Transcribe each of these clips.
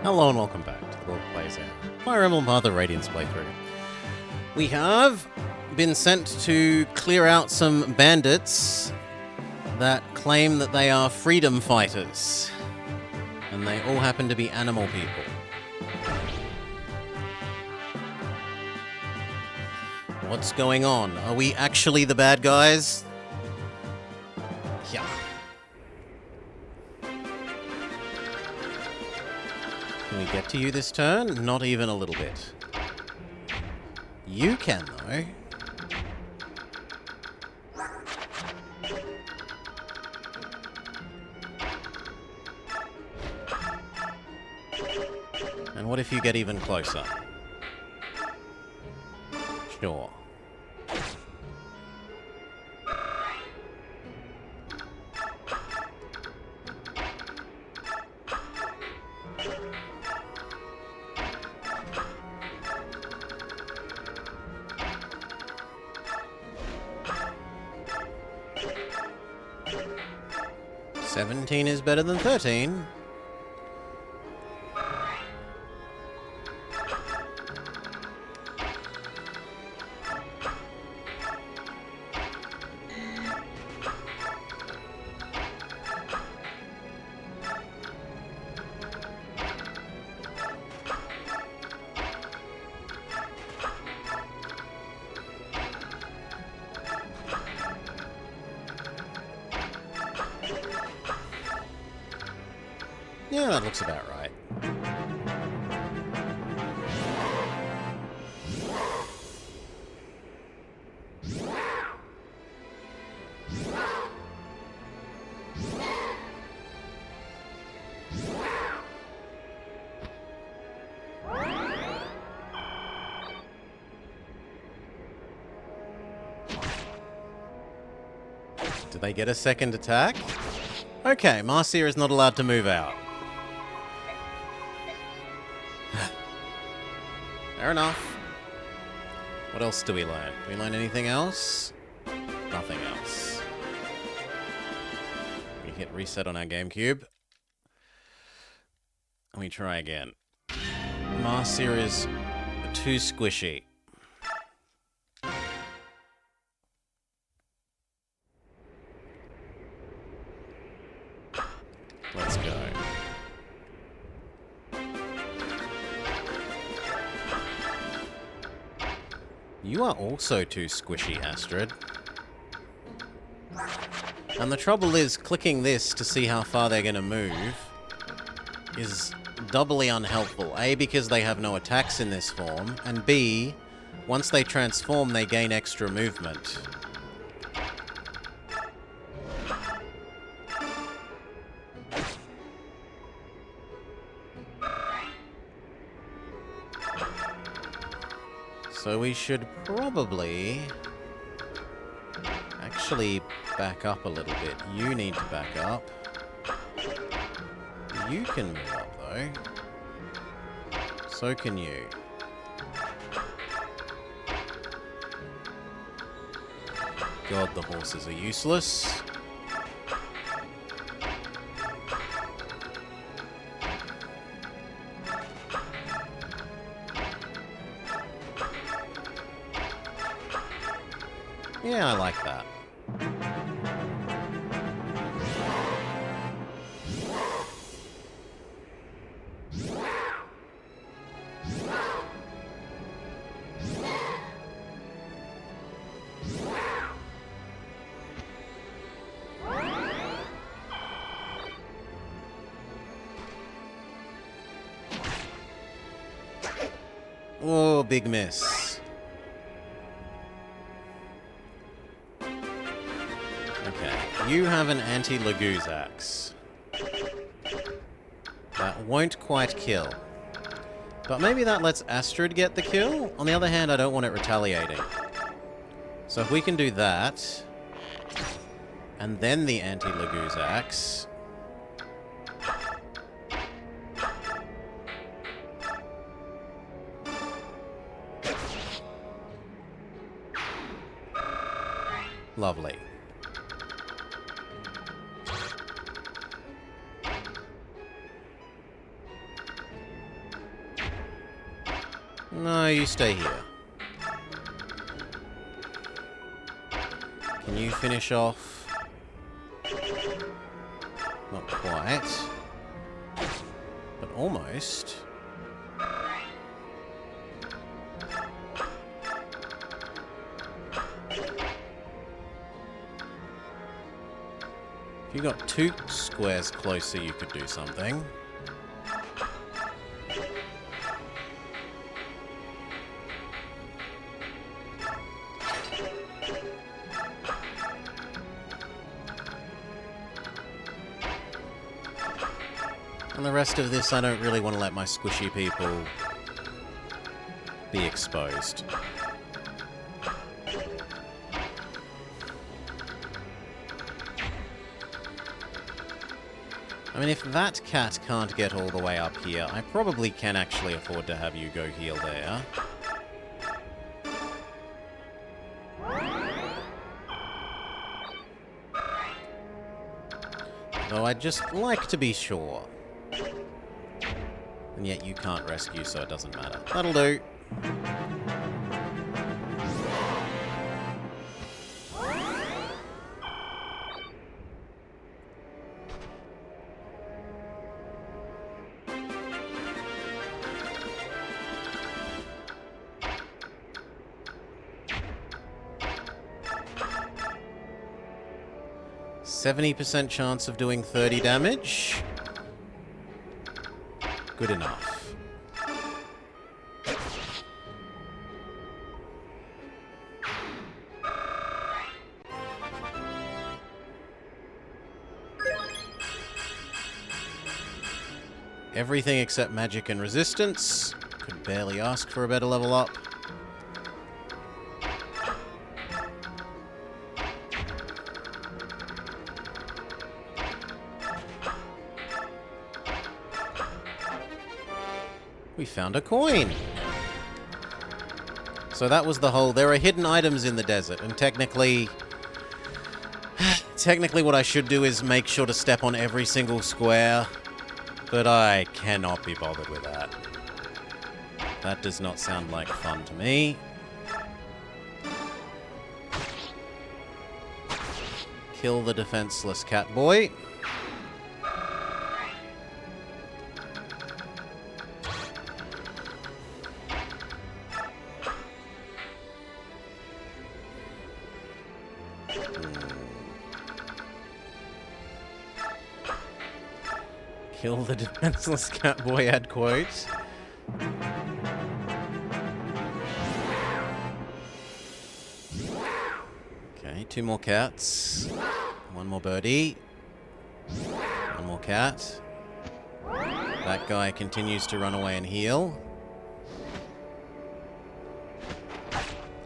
Hello and welcome back to the Lord Plays Out Fire Emblem Path of Radiance playthrough. We have been sent to clear out some bandits that claim that they are freedom fighters, and they all happen to be animal people. What's going on? Are we actually the bad guys? Yeah. Can we get to you this turn? Not even a little bit. You can, though. And what if you get even closer? Sure. "17 is better than 13. Yeah, that looks about right. Do they get a second attack? Okay, Marcia is not allowed to move out. Fair enough. What else do we learn? Do we learn anything else? Nothing else. We hit reset on our GameCube. And we try again. Marcia is too squishy. Let's go. You are also too squishy, Astrid. And the trouble is, clicking this to see how far they're going to move is doubly unhelpful. A, because they have no attacks in this form, and B, once they transform, they gain extra movement. So we should probably actually back up a little bit. You need to back up. You can move up, though. So can you. God, the horses are useless. Yeah, I like that. Oh, big miss. Okay, you have an anti-Laguz axe. That won't quite kill. But maybe that lets Astrid get the kill? On the other hand, I don't want it retaliating. So if we can do that, and then the anti-Laguz axe... Lovely. No, you stay here. Can you finish off? Not quite. But almost. If you got 2 squares closer, you could do something. And the rest of this, I don't really want to let my squishy people be exposed. I mean, if that cat can't get all the way up here, I probably can actually afford to have you go heal there. Though I'd just like to be sure. And yet you can't rescue, so it doesn't matter. That'll do. %70 chance of doing 30 damage. Good enough. Everything except magic and resistance. Could barely ask for a better level up. We found a coin! So that was the whole... There are hidden items in the desert, and technically... technically what I should do is make sure to step on every single square, but I cannot be bothered with that. That does not sound like fun to me. Kill the defenseless cat boy. Kill the defenseless cat boy, add quotes. Okay, 2 more cats. 1 more birdie. 1 more cat. That guy continues to run away and heal.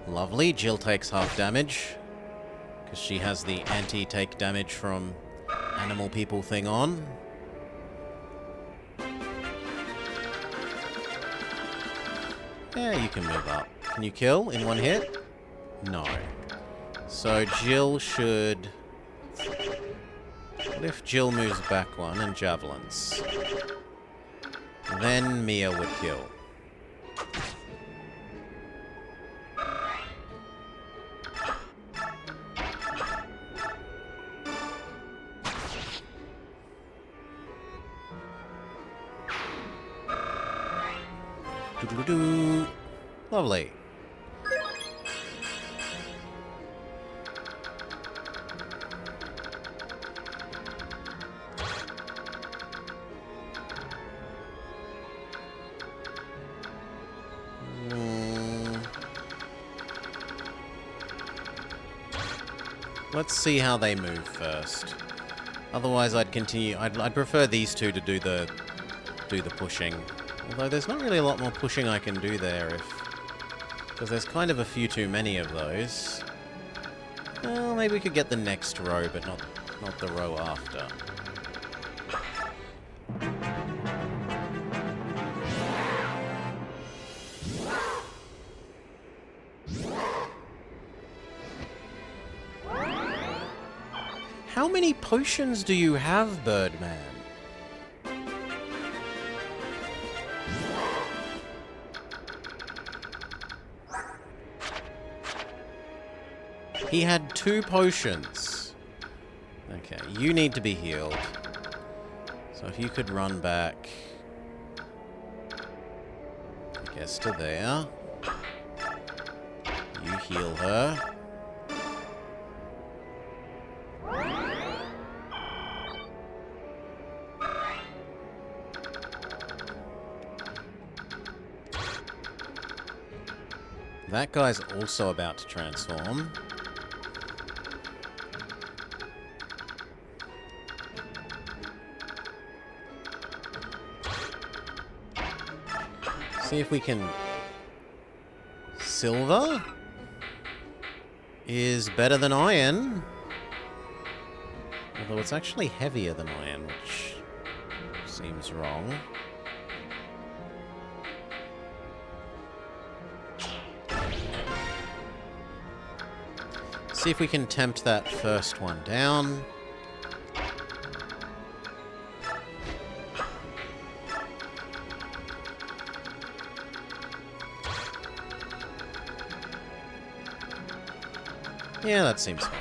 Lovely. Jill takes half damage, because she has the anti-take damage from animal people thing on. Yeah, you can move up. Can you kill in 1 hit? No. So Jill should... What if Jill moves back 1 and javelins? Then Mia would kill. Doo-doo-doo. Lovely. Let's see how they move first. Otherwise, I'd continue. I'd prefer these two to do the pushing. Although there's not really a lot more pushing I can do there, because there's kind of a few too many of those. Well, maybe we could get the next row, but not the row after. How many potions do you have, Birdman? He had 2 potions. Okay, you need to be healed. So if you could run back, I guess, to there. You heal her. That guy's also about to transform. See if we can... Silver is better than iron. Although it's actually heavier than iron, which seems wrong. See if we can tempt that first one down. Yeah, that seems fine.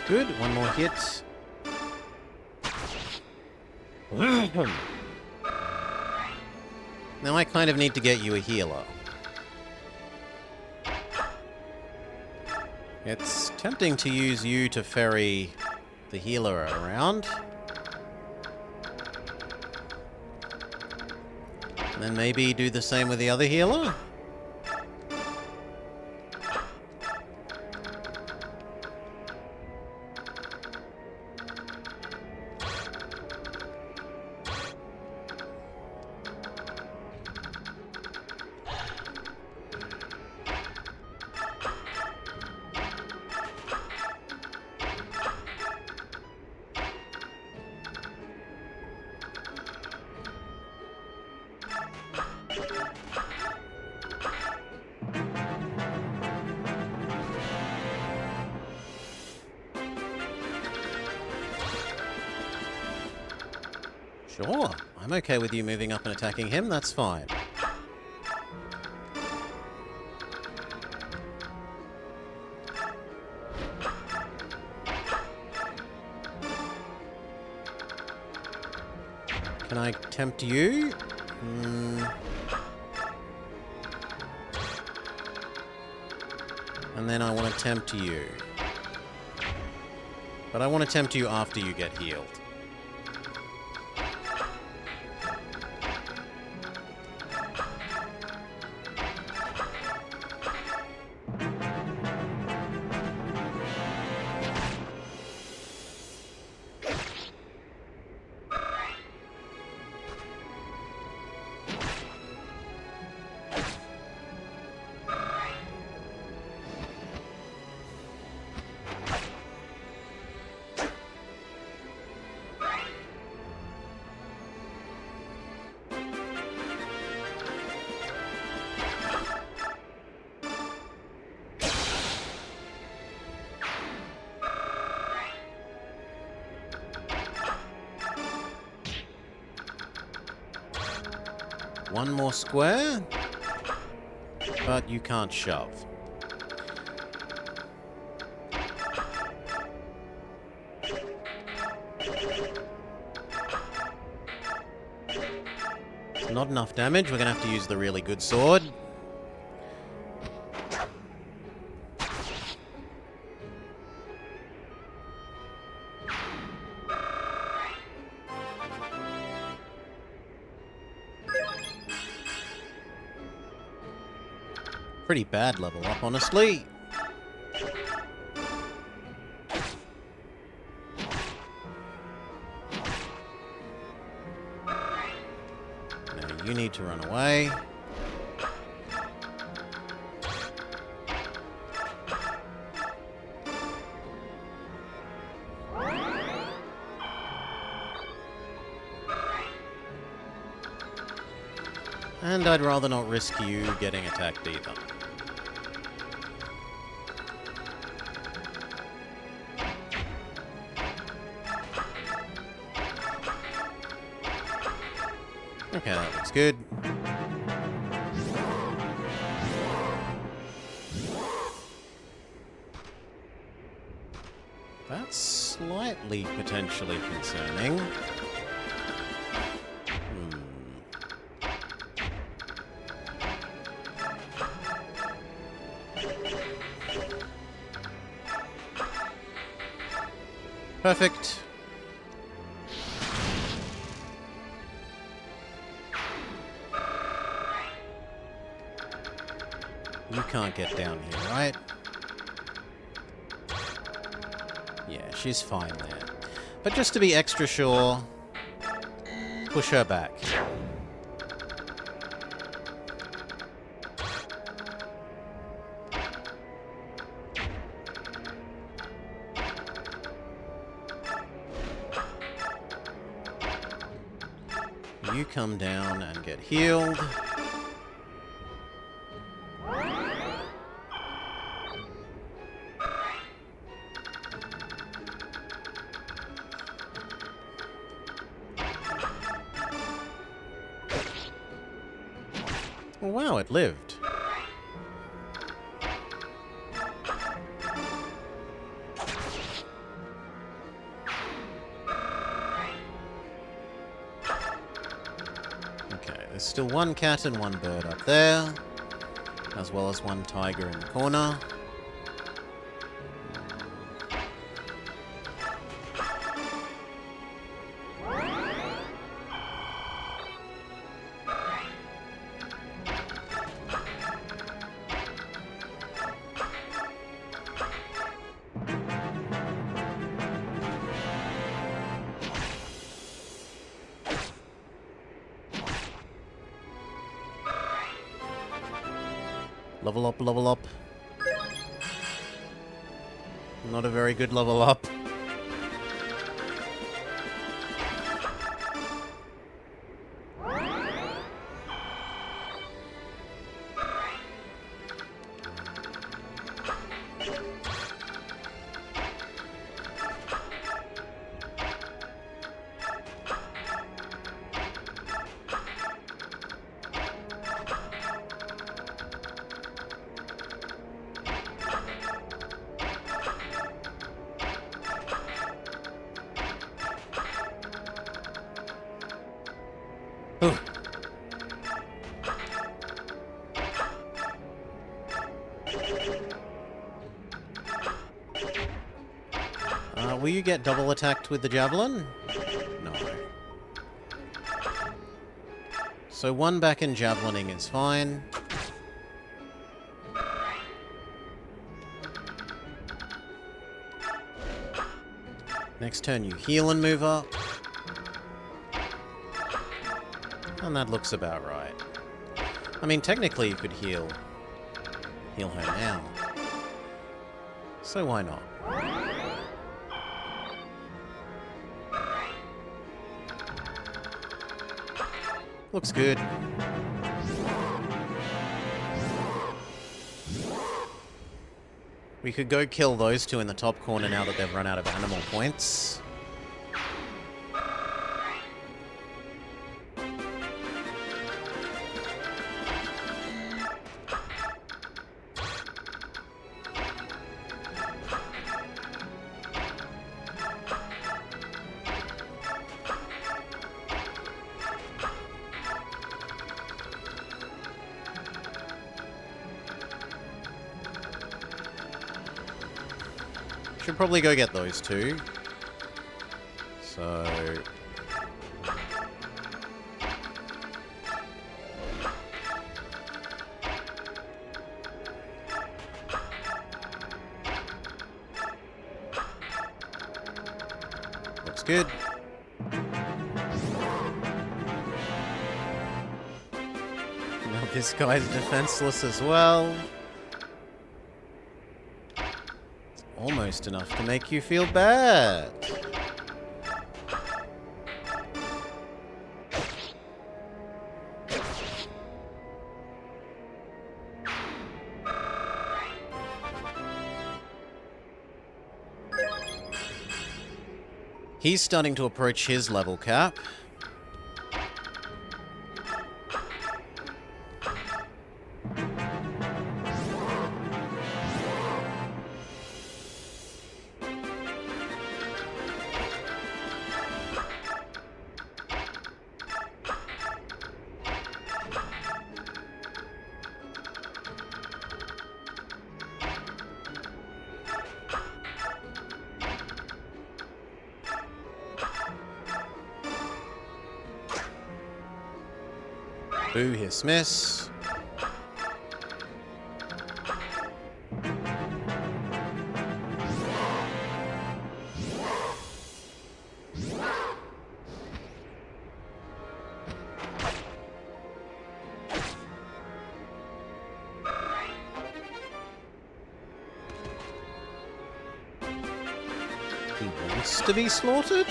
Good, one more hit. Now I kind of need to get you a healer. It's tempting to use you to ferry the healer around. And then maybe do the same with the other healer? Sure, I'm okay with you moving up and attacking him, that's fine. Can I tempt you? And then I want to tempt you. But I want to tempt you after you get healed. One more square, but you can't shove. It's not enough damage, we're going to have to use the really good sword. Pretty bad level up, honestly. Now you need to run away. And I'd rather not risk you getting attacked either. Okay, that looks good. That's slightly potentially concerning. Perfect. You can't get down here, right? Yeah, she's fine there. But just to be extra sure, push her back. You come down and get healed. Oh, wow, it lived. There's still one cat and one bird up there, as well as one tiger in the corner. Level up, level up. Not a very good level up. Will you get double attacked with the javelin? No. So one back in javelining is fine. Next turn you heal and move up. And that looks about right. I mean, technically you could heal her now. So why not? Looks good. We could go kill those two in the top corner now that they've run out of animal points. Should probably go get those two. So... looks good. Now this guy's defenseless as well. Almost enough to make you feel bad. He's starting to approach his level cap. Boo, hiss, miss. He wants to be slaughtered?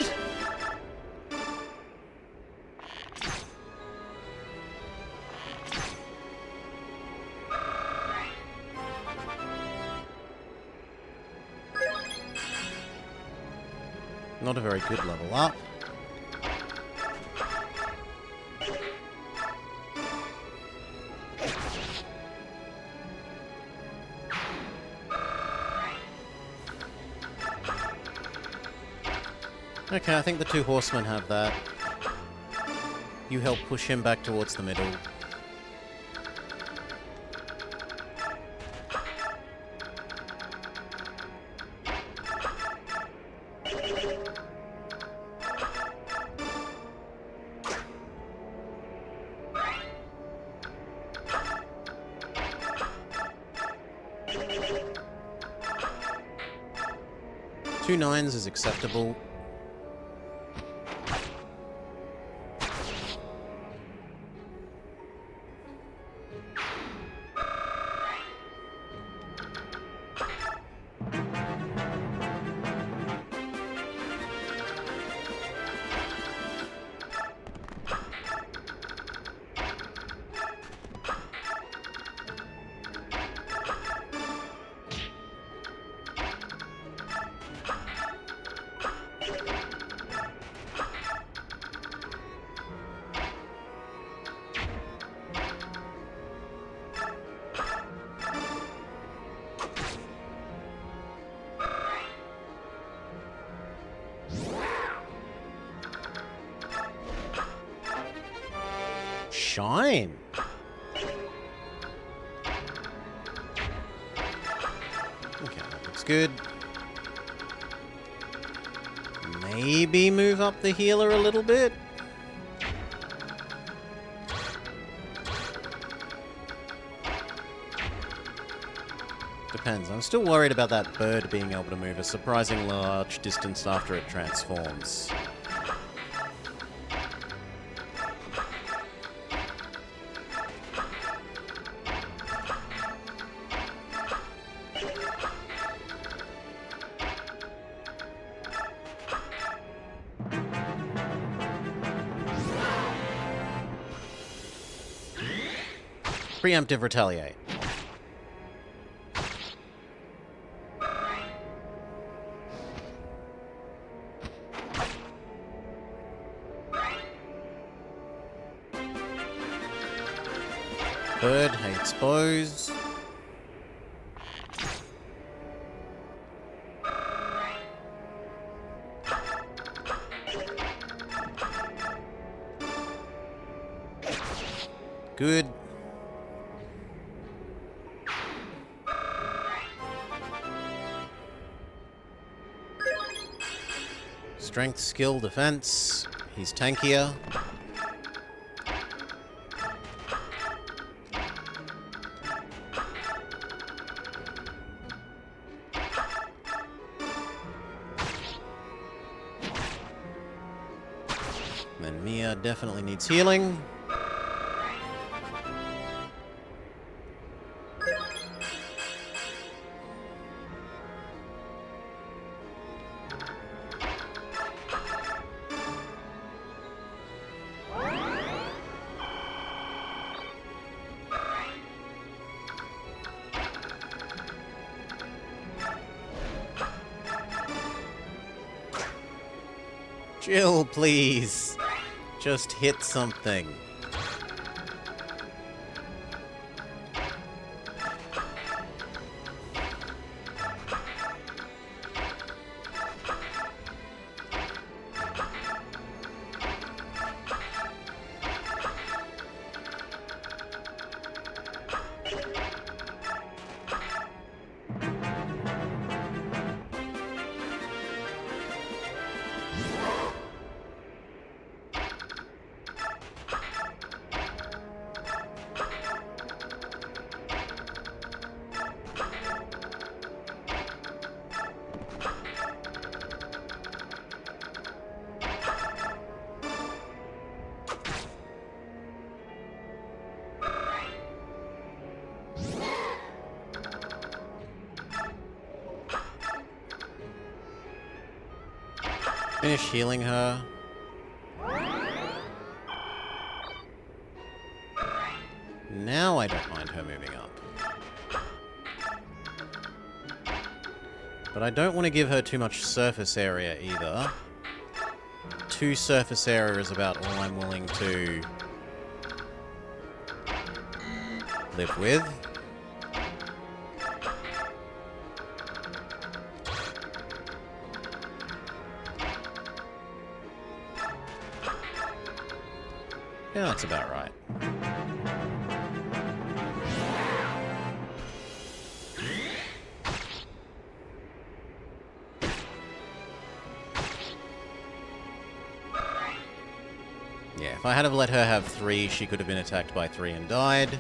Not a very good level up. Okay, I think the two horsemen have that. You help push him back towards the middle. Two nines is acceptable. Shine. Okay, that looks good. Maybe move up the healer a little bit. Depends. I'm still worried about that bird being able to move a surprising large distance after it transforms. Preemptive retaliate. Bird hates bows. Good. Strength, skill, defense. He's tankier. Then Mia definitely needs healing. Jill, please. Just hit something. Finish healing her. Now I don't mind her moving up. But I don't want to give her too much surface area either. 2 surface area is about all I'm willing to live with. Yeah, that's about right. Yeah, if I had have let her have 3, she could have been attacked by 3 and died.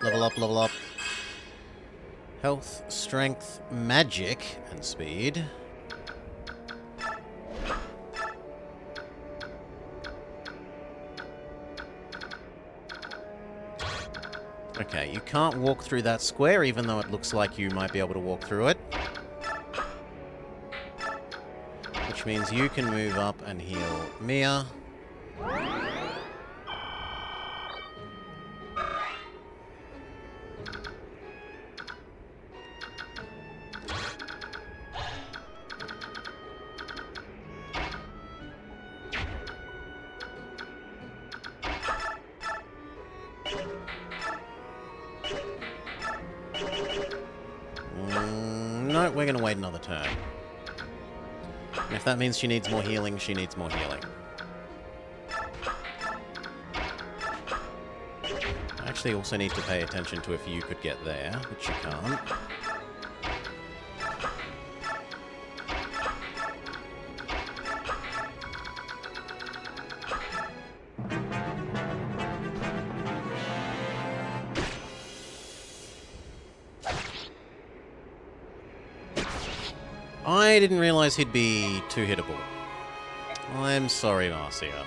Level up, level up. Health, strength, magic, and speed. Okay, you can't walk through that square, even though it looks like you might be able to walk through it. Which means you can move up and heal Mia. No, we're going to wait another turn. And if that means she needs more healing, she needs more healing. I actually also need to pay attention to if you could get there, which you can't. I didn't realize he'd be 2-hittable. I'm sorry, Marcia.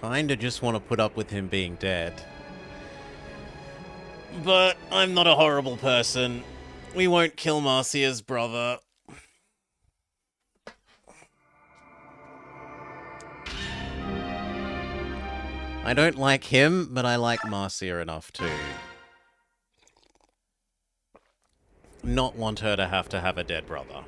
Kinda just want to put up with him being dead. But I'm not a horrible person. We won't kill Marcia's brother. I don't like him, but I like Marcia enough to not want her to have a dead brother.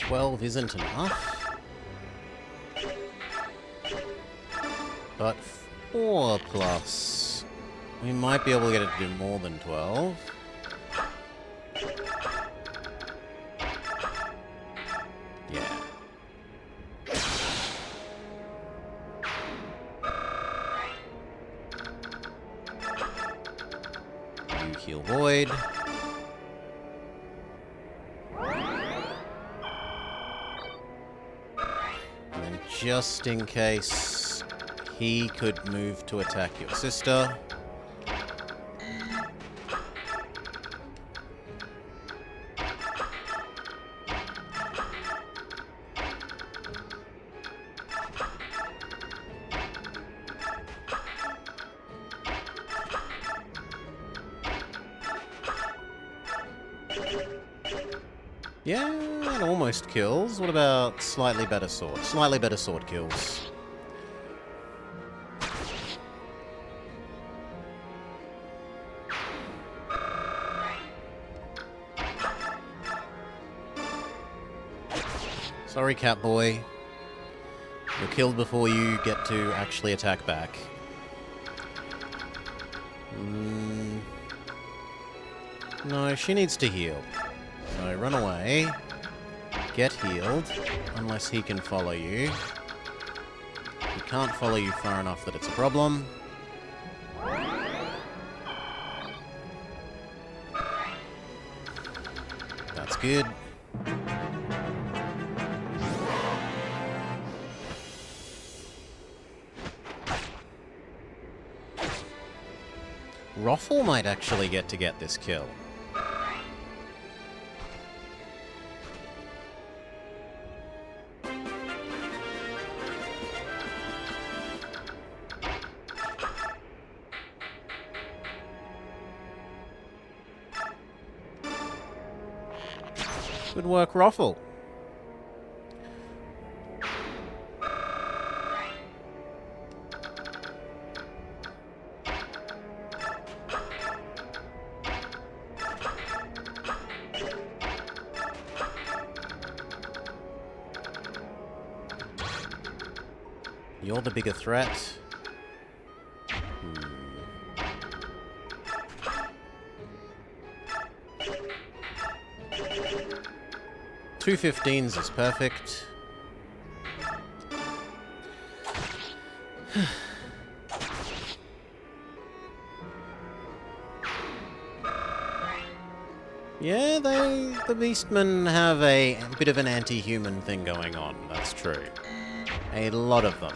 12 isn't enough. But 4 plus... we might be able to get it to do more than 12. Yeah. You heal Void. And then just in case he could move to attack your sister. Yeah, that almost kills. What about slightly better sword? Slightly better sword kills. Sorry, Catboy. You're killed before you get to actually attack back. No, she needs to heal. So run away. Get healed. Unless he can follow you. He can't follow you far enough that it's a problem. That's good. Roffle might actually get this kill. Good work, Roffle. You're the bigger threat. 2 15s is perfect. Yeah, the Beastmen have a bit of an anti-human thing going on, that's true. A lot of them.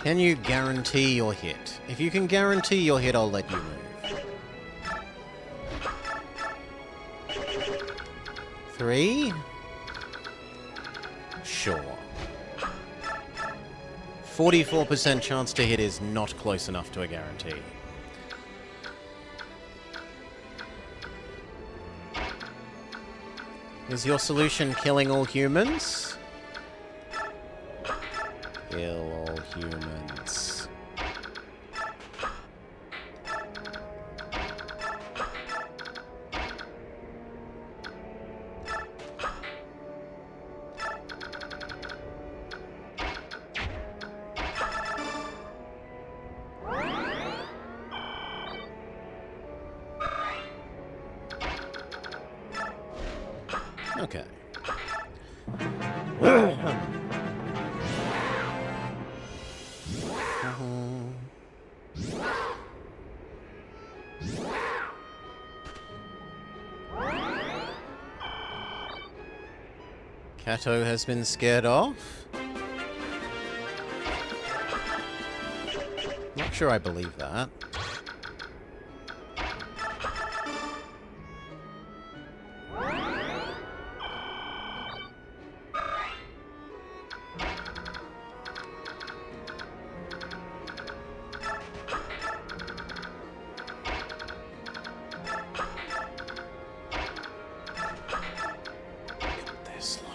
Can you guarantee your hit? If you can guarantee your hit, I'll let you move. 3? Sure. 44% chance to hit is not close enough to a guarantee. Is your solution killing all humans? Kill all humans. Okay. Kato has been scared off. Not sure I believe that. They're slow.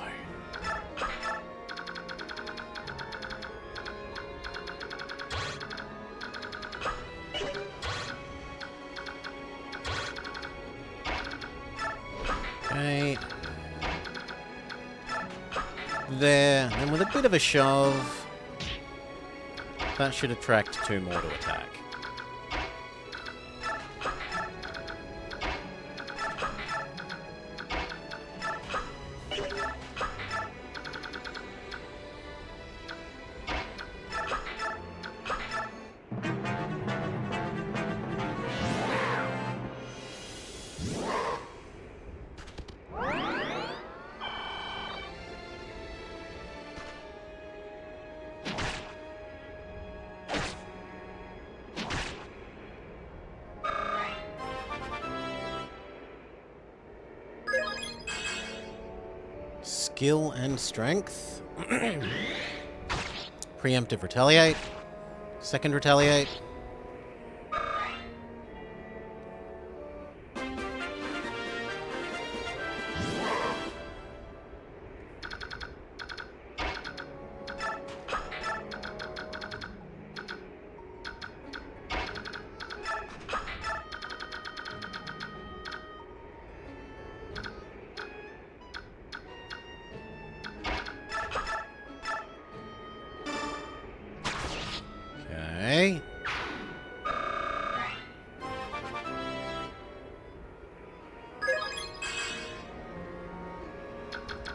Okay. There, and with a bit of a shove, that should attract 2 more to attack. Skill and strength. Preemptive retaliate. Second retaliate. Okay.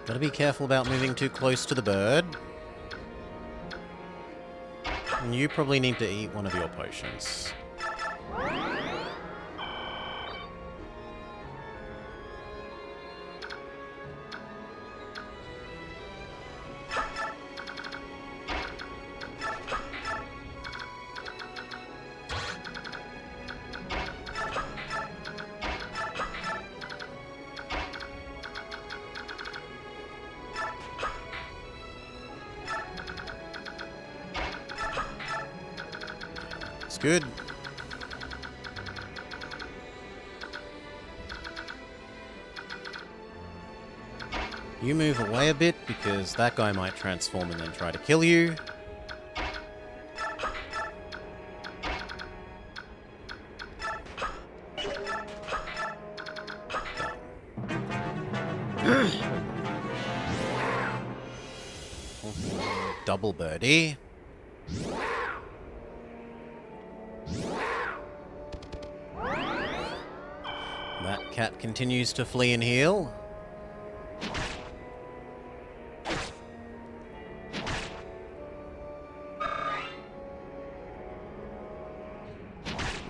Gotta be careful about moving too close to the bird. And you probably need to eat one of your potions. It's good. You move away a bit because that guy might transform and then try to kill you. Double birdie. That cat continues to flee and heal.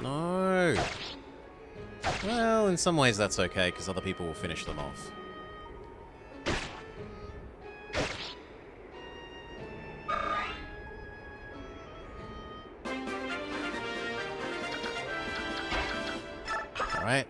No. Well, in some ways that's okay, because other people will finish them off. Alright.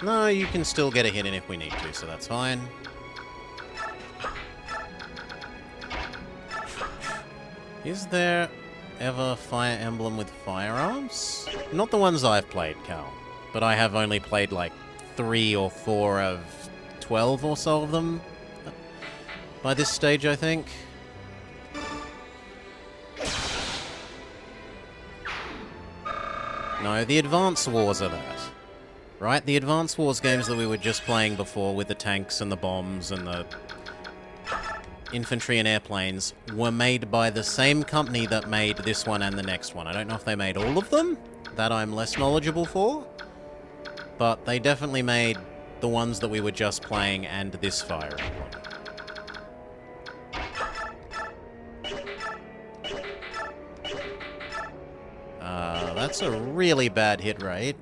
No, you can still get a hit in if we need to, so that's fine. Is there ever Fire Emblem with firearms? Not the ones I've played, Cal. But I have only played like 3 or 4 of 12 or so of them by this stage, I think. No, the Advance Wars are that. Right? The Advance Wars games that we were just playing before with the tanks and the bombs and the infantry and airplanes were made by the same company that made this one and the next one. I don't know if they made all of them. That I'm less knowledgeable for. But they definitely made the ones that we were just playing and this Fire Emblem. That's a really bad hit rate.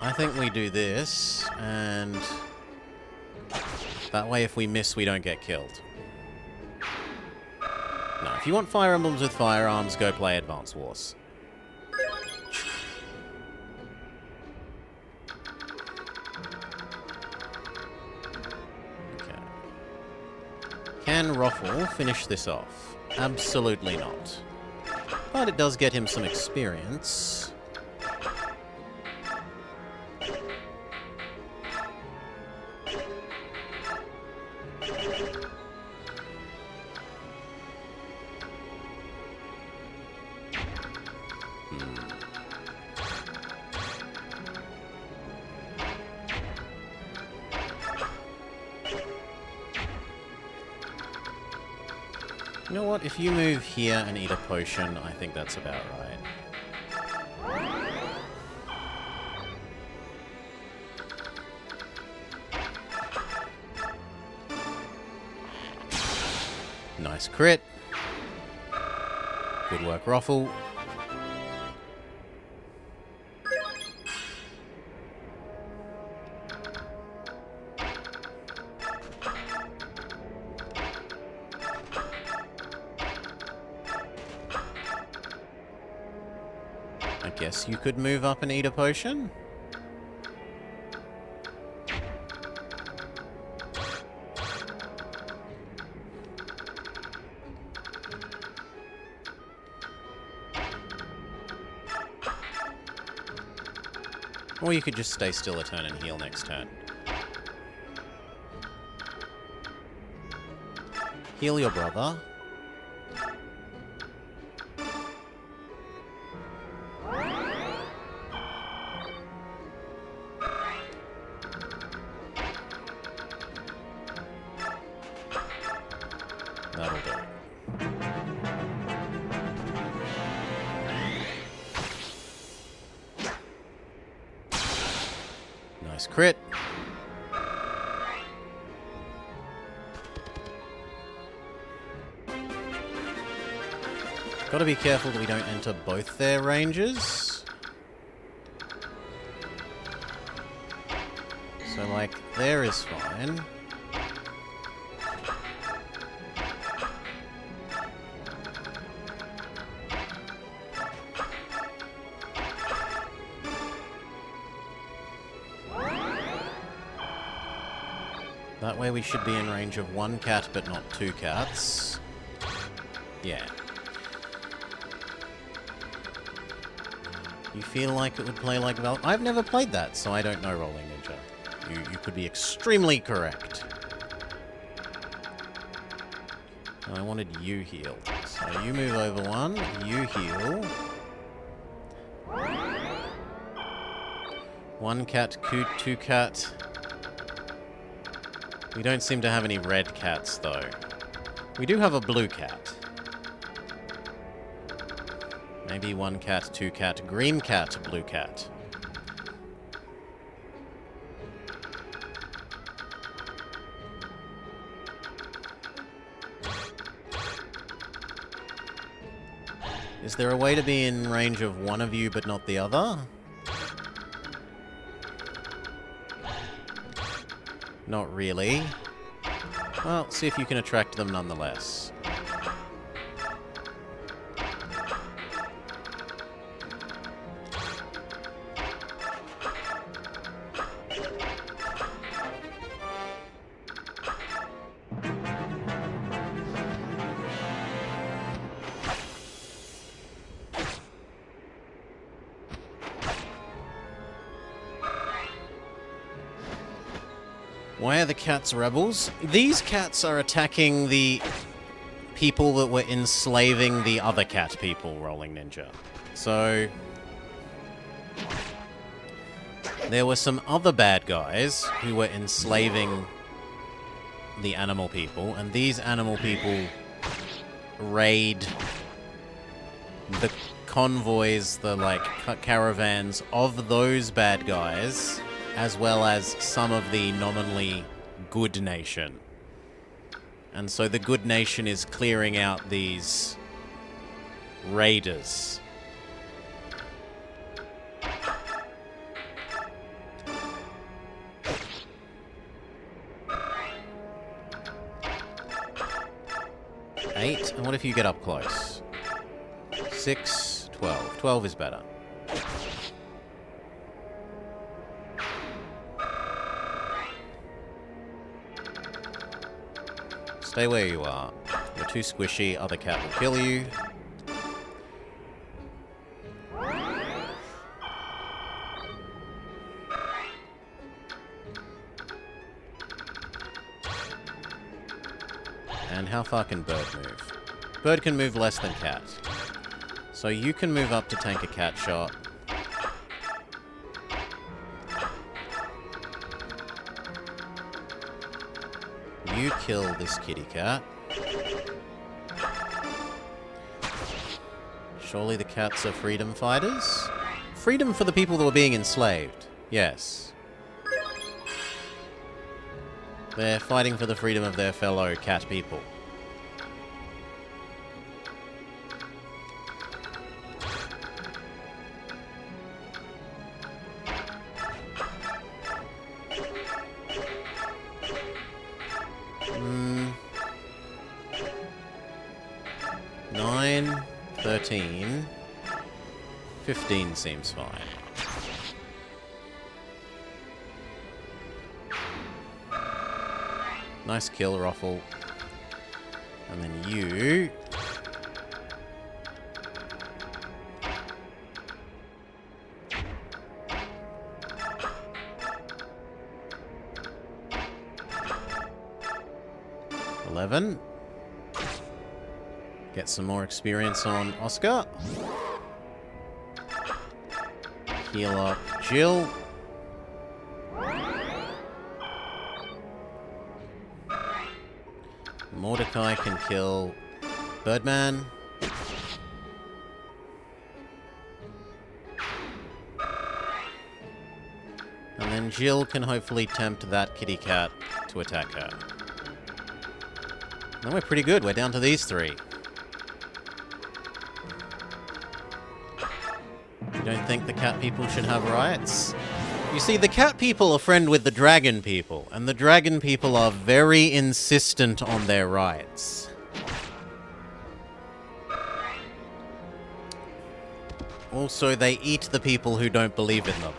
I think we do this, and that way if we miss, we don't get killed. No, if you want Fire Emblems with firearms, go play Advance Wars. Can Roffle finish this off? Absolutely not. But it does get him some experience. You know what? If you move here and eat a potion, I think that's about right. Nice crit. Good work, Roffle. I guess you could move up and eat a potion. Or you could just stay still a turn and heal next turn. Heal your brother. That'll do. Nice crit. Gotta be careful that we don't enter both their ranges. So, like, there is fine. That way we should be in range of one cat, but not two cats. Yeah. You feel like it would play like Val... I've never played that, so I don't know, Rolling Ninja. You could be extremely correct. I wanted you healed. So you move over one, you heal. One cat, two cat. We don't seem to have any red cats, though. We do have a blue cat. Maybe one cat, two cat, green cat, blue cat. Is there a way to be in range of one of you but not the other? Not really. Well, see if you can attract them nonetheless. Why are the cats rebels? These cats are attacking the people that were enslaving the other cat people, Rolling Ninja. So there were some other bad guys who were enslaving the animal people, and these animal people raid the convoys, the, like, caravans of those bad guys, as well as some of the nominally good nation. And so the good nation is clearing out these raiders. Eight, and what if you get up close? 6, 12. 12 is better. Stay where you are. You're too squishy, other cat will kill you. And how far can bird move? Bird can move less than cat. So you can move up to tank a cat shot. You kill this kitty cat. Surely the cats are freedom fighters? Freedom for the people that were being enslaved. Yes. They're fighting for the freedom of their fellow cat people. Hmm. 9, 13, 15 seems fine. Nice kill, Ruffle. And then you... $11. Get some more experience on Oscar. Heal up Jill. Mordecai can kill Birdman. And then Jill can hopefully tempt that kitty cat to attack her. And we're pretty good. We're down to these three. You don't think the cat people should have rights? You see, the cat people are friend with the dragon people, and the dragon people are very insistent on their rights. Also, they eat the people who don't believe in them.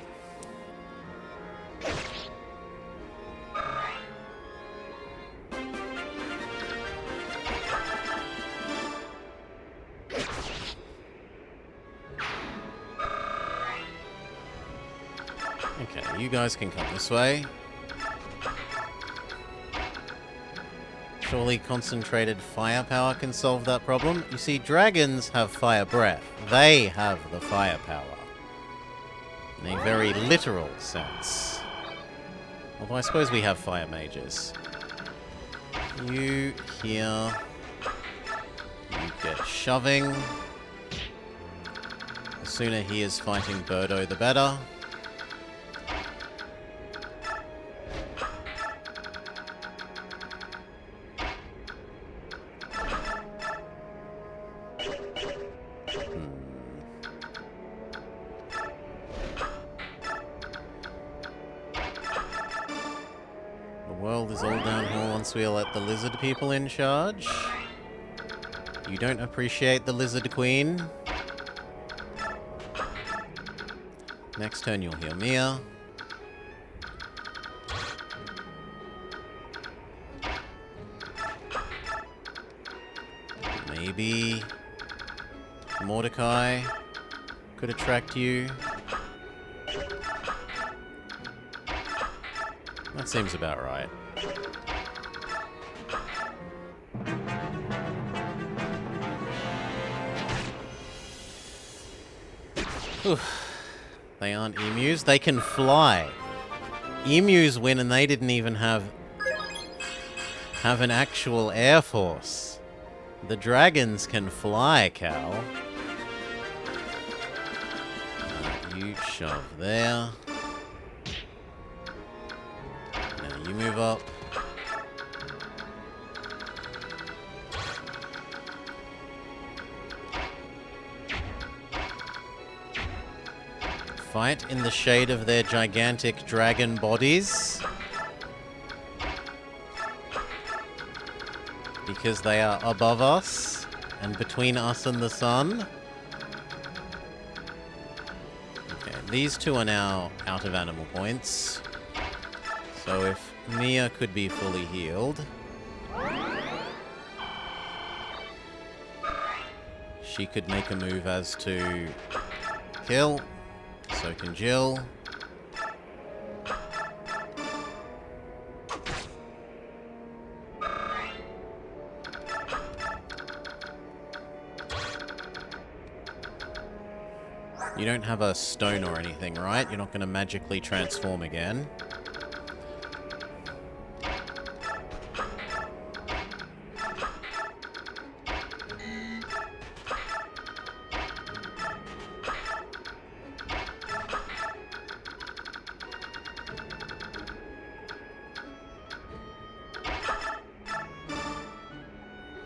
Okay, you guys can come this way. Surely concentrated firepower can solve that problem. You see, dragons have fire breath. They have the firepower. In a very literal sense. Although I suppose we have fire mages. You here. You get shoving. The sooner he is fighting Birdo, the better. The world is all downhill once we let the lizard people in charge. You don't appreciate the lizard queen. Next turn you'll heal Mia. Maybe Mordecai could attract you. That seems about right. Oof. They aren't emus. They can fly. Emus win and they didn't even have an actual air force. The dragons can fly, Cal. You shove there. Now you move up. Fight in the shade of their gigantic dragon bodies. Because they are above us and between us and the sun. Okay, these two are now out of animal points. So if Mia could be fully healed. She could make a move as to kill. So can Jill. You don't have a stone or anything, right? You're not going to magically transform again.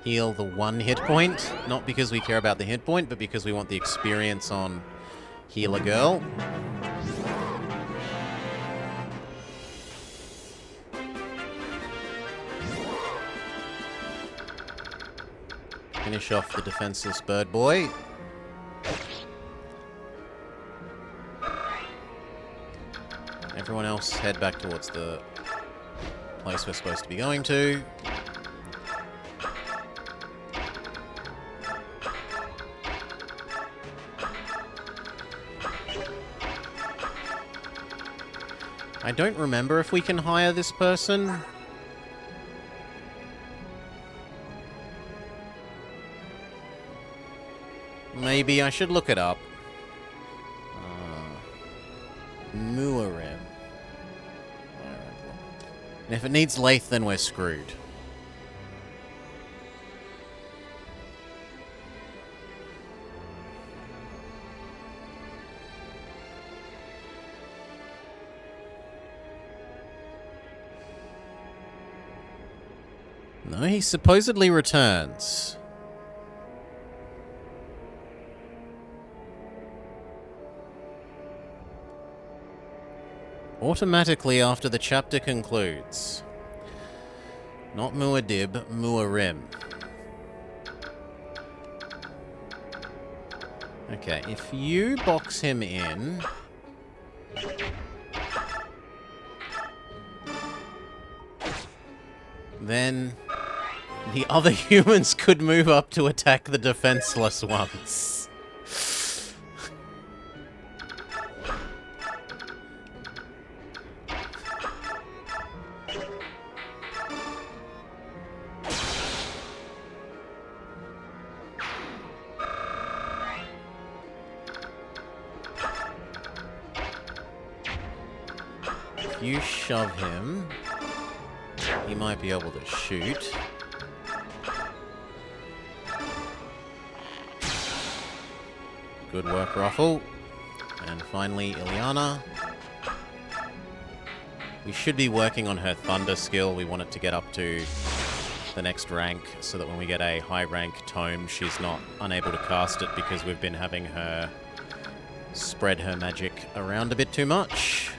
Heal the 1 hit point, not because we care about the hit point, but because we want the experience on Healer Girl. Finish off the defenseless bird boy. Everyone else head back towards the place we're supposed to be going to. I don't remember if we can hire this person. Maybe I should look it up. Muarim. And if it needs Lathe, then we're screwed. No, he supposedly returns. Automatically after the chapter concludes. Not Muad'Dib, Muarim. Okay, if you box him in... then the other humans could move up to attack the defenseless ones. If you shove him, he might be able to shoot. Good work, Ruffle. And finally, Ileana. We should be working on her Thunder skill. We want it to get up to the next rank so that when we get a high rank tome, she's not unable to cast it because we've been having her spread her magic around a bit too much.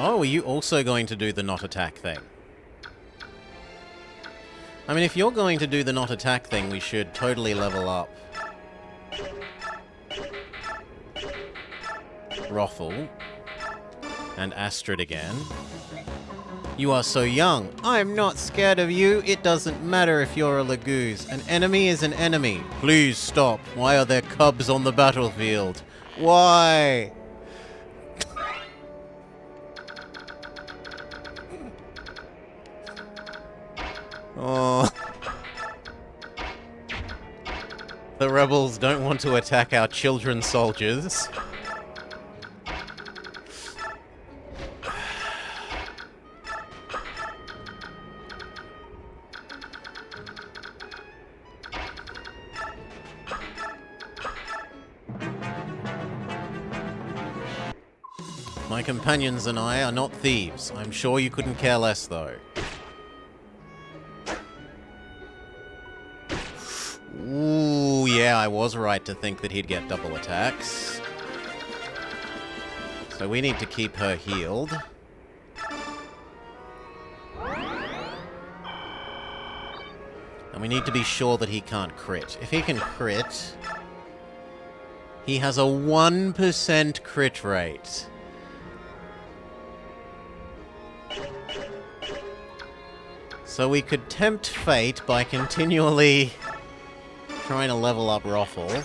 Oh, are you also going to do the not attack thing? I mean, if you're going to do the not attack thing, we should totally level up Rothel and Astrid again. You are so young. I'm not scared of you. It doesn't matter if you're a Laguz. An enemy is an enemy. Please stop. Why are there cubs on the battlefield? Why? Oh. The rebels don't want to attack our children soldiers. My companions and I are not thieves. I'm sure you couldn't care less, though. Ooh, yeah, I was right to think that he'd get double attacks. So we need to keep her healed. And we need to be sure that he can't crit. If he can crit, He has a 1% crit rate. So we could tempt fate by continually trying to level up Roffle.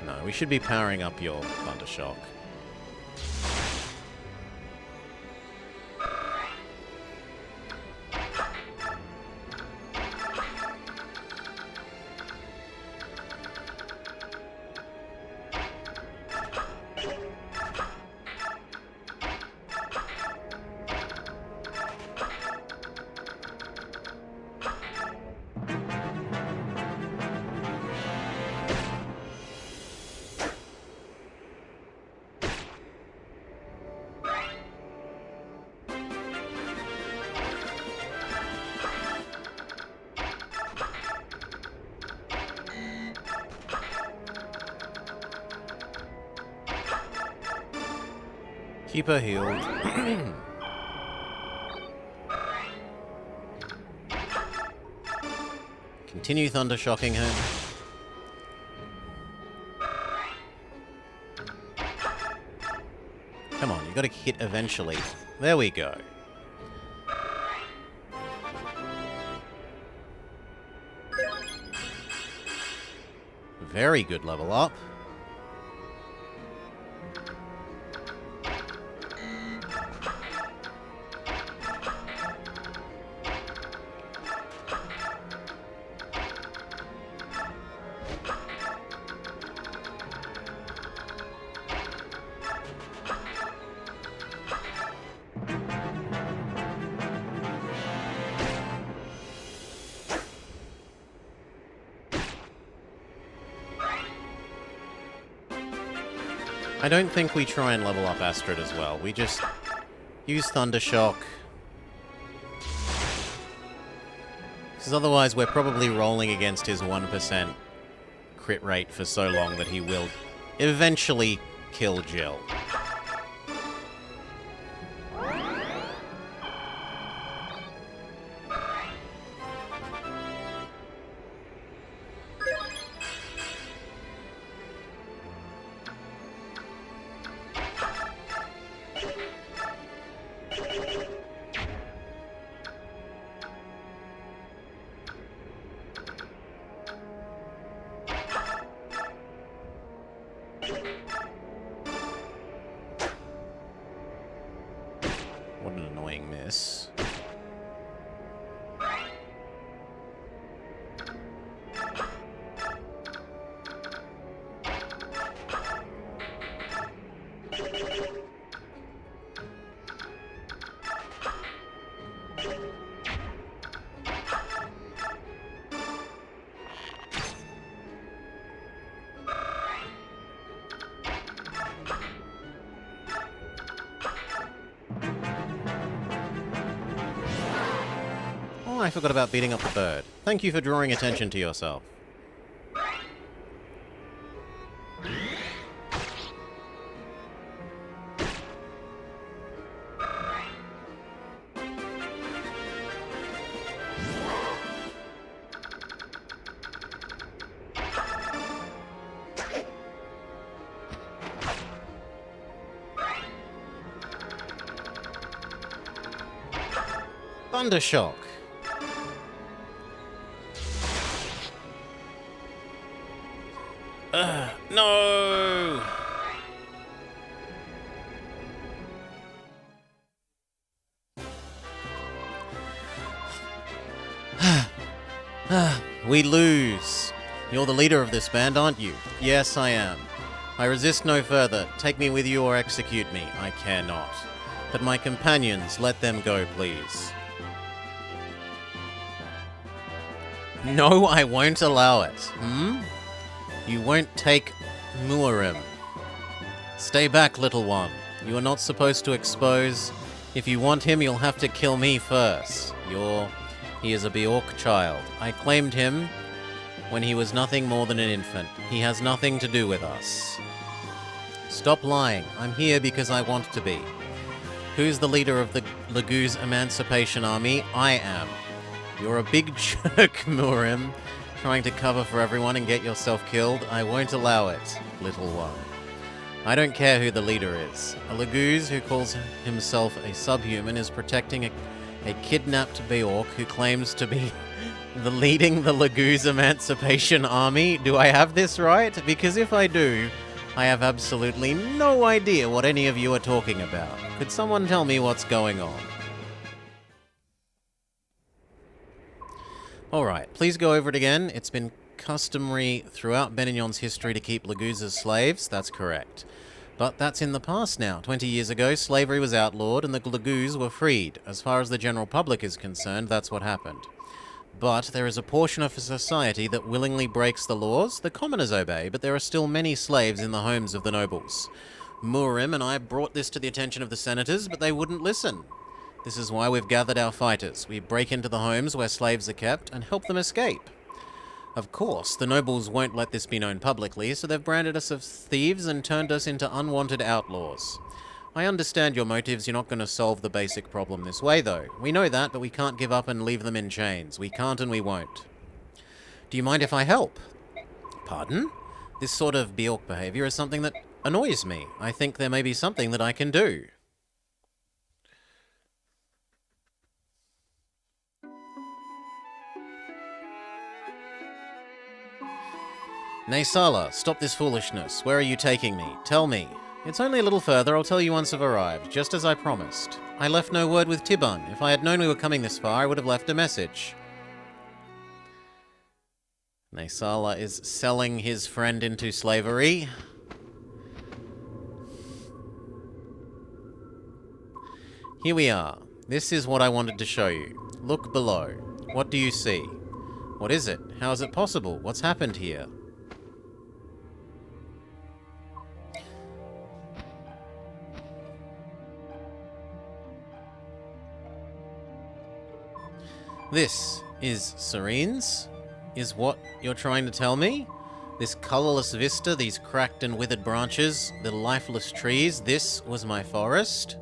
No, we should be powering up your Thundershock. Keep her healed. Continue Thundershocking her. Come on, you gotta hit eventually. There we go. Very good level up. I don't think we try and level up Astrid as well. We just use Thundershock. Because otherwise we're probably rolling against his 1% crit rate for so long that he will eventually kill Jill. What an annoying miss. I forgot about beating up the bird. Thank you for drawing attention to yourself. Thundershock. No! We lose. You're the leader of this band, aren't you? Yes, I am. I resist no further. Take me with you or execute me. I care not. But my companions, let them go, please. No, I won't allow it. You won't take Muarim. Stay back, little one. You are not supposed to expose. If you want him, you'll have to kill me first. He is a Bjork child. I claimed him when he was nothing more than an infant. He has nothing to do with us. Stop lying. I'm here because I want to be. Who's the leader of the Lagoo's Emancipation Army? I am. You're a big jerk, Murim, trying to cover for everyone and get yourself killed. I won't allow it, little one. I don't care who the leader is. A Lagoo's who calls himself a subhuman is protecting a kidnapped Beork who claims to be leading the Lagoo's Emancipation Army. Do I have this right? Because if I do, I have absolutely no idea what any of you are talking about. Could someone tell me what's going on? Alright, please go over it again. It's been customary throughout Benignon's history to keep Lagoo's as slaves. That's correct. But that's in the past now. 20 years ago, slavery was outlawed and the Lagoo's were freed. As far as the general public is concerned, that's what happened. But there is a portion of society that willingly breaks the laws. The commoners obey, but there are still many slaves in the homes of the nobles. Murim and I brought this to the attention of the senators, but they wouldn't listen. This is why we've gathered our fighters. We break into the homes where slaves are kept and help them escape. Of course, the nobles won't let this be known publicly, so they've branded us as thieves and turned us into unwanted outlaws. I understand your motives. You're not going to solve the basic problem this way, though. We know that, but we can't give up and leave them in chains. We can't and we won't. Do you mind if I help? Pardon? This sort of Beork behavior is something that annoys me. I think there may be something that I can do. Naysala, stop this foolishness. Where are you taking me? Tell me. It's only a little further. I'll tell you once I've arrived, just as I promised. I left no word with Tibun. If I had known we were coming this far, I would have left a message. Naysala is selling his friend into slavery. Here we are. This is what I wanted to show you. Look below. What do you see? What is it? How is it possible? What's happened here? This is Serene's? Is what you're trying to tell me? This colourless vista, these cracked and withered branches, the lifeless trees, this was my forest?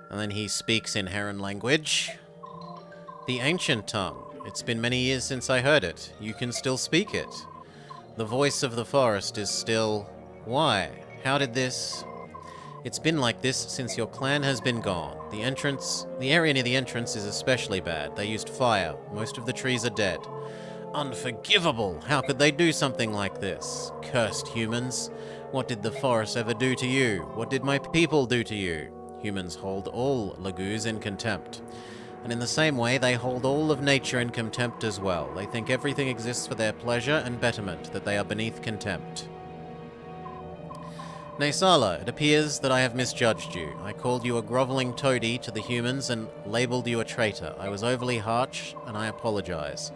And then he speaks in Heron language. The ancient tongue. It's been many years since I heard it. You can still speak it. The voice of the forest is still... Why? How did this... It's been like this since your clan has been gone. The area near the entrance is especially bad. They used fire. Most of the trees are dead. Unforgivable! How could they do something like this? Cursed humans. What did the forest ever do to you? What did my people do to you? Humans hold all Lagoo's in contempt. And in the same way, they hold all of nature in contempt as well. They think everything exists for their pleasure and betterment, that they are beneath contempt. Naysala, it appears that I have misjudged you. I called you a groveling toady to the humans and labelled you a traitor. I was overly harsh, and I apologise.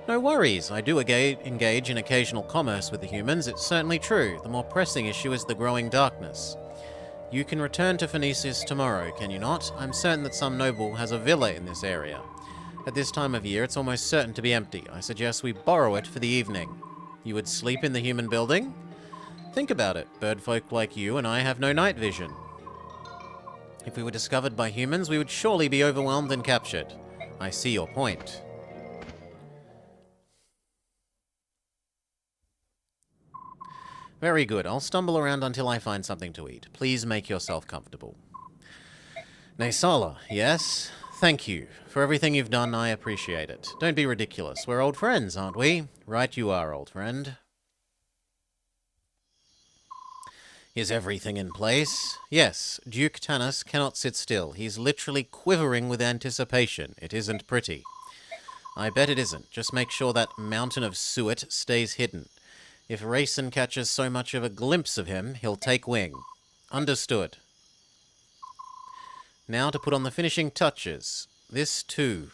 No worries, I do engage in occasional commerce with the humans, it's certainly true. The more pressing issue is the growing darkness. You can return to Phoenicius tomorrow, can you not? I'm certain that some noble has a villa in this area. At this time of year, it's almost certain to be empty. I suggest we borrow it for the evening. You would sleep in the human building? Think about it. Birdfolk like you and I have no night vision. If we were discovered by humans, we would surely be overwhelmed and captured. I see your point. Very good. I'll stumble around until I find something to eat. Please make yourself comfortable. Naysala, yes? Thank you. For everything you've done, I appreciate it. Don't be ridiculous. We're old friends, aren't we? Right you are, old friend. Is everything in place? Yes, Duke Tanis cannot sit still. He's literally quivering with anticipation. It isn't pretty. I bet it isn't. Just make sure that mountain of suet stays hidden. If Rayson catches so much of a glimpse of him, he'll take wing. Understood. Now to put on the finishing touches. This too.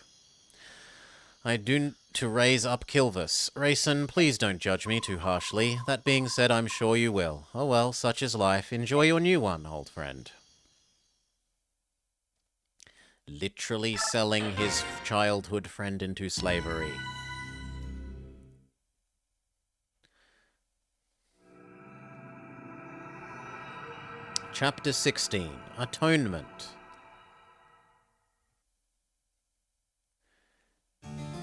I do to raise up Kilvis. Rayson, please don't judge me too harshly. That being said, I'm sure you will. Oh well, such is life. Enjoy your new one, old friend. Literally selling his childhood friend into slavery. Chapter 16, Atonement.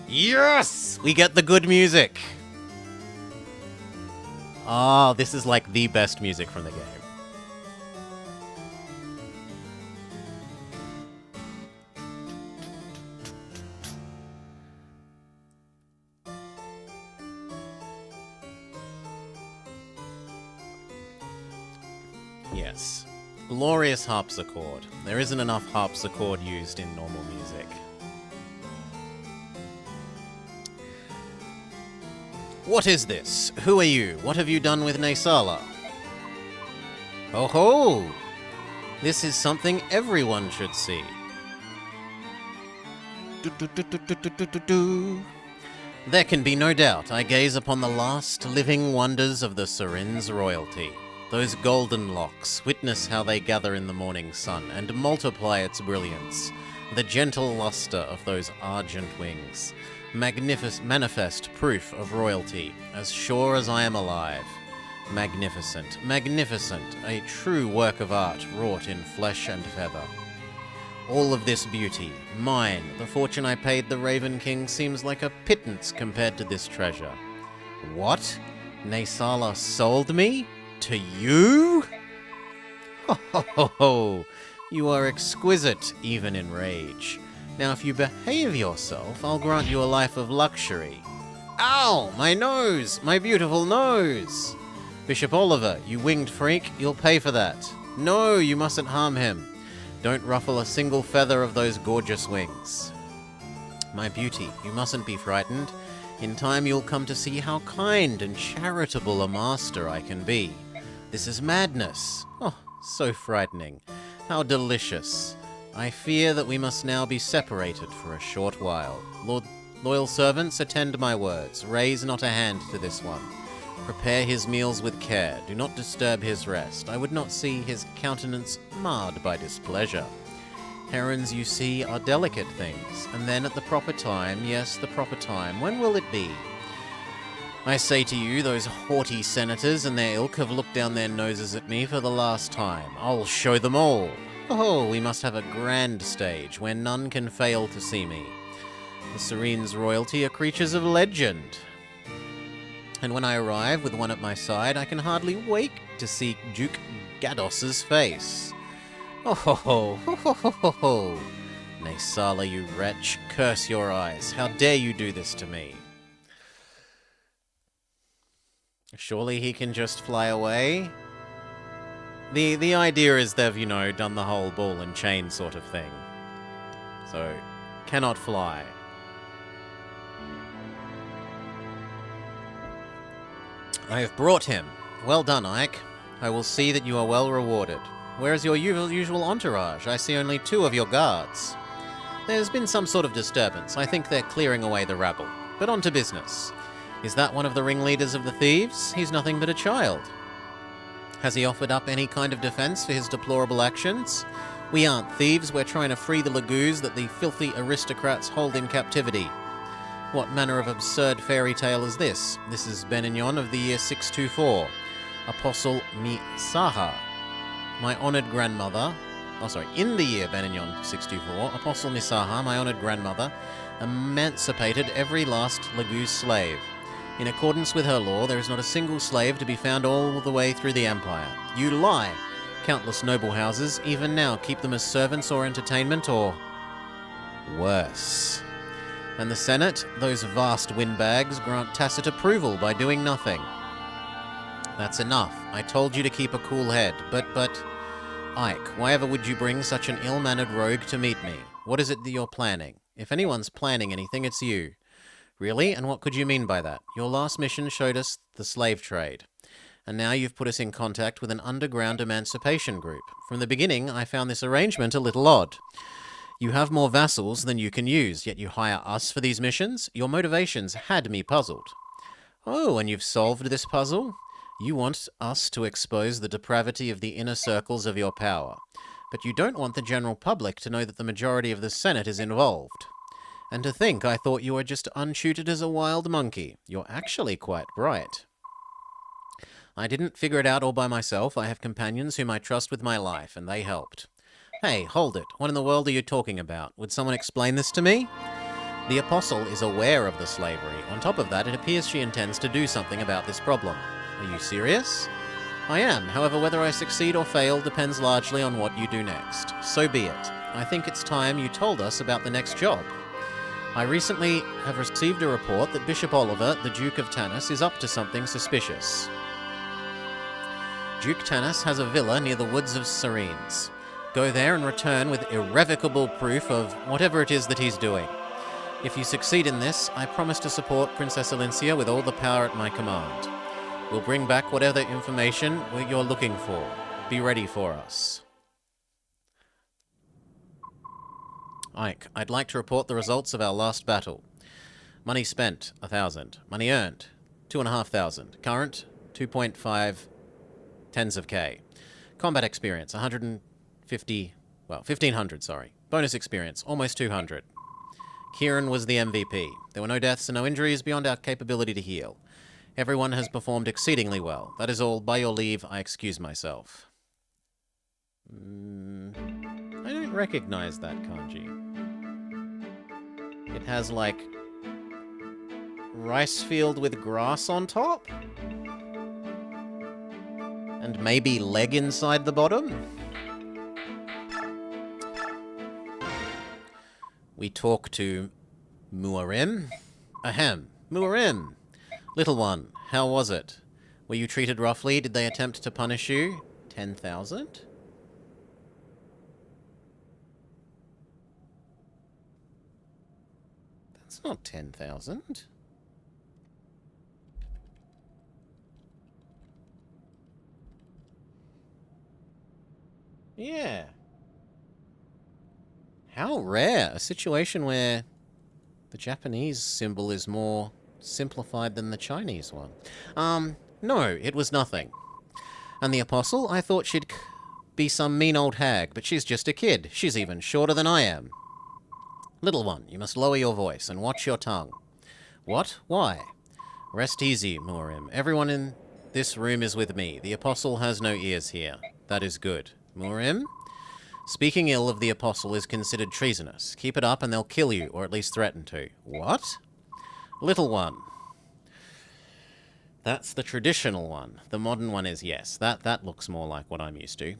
Yes! We get the good music! Ah, this is like the best music from the game. Yes. Glorious harpsichord. There isn't enough harpsichord used in normal music. What is this? Who are you? What have you done with Naysala? Oh ho! This is something everyone should see. There can be no doubt I gaze upon the last living wonders of the Seren's royalty. Those golden locks, witness how they gather in the morning sun and multiply its brilliance. The gentle luster of those argent wings. Manifest proof of royalty, as sure as I am alive. Magnificent, magnificent, a true work of art wrought in flesh and feather. All of this beauty, mine, the fortune I paid the Raven King seems like a pittance compared to this treasure. What? Naysala sold me? To you? Ho ho ho ho! You are exquisite, even in rage. Now if you behave yourself, I'll grant you a life of luxury. Ow! My nose! My beautiful nose! Bishop Oliver, you winged freak, you'll pay for that. No, you mustn't harm him. Don't ruffle a single feather of those gorgeous wings. My beauty, you mustn't be frightened. In time you'll come to see how kind and charitable a master I can be. This is madness. Oh, so frightening. How delicious. I fear that we must now be separated for a short while. Loyal servants, attend my words. Raise not a hand to this one. Prepare his meals with care. Do not disturb his rest. I would not see his countenance marred by displeasure. Herons, you see, are delicate things. And then at the proper time, yes, the proper time, when will it be? I say to you, those haughty senators and their ilk have looked down their noses at me for the last time. I'll show them all. Oh, we must have a grand stage where none can fail to see me. The Serene's royalty are creatures of legend. And when I arrive with one at my side, I can hardly wait to see Duke Gados's face. Oh ho ho, ho ho ho ho ho. Naysala, you wretch, curse your eyes. How dare you do this to me? Surely he can just fly away? The idea is they've, you know, done the whole ball and chain sort of thing. So, cannot fly. I have brought him. Well done, Ike. I will see that you are well rewarded. Where is your usual entourage? I see only 2 of your guards. There's been some sort of disturbance. I think they're clearing away the rabble. But on to business. Is that one of the ringleaders of the thieves? He's nothing but a child. Has he offered up any kind of defense for his deplorable actions? We aren't thieves, we're trying to free the Lagoos that the filthy aristocrats hold in captivity. What manner of absurd fairy tale is this? This is Benignon of the year 624. Apostle Misaha. My honoured grandmother... in the year Benignon 624, Apostle Misaha, my honoured grandmother, emancipated every last Lagoos slave. In accordance with her law, there is not a single slave to be found all the way through the empire. You lie! Countless noble houses, even now, keep them as servants or entertainment, or... worse. And the Senate, those vast windbags, grant tacit approval by doing nothing. That's enough. I told you to keep a cool head, but... Ike, why ever would you bring such an ill-mannered rogue to meet me? What is it that you're planning? If anyone's planning anything, it's you. Really? And what could you mean by that? Your last mission showed us the slave trade. And now you've put us in contact with an underground emancipation group. From the beginning, I found this arrangement a little odd. You have more vassals than you can use, yet you hire us for these missions? Your motivations had me puzzled. Oh, and you've solved this puzzle? You want us to expose the depravity of the inner circles of your power. But you don't want the general public to know that the majority of the Senate is involved. And to think I thought you were just untutored as a wild monkey. You're actually quite bright. I didn't figure it out all by myself. I have companions whom I trust with my life, and they helped. Hey, hold it. What in the world are you talking about? Would someone explain this to me? The Apostle is aware of the slavery. On top of that, it appears she intends to do something about this problem. Are you serious? I am. However, whether I succeed or fail depends largely on what you do next. So be it. I think it's time you told us about the next job. I recently have received a report that Bishop Oliver, the Duke of Tanis, is up to something suspicious. Duke Tanis has a villa near the woods of Serenes. Go there and return with irrevocable proof of whatever it is that he's doing. If you succeed in this, I promise to support Princess Alincia with all the power at my command. We'll bring back whatever information you're looking for. Be ready for us. Ike, I'd like to report the results of our last battle. Money spent, 1,000. Money earned, 2,500. Current, 2.5 tens of K. Combat experience, 1,500, sorry. Bonus experience, almost 200. Kieran was the MVP. There were no deaths and no injuries beyond our capability to heal. Everyone has performed exceedingly well. That is all. By your leave, I excuse myself. I don't recognize that kanji. It has, like, rice field with grass on top? And maybe leg inside the bottom? We talk to Muarim. Ahem. Muarim. Little one, how was it? Were you treated roughly? Did they attempt to punish you? 10,000? That's not 10,000. Yeah. How rare. A situation where the Japanese symbol is more simplified than the Chinese one. No, it was nothing. And the Apostle? I thought she'd be some mean old hag, but she's just a kid. She's even shorter than I am. Little one, you must lower your voice and watch your tongue. What? Why? Rest easy, Murim. Everyone in this room is with me. The Apostle has no ears here. That is good. Murim? Speaking ill of the Apostle is considered treasonous. Keep it up and they'll kill you, or at least threaten to. What? Little one. That's the traditional one. The modern one is yes. That looks more like what I'm used to.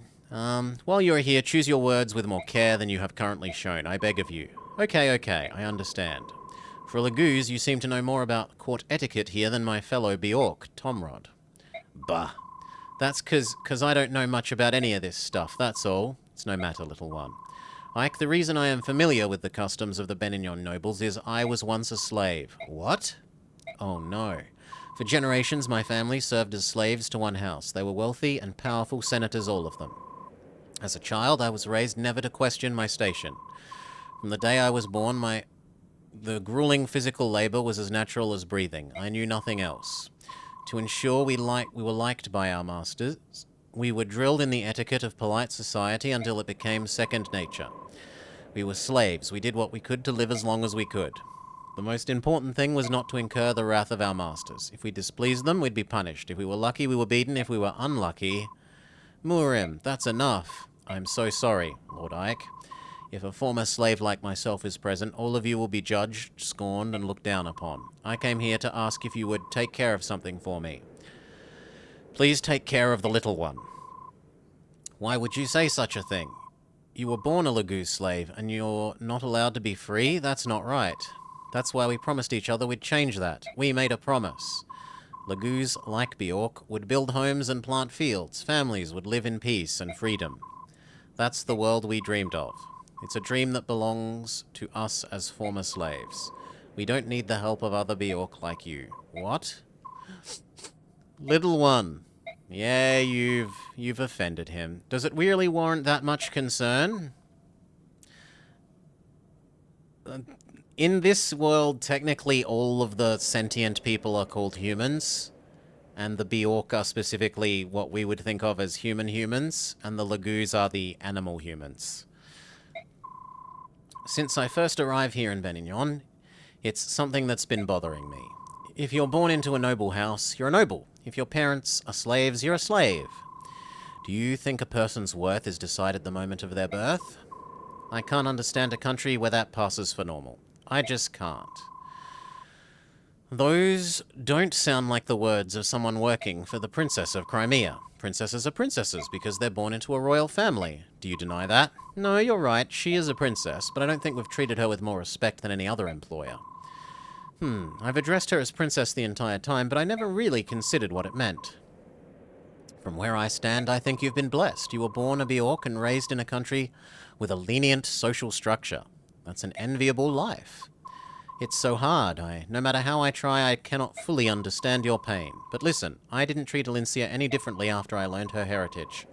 While you're here, choose your words with more care than you have currently shown. I beg of you. Okay, I understand. For a Laguz, you seem to know more about court etiquette here than my fellow Bjork, Tomrod. Bah. That's 'cause I don't know much about any of this stuff, that's all. It's no matter, little one. Ike, the reason I am familiar with the customs of the Benignon nobles is I was once a slave. What? Oh no. For generations, my family served as slaves to one house. They were wealthy and powerful senators, all of them. As a child, I was raised never to question my station. From the day I was born, the grueling physical labor was as natural as breathing. I knew nothing else. To ensure we were liked by our masters, we were drilled in the etiquette of polite society until it became second nature. We were slaves. We did what we could to live as long as we could. The most important thing was not to incur the wrath of our masters. If we displeased them, we'd be punished. If we were lucky, we were beaten. If we were unlucky... Murim, that's enough. I'm so sorry, Lord Ike. If a former slave like myself is present, all of you will be judged, scorned, and looked down upon. I came here to ask if you would take care of something for me. Please take care of the little one. Why would you say such a thing? You were born a Laguz slave, and you're not allowed to be free? That's not right. That's why we promised each other we'd change that. We made a promise. Laguz, like Bjork, would build homes and plant fields. Families would live in peace and freedom. That's the world we dreamed of. It's a dream that belongs to us as former slaves. We don't need the help of other Bjork like you. What? Little one. Yeah, you've offended him. Does it really warrant that much concern? In this world, technically all of the sentient people are called humans, and the Bjork are specifically what we would think of as human humans, and the Laguz are the animal humans. Since I first arrived here in Benignon, it's something that's been bothering me. If you're born into a noble house, you're a noble. If your parents are slaves, you're a slave. Do you think a person's worth is decided the moment of their birth? I can't understand a country where that passes for normal. I just can't. Those don't sound like the words of someone working for the Princess of Crimea. Princesses are princesses because they're born into a royal family. Do you deny that? No, you're right, she is a princess, but I don't think we've treated her with more respect than any other employer. I've addressed her as princess the entire time, but I never really considered what it meant. From where I stand, I think you've been blessed. You were born a Bjork and raised in a country with a lenient social structure. That's an enviable life. It's so hard. No matter how I try, I cannot fully understand your pain. But listen, I didn't treat Alincia any differently after I learned her heritage.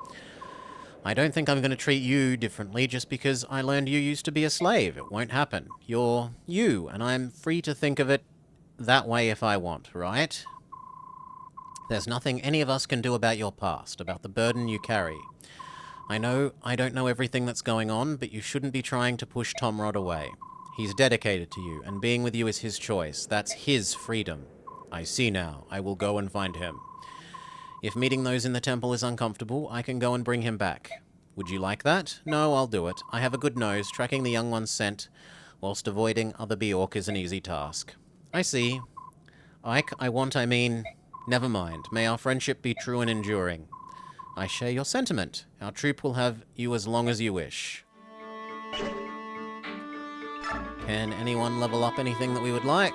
I don't think I'm going to treat you differently just because I learned you used to be a slave. It won't happen. You're you, and I'm free to think of it that way if I want, right? There's nothing any of us can do about your past, about the burden you carry. I know I don't know everything that's going on, but you shouldn't be trying to push Tom Rod away. He's dedicated to you, and being with you is his choice. That's his freedom. I see now. I will go and find him. If meeting those in the temple is uncomfortable, I can go and bring him back. Would you like that? No, I'll do it. I have a good nose. Tracking the young one's scent whilst avoiding other Bjork is an easy task. I see. Ike, I mean... Never mind. May our friendship be true and enduring. I share your sentiment. Our troop will have you as long as you wish. Can anyone level up anything that we would like?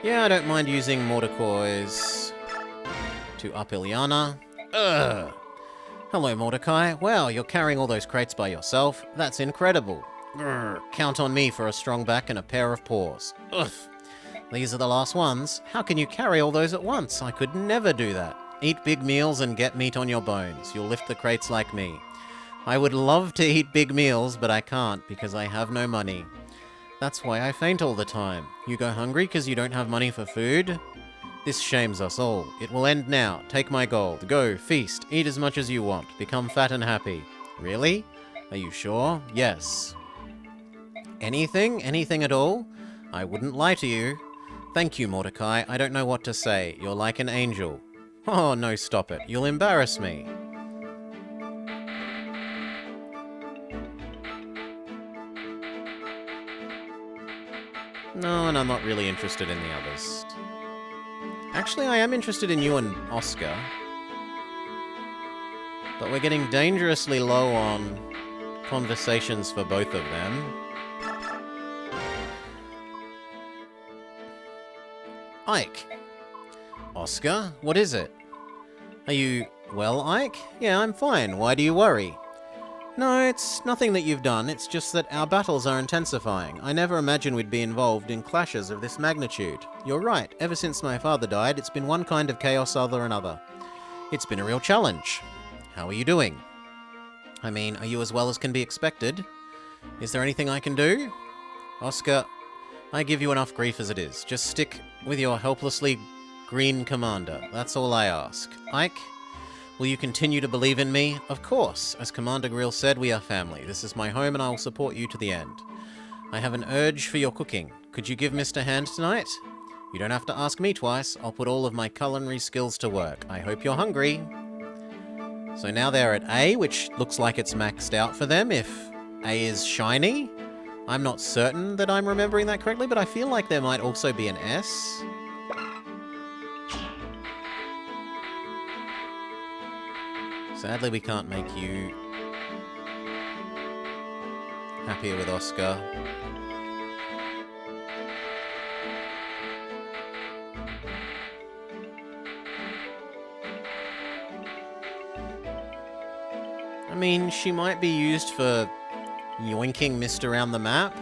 Yeah, I don't mind using Mordecai's to up Ilyana. Ugh! Hello, Mordecai. Wow, you're carrying all those crates by yourself? That's incredible. Grr. Count on me for a strong back and a pair of paws. Ugh! These are the last ones. How can you carry all those at once? I could never do that. Eat big meals and get meat on your bones. You'll lift the crates like me. I would love to eat big meals, but I can't because I have no money. That's why I faint all the time. You go hungry because you don't have money for food? This shames us all. It will end now. Take my gold. Go, feast. Eat as much as you want. Become fat and happy. Really? Are you sure? Yes. Anything? Anything at all? I wouldn't lie to you. Thank you, Mordecai. I don't know what to say. You're like an angel. Oh, no, stop it. You'll embarrass me. No, and I'm not really interested in the others. Actually, I am interested in you and Oscar. But we're getting dangerously low on conversations for both of them. Ike. Oscar, what is it? Are you well, Ike? Yeah, I'm fine. Why do you worry? No, it's nothing that you've done. It's just that our battles are intensifying. I never imagined we'd be involved in clashes of this magnitude. You're right. Ever since my father died, it's been one kind of chaos other another. It's been a real challenge. How are you doing? I mean, are you as well as can be expected? Is there anything I can do? Oscar, I give you enough grief as it is. Just stick with your helplessly green commander. That's all I ask. Ike? Will you continue to believe in me? Of course. As Commander Grill said, we are family. This is my home and I will support you to the end. I have an urge for your cooking. Could you give Mr. Hand tonight? You don't have to ask me twice. I'll put all of my culinary skills to work. I hope you're hungry. So now they're at A, which looks like it's maxed out for them if A is shiny. I'm not certain that I'm remembering that correctly, but I feel like there might also be an S. Sadly, we can't make you happier with Oscar. I mean, she might be used for yoinking mist around the map.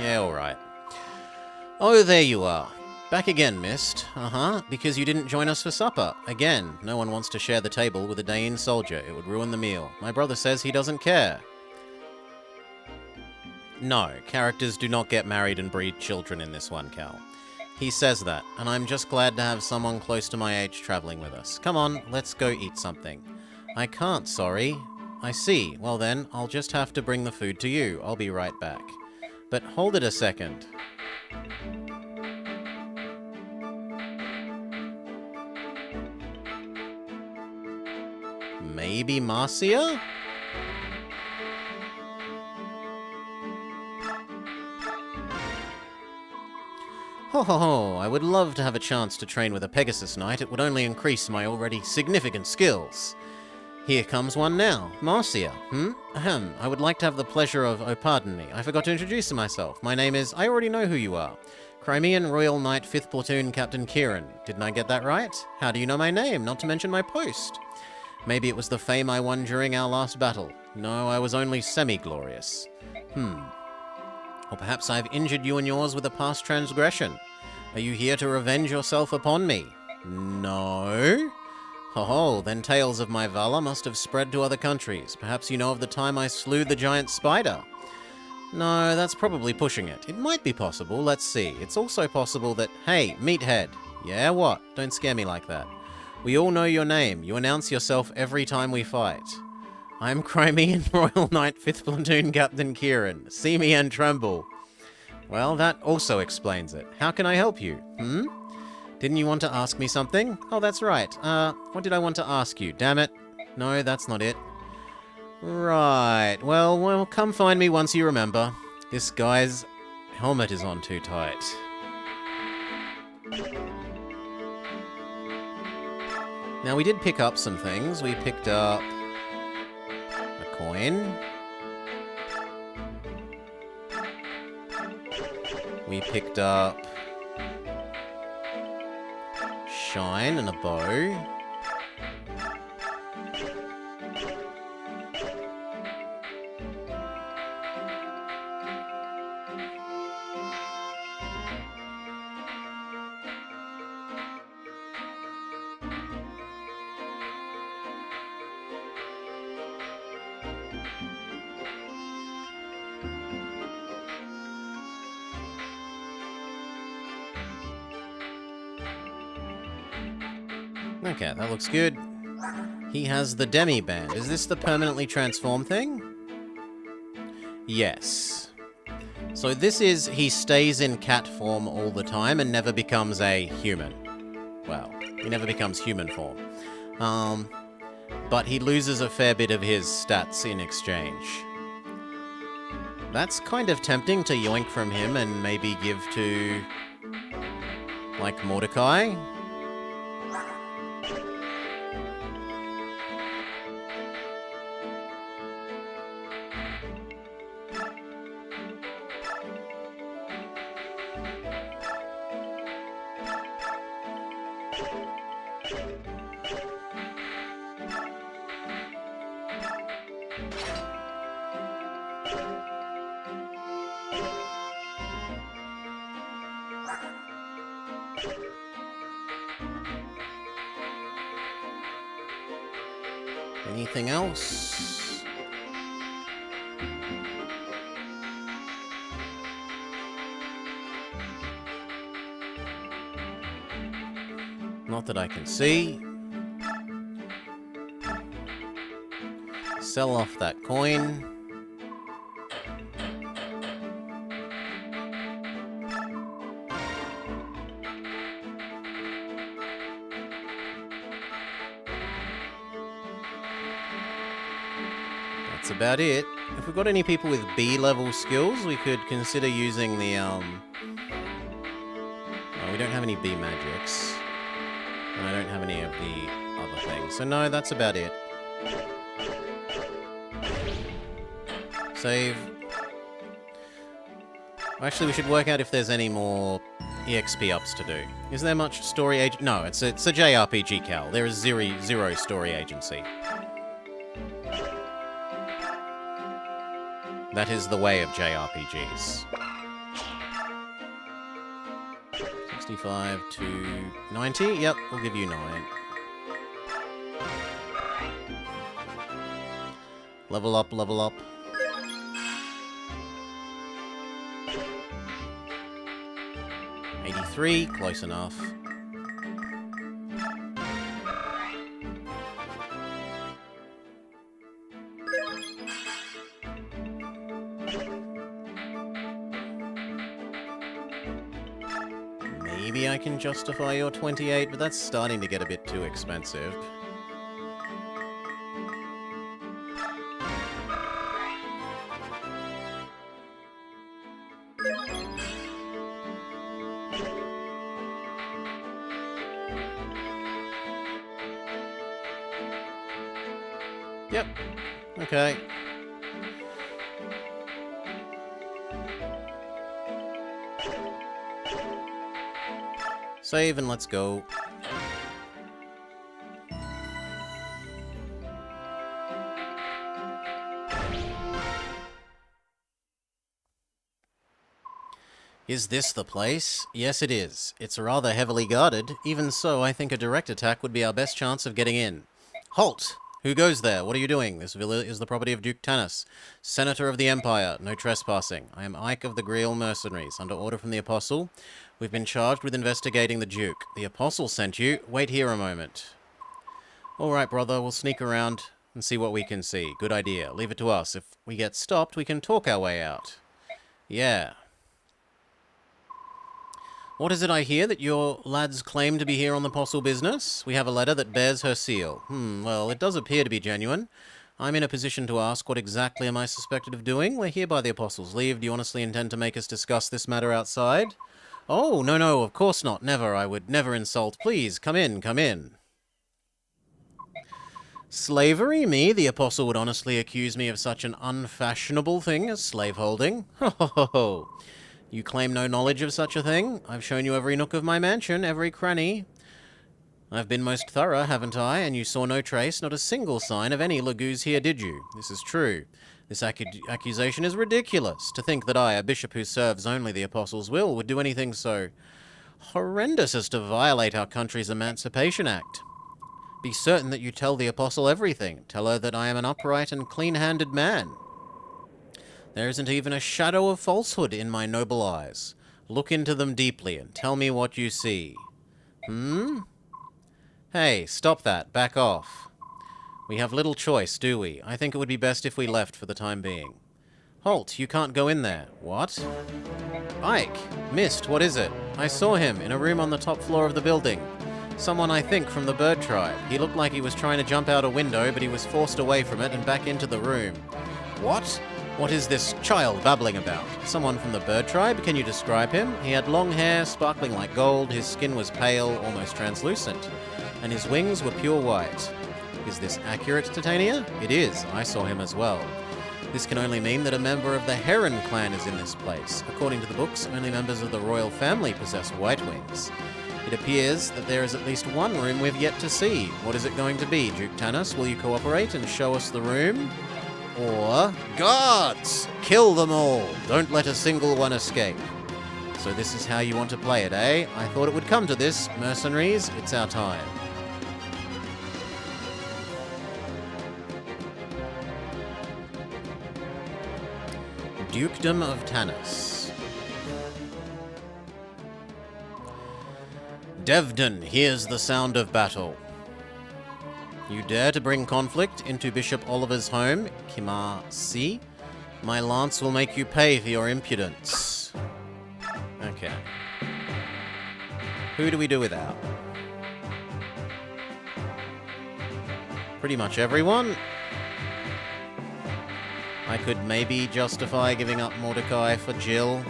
Yeah, alright. Oh, there you are. Back again, Mist. Because you didn't join us for supper. Again, no one wants to share the table with a Daein soldier. It would ruin the meal. My brother says he doesn't care. No, characters do not get married and breed children in this one, Cal. He says that, and I'm just glad to have someone close to my age traveling with us. Come on, let's go eat something. I can't, sorry. I see. Well then, I'll just have to bring the food to you. I'll be right back. But hold it a second. Maybe Marcia? Ho ho ho, I would love to have a chance to train with a Pegasus Knight. It would only increase my already significant skills. Here comes one now. Marcia, Ahem, I would like to have the pleasure of... Oh, pardon me. I forgot to introduce myself. My name is... I already know who you are. Crimean Royal Knight 5th Platoon Captain Kieran. Didn't I get that right? How do you know my name, not to mention my post? Maybe it was the fame I won during our last battle. No, I was only semi-glorious. Or perhaps I've injured you and yours with a past transgression. Are you here to revenge yourself upon me? No? Ho-ho, then tales of my valor must have spread to other countries. Perhaps you know of the time I slew the giant spider? No, that's probably pushing it. It might be possible, let's see. It's also possible that... Hey, meathead. Yeah, what? Don't scare me like that. We all know your name. You announce yourself every time we fight. I'm Crimean Royal Knight 5th Platoon Captain Kieran. See me and tremble. Well, that also explains it. How can I help you? Didn't you want to ask me something? Oh, that's right. What did I want to ask you? Damn it. No, that's not it. Right. Well, come find me once you remember. This guy's helmet is on too tight. Now, we did pick up some things. We picked up a coin. We picked up shine and a bow. Okay, that looks good. He has the Demi Band. Is this the permanently transform thing? Yes. So this is, he stays in cat form all the time and never becomes a human. Well, he never becomes human form. But he loses a fair bit of his stats in exchange. That's kind of tempting to yoink from him and maybe give to, like, Mordecai. Anything else? Not that I can see. Sell off that coin. That's about it. If we've got any people with B-level skills, we could consider using the, Oh, we don't have any B magics. And I don't have any of the other things. So no, that's about it. Save. Actually, we should work out if there's any more EXP ups to do. Is there much story agent? No, it's a JRPG, Cal. There is zero story agency. That is the way of JRPGs. 65 to 90? Yep, we'll give you 9. Level up, level up. 3, close enough. Maybe I can justify your 28, but that's starting to get a bit too expensive. Yep. Okay. Save and let's go. Is this the place? Yes, it is. It's rather heavily guarded. Even so, I think a direct attack would be our best chance of getting in. Halt! Who goes there? What are you doing? This villa is the property of Duke Tanis, Senator of the Empire. No trespassing. I am Ike of the Greel Mercenaries. Under order from the Apostle, we've been charged with investigating the Duke. The Apostle sent you. Wait here a moment. All right, brother. We'll sneak around and see what we can see. Good idea. Leave it to us. If we get stopped, we can talk our way out. Yeah. What is it I hear that your lads claim to be here on the Apostle business? We have a letter that bears her seal. Well, it does appear to be genuine. I'm in a position to ask, what exactly am I suspected of doing? We're here by the Apostle's leave. Do you honestly intend to make us discuss this matter outside? Oh, no, of course not. Never. I would never insult. Please, come in, come in. Slavery? Me? The Apostle would honestly accuse me of such an unfashionable thing as slaveholding? Ho, ho, ho, ho. You claim no knowledge of such a thing? I've shown you every nook of my mansion, every cranny. I've been most thorough, haven't I? And you saw no trace, not a single sign of any Lagoos here, did you? This is true. This accusation is ridiculous. To think that I, a bishop who serves only the Apostle's will, would do anything so horrendous as to violate our country's Emancipation Act. Be certain that you tell the Apostle everything. Tell her that I am an upright and clean-handed man. There isn't even a shadow of falsehood in my noble eyes. Look into them deeply and tell me what you see. Hey, stop that. Back off. We have little choice, do we? I think it would be best if we left for the time being. Halt, you can't go in there. What? Ike! Mist, what is it? I saw him in a room on the top floor of the building. Someone, I think, from the bird tribe. He looked like he was trying to jump out a window, but he was forced away from it and back into the room. What? What is this child babbling about? Someone from the bird tribe? Can you describe him? He had long hair, sparkling like gold, his skin was pale, almost translucent, and his wings were pure white. Is this accurate, Titania? It is. I saw him as well. This can only mean that a member of the Heron clan is in this place. According to the books, only members of the royal family possess white wings. It appears that there is at least one room we've yet to see. What is it going to be, Duke Tanis? Will you cooperate and show us the room? Or, guards! Kill them all! Don't let a single one escape. So this is how you want to play it, eh? I thought it would come to this. Mercenaries, it's our time. Dukedom of Tanis. Devdon hears the sound of battle. You dare to bring conflict into Bishop Oliver's home, Kimar C? My lance will make you pay for your impudence. Okay. Who do we do without? Pretty much everyone. I could maybe justify giving up Mordecai for Jill.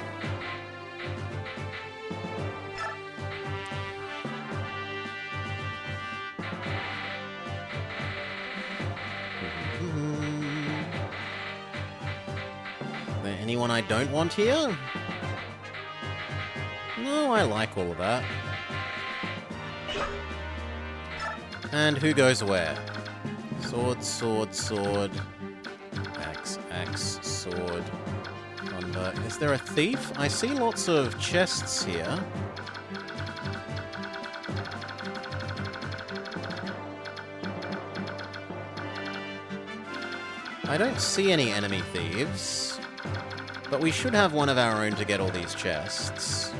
Anyone I don't want here? No, I like all of that. And who goes where? Sword, sword, sword. Axe, axe, sword. Thunder. Is there a thief? I see lots of chests here. I don't see any enemy thieves. But we should have one of our own to get all these chests.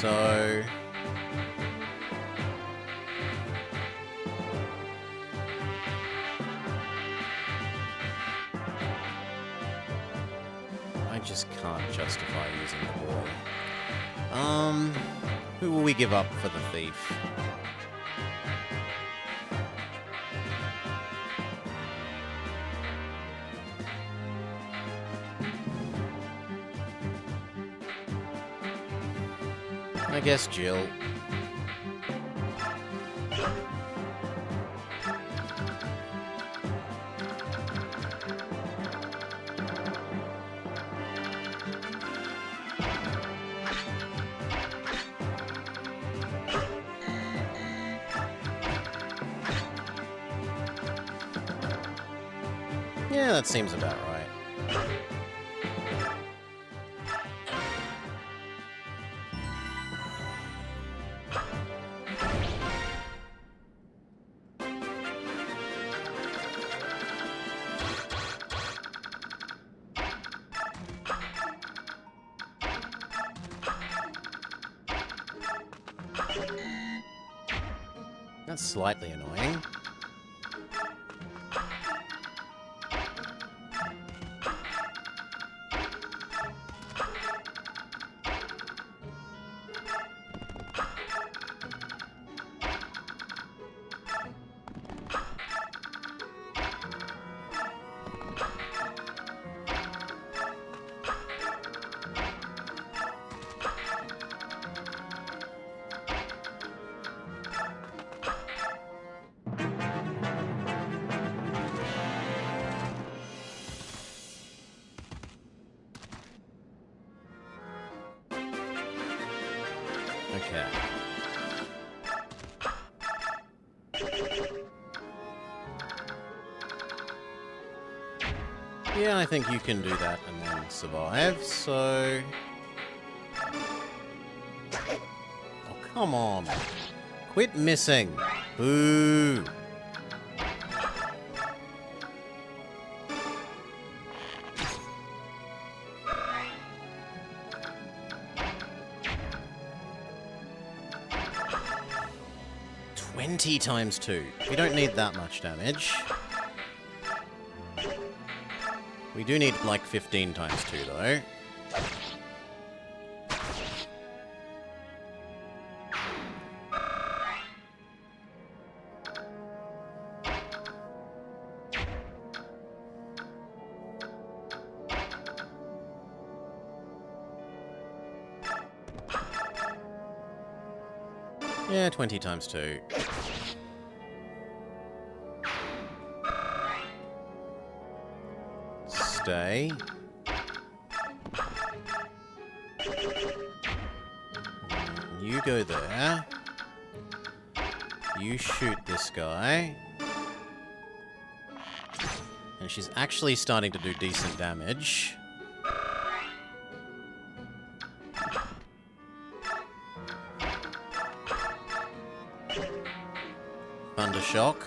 so... I just can't justify using the boy. Who will we give up for the thief? I guess Jill. Yeah, that seems about right. That's slightly annoying. Okay. Yeah, I think you can do that and then survive, so... Oh, come on. Quit missing. Boo. Times 2. We don't need that much damage. We do need like 15 times 2 though. Yeah, 20 times 2. Stay. You go there. You shoot this guy. And she's actually starting to do decent damage. Thundershock.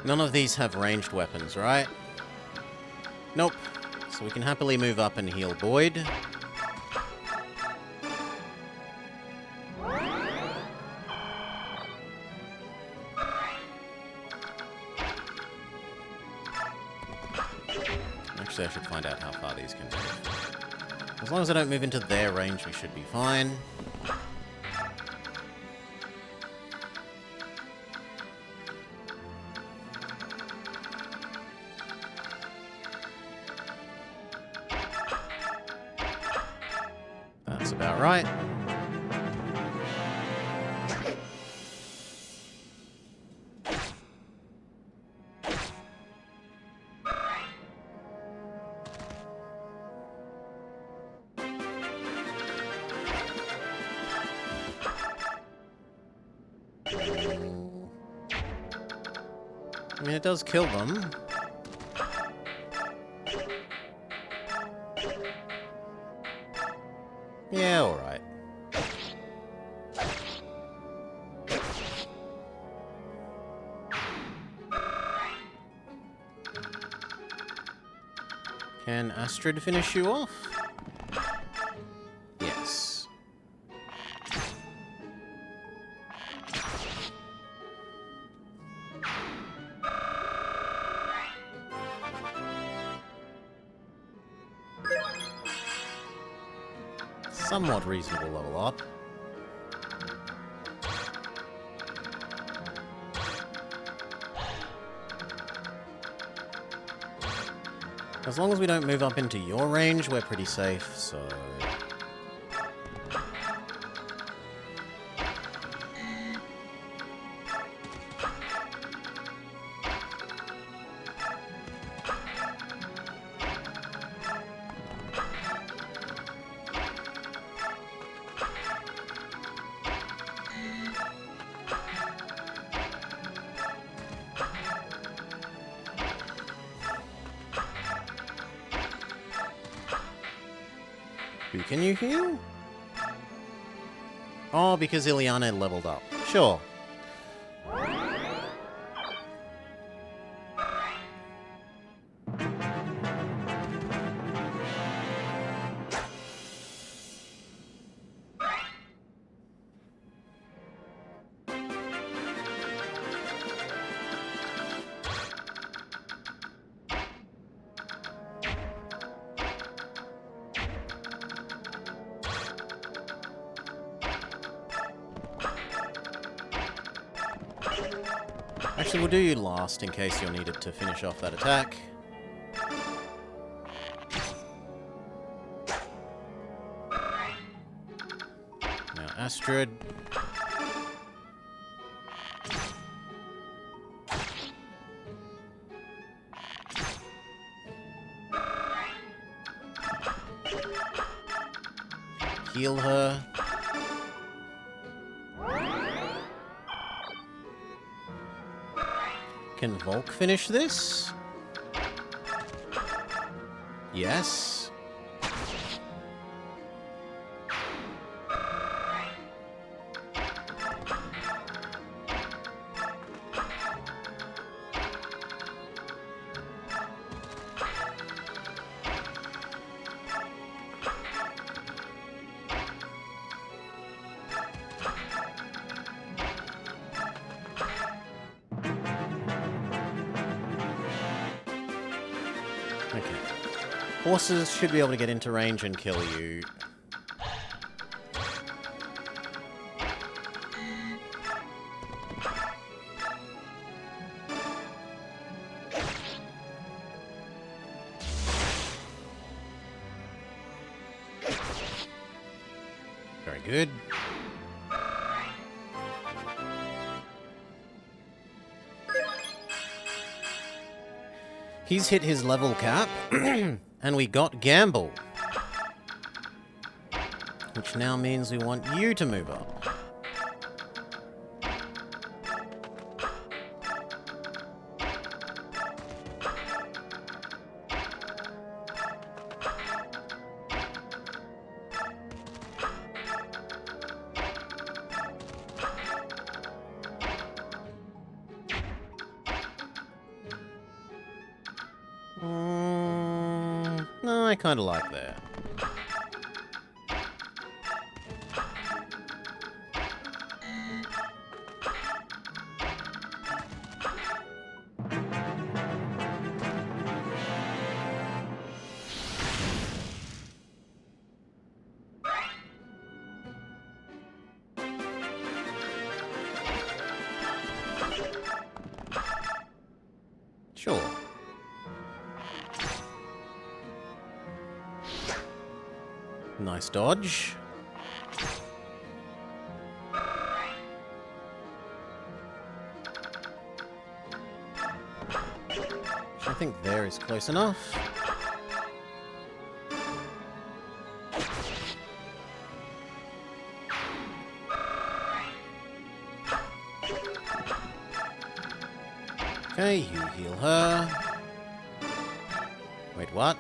None of these have ranged weapons, right? Nope. So we can happily move up and heal Boyd. Actually, I should find out how far these can go. As long as I don't move into their range, we should be fine. That's about right. I mean, it does kill them. Yeah, alright. Can Astrid finish you off? Yes. Somewhat reasonable level up. As long as we don't move up into your range, we're pretty safe, so... Who can you heal? Oh, because Ileana leveled up. Sure. Actually, we'll do you last in case you're needed to finish off that attack. Now, Astrid. Heal her. Can Volk finish this? Yes. Okay. Horses should be able to get into range and kill you. Very good. He's hit his level cap, and we got Gamble. Which now means we want you to move up. No, I kind of like that. Sure. Nice dodge. I think there is close enough. Okay, you heal her. Wait, what?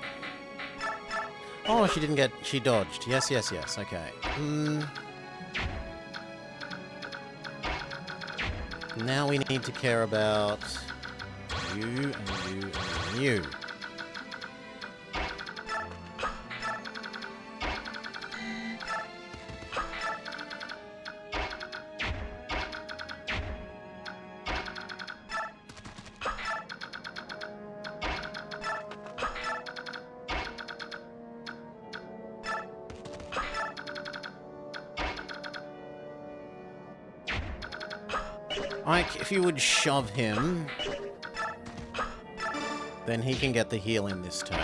Oh, she didn't get... She dodged. Yes, yes, yes. Okay. Now we need to care about you and you and you. Ike, if you would shove him, then he can get the heal in this turn.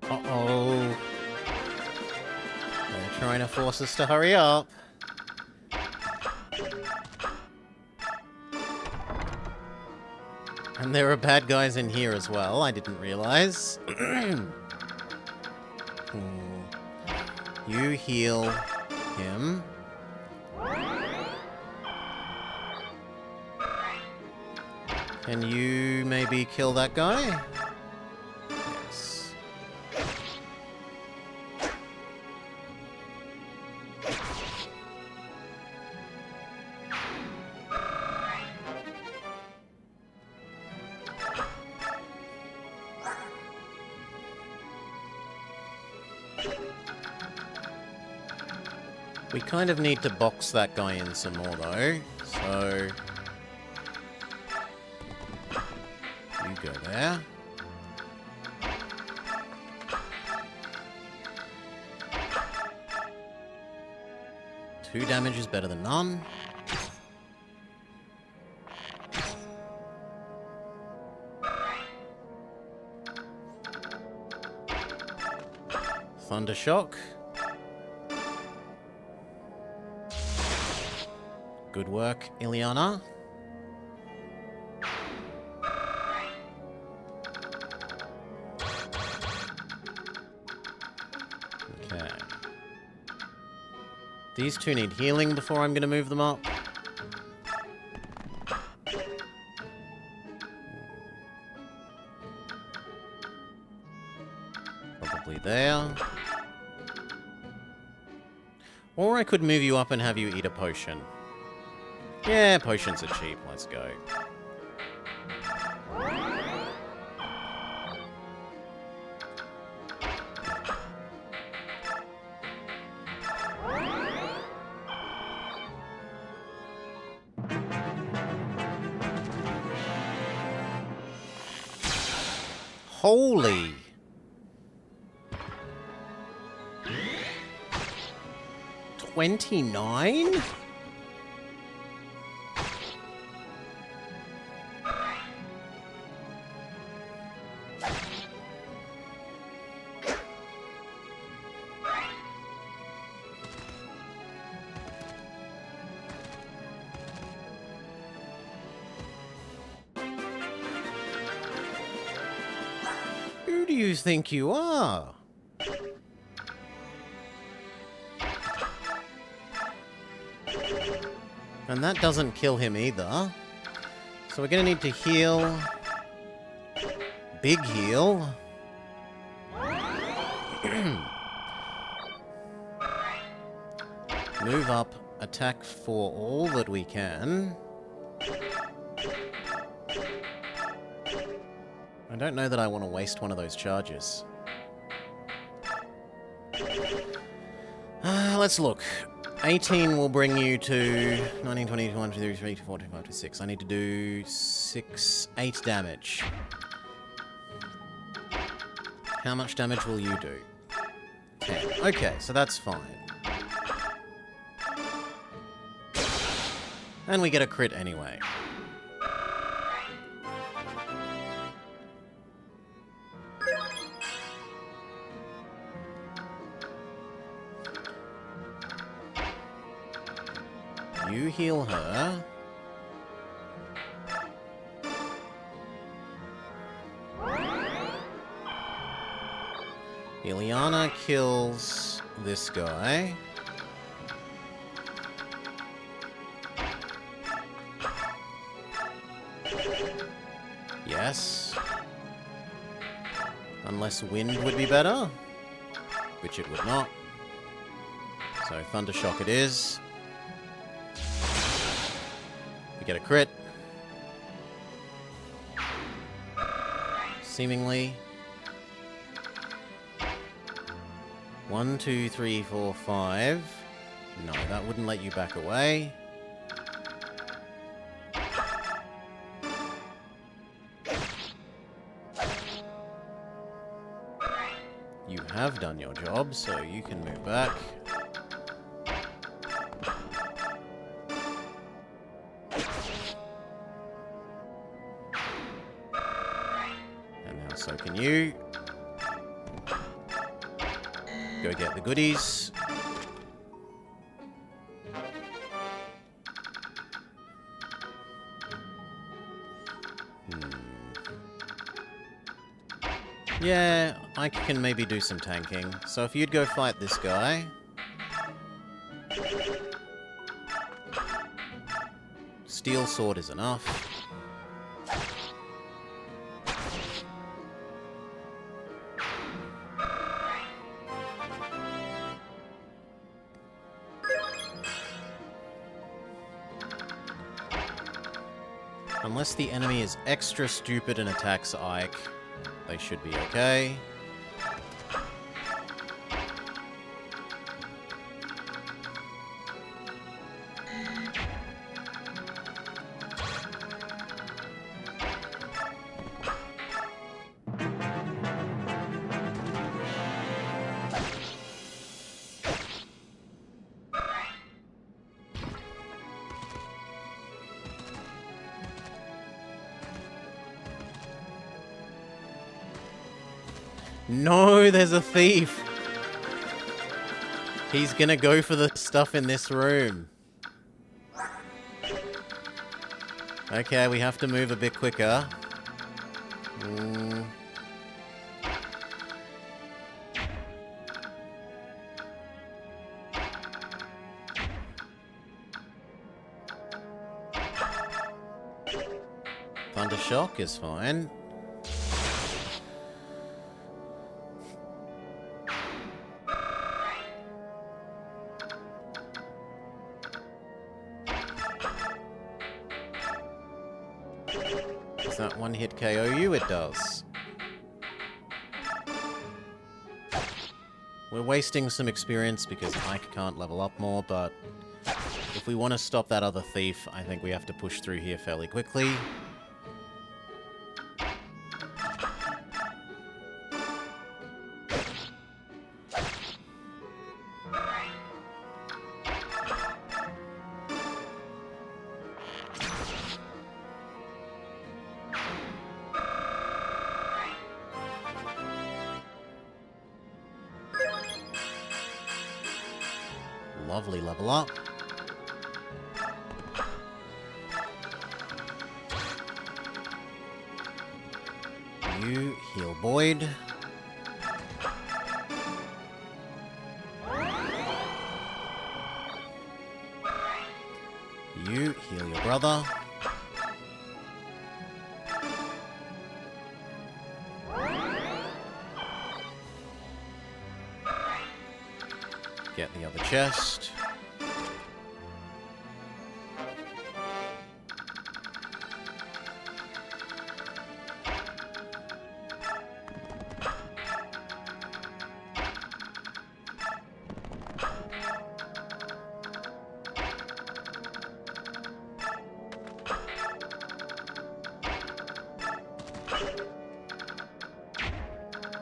Uh-oh. They're trying to force us to hurry up. And there are bad guys in here as well, I didn't realize. You heal him. Can you maybe kill that guy? Yes. We kind of need to box that guy in some more though, so... You go there. Two damage is better than none. Thunder Shock. Good work, Ileana. Okay. These two need healing before I'm going to move them up. Probably there. Or I could move you up and have you eat a potion. Yeah, potions are cheap. Let's go. Holy! $29? Who do you think you are? And that doesn't kill him either. So we're going to need to heal. Big heal. Move up, attack for all that we can. I don't know that I want to waste one of those charges. Let's look. 18 will bring you to 19, 20, 21, 22, 23, 24, 25, 26. I need to do 8 damage. How much damage will you do? 10. Okay, so that's fine. And we get a crit anyway. You heal her. Ileana kills this guy. Yes. Unless wind would be better, which it would not. So Thunder Shock it is. We get a crit. seemingly. 1, 2, 3, 4, 5. No, that wouldn't let you back away. You have done your job, so you can move back. And now so can you. Go get the goodies. Yeah, I can maybe do some tanking. So if you'd go fight this guy. Steel sword is enough. Unless the enemy is extra stupid and attacks Ike, they should be okay. No, there's a thief. He's gonna go for the stuff in this room. Okay, we have to move a bit quicker. Thunder Shock is fine. Does that one hit KO you? It does. We're wasting some experience because Ike can't level up more, but if we want to stop that other thief, I think we have to push through here fairly quickly. Lovely level up. You heal Boyd. You heal your brother. Get the other chest.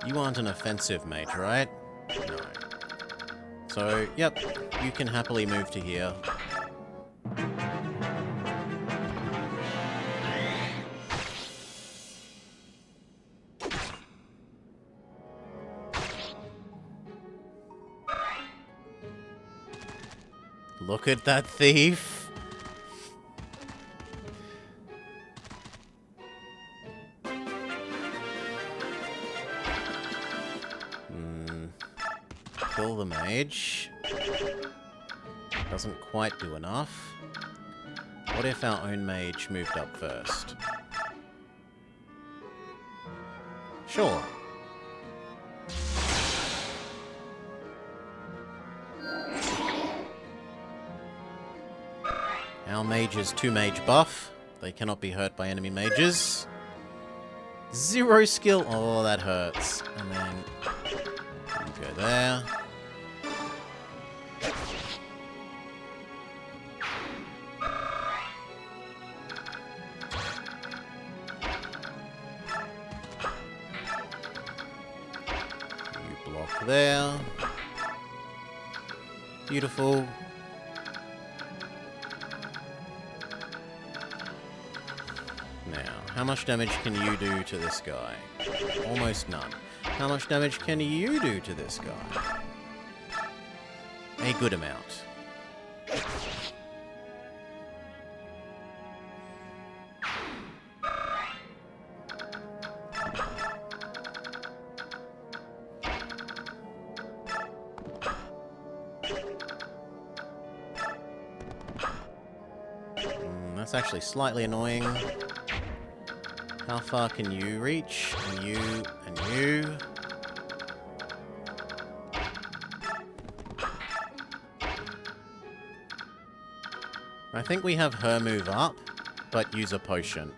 You aren't an offensive mage, right? No. So, yep, you can happily move to here. Look at that thief! Kill the mage. Doesn't quite do enough. What if our own mage moved up first? Sure. Our mage is 2 mage buff. They cannot be hurt by enemy mages. 0 skill. Oh, that hurts. And then you go there. You block there. Beautiful. Now, how much damage can you do to this guy? Almost none. How much damage can you do to this guy? A good amount. That's actually slightly annoying. How far can you reach? And you, and you. I think we have her move up, but use a potion.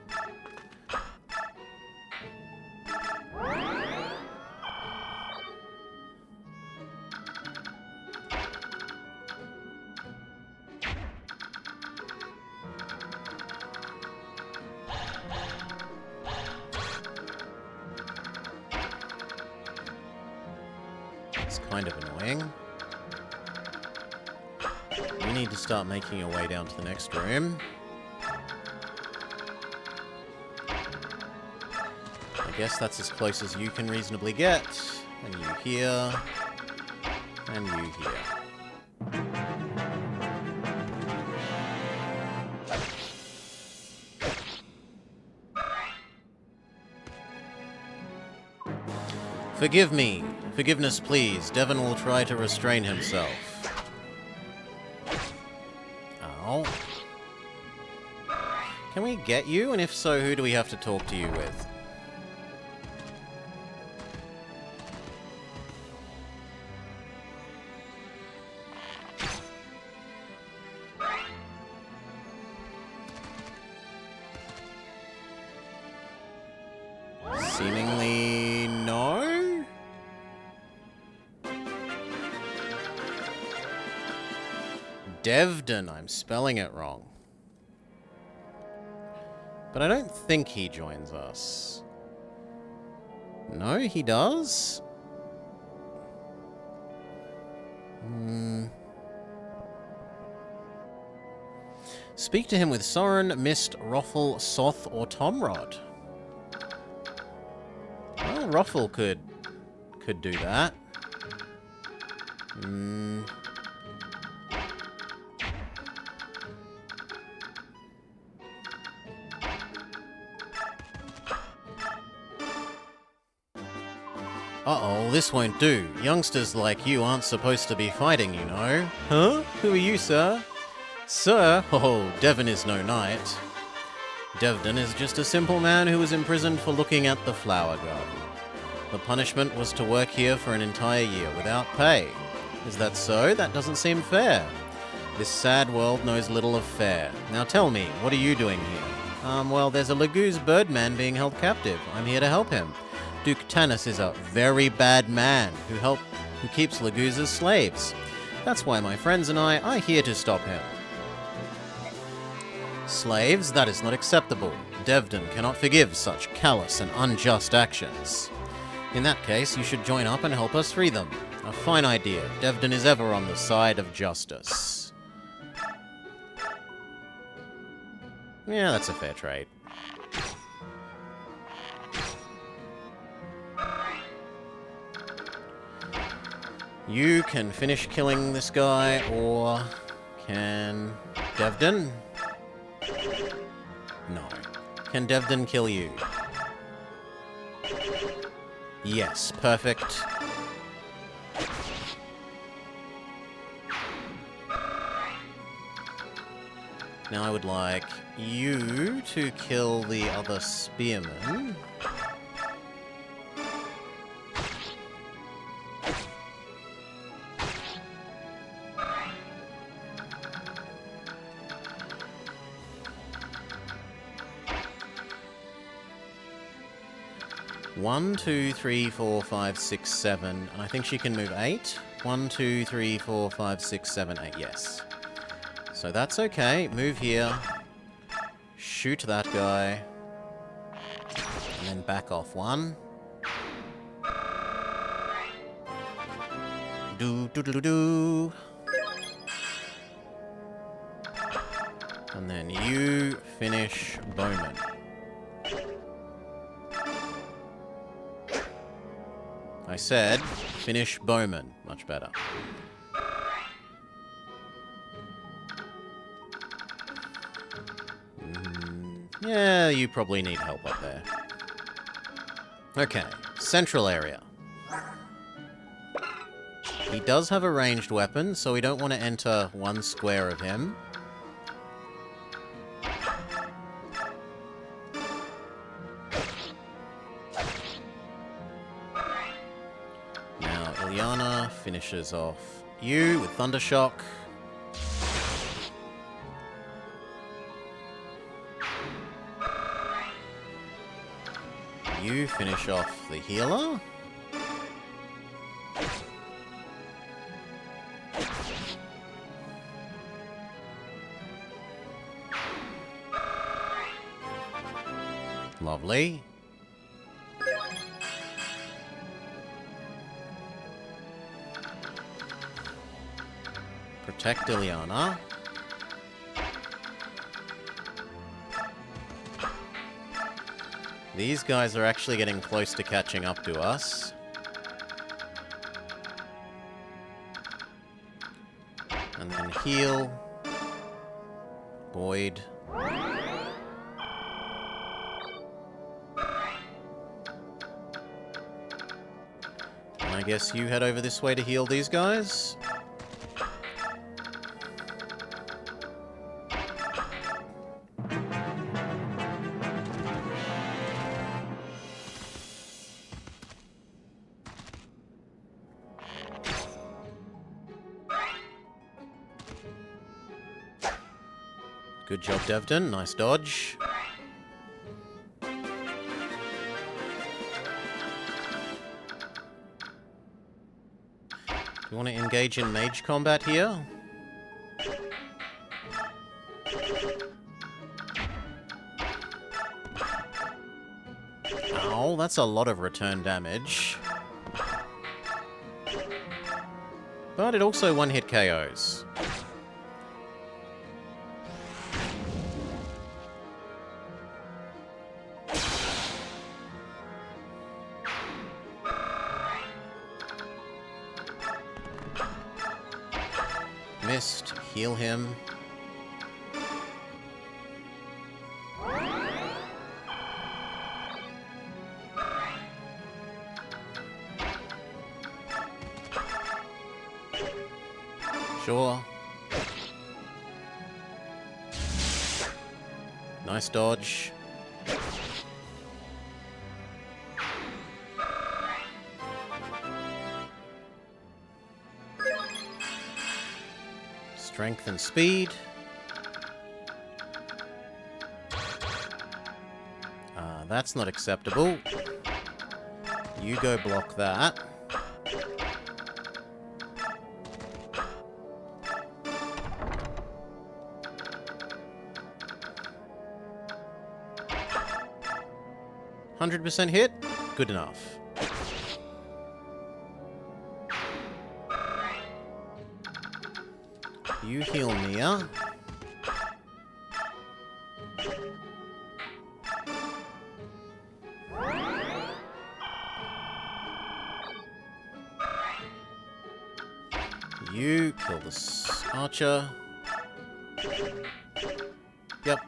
It's kind of annoying. We need to start making our way down to the next room. I guess that's as close as you can reasonably get. And you here. And you here. Forgive me. Forgiveness, please. Devon will try to restrain himself. Ow. Can we get you? And if so, who do we have to talk to you with? Seemingly no? Devden, I'm spelling it wrong. But I don't think he joins us. No, he does? Speak to him with Soren, Mist, Roffle, Soth, or Tomrod. Well, Roffle could do that. Uh-oh, this won't do. Youngsters like you aren't supposed to be fighting, you know. Huh? Who are you, sir? Sir? Oh, Devon is no knight. Devden is just a simple man who was imprisoned for looking at the flower garden. The punishment was to work here for an entire year without pay. Is that so? That doesn't seem fair. This sad world knows little of fair. Now tell me, what are you doing here? Well, there's a Laguz birdman being held captive. I'm here to help him. Duke Tanis is a very bad man who keeps Laguz as slaves. That's why my friends and I are here to stop him. Slaves? That is not acceptable. Devden cannot forgive such callous and unjust actions. In that case, you should join up and help us free them. A fine idea. Devden is ever on the side of justice. Yeah, that's a fair trade. You can finish killing this guy, or can Devden? No. Can Devden kill you? Yes, perfect. Now I would like you to kill the other spearman. 1, 2, 3, 4, 5, 6, 7. And I think she can move 8. 1, 2, 3, 4, 5, 6, 7, 8. Yes. So that's okay. Move here. Shoot that guy. And then back off 1. Do do do do do. And then you finish Bowman. I said, finish Bowman. Much better. Yeah, you probably need help up there. Okay, central area. He does have a ranged weapon, so we don't want to enter one square of him. Now, Ilyana finishes off you with Thundershock. You finish off the healer. Lovely. Protect Ilyana. These guys are actually getting close to catching up to us. And then heal. Boyd. And I guess you head over this way to heal these guys. Good job, Devdon. Nice dodge. You want to engage in mage combat here? Ow, that's a lot of return damage. But it also one-hit KOs. Missed. Heal him. Sure. Nice dodge. Strength and speed. That's not acceptable. You go block that. %100 hit? Good enough. You heal Mia. You kill this archer. Yep.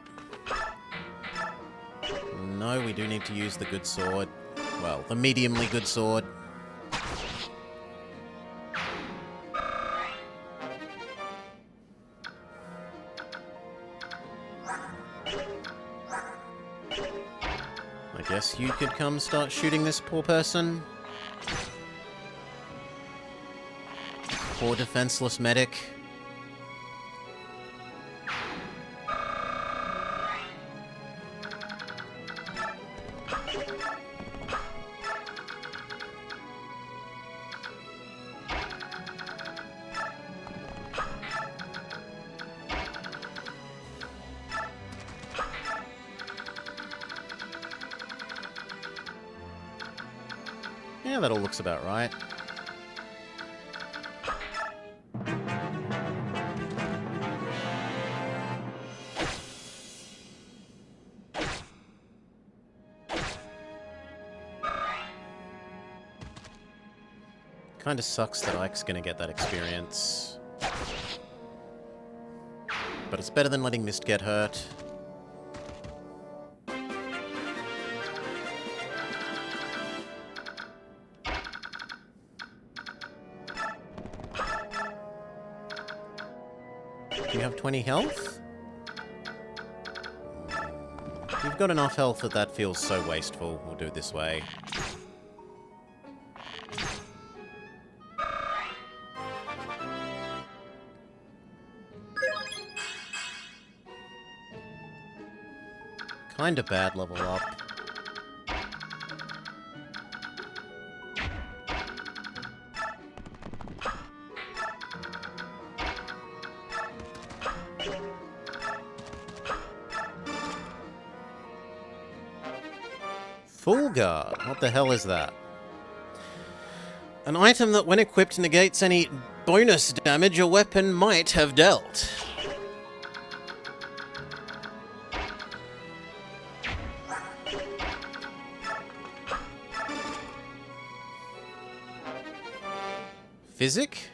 No, we do need to use the good sword. Well, the mediumly good sword. I guess you could come start shooting this poor person. Poor defenseless medic. Yeah, that all looks about right. Kinda sucks that Ike's gonna get that experience. But it's better than letting Mist get hurt. Do you have 20 health? You've got enough health that feels so wasteful. We'll do it this way. Kinda bad level up. Full Guard. What the hell is that? An item that when equipped negates any bonus damage a weapon might have dealt. Physic?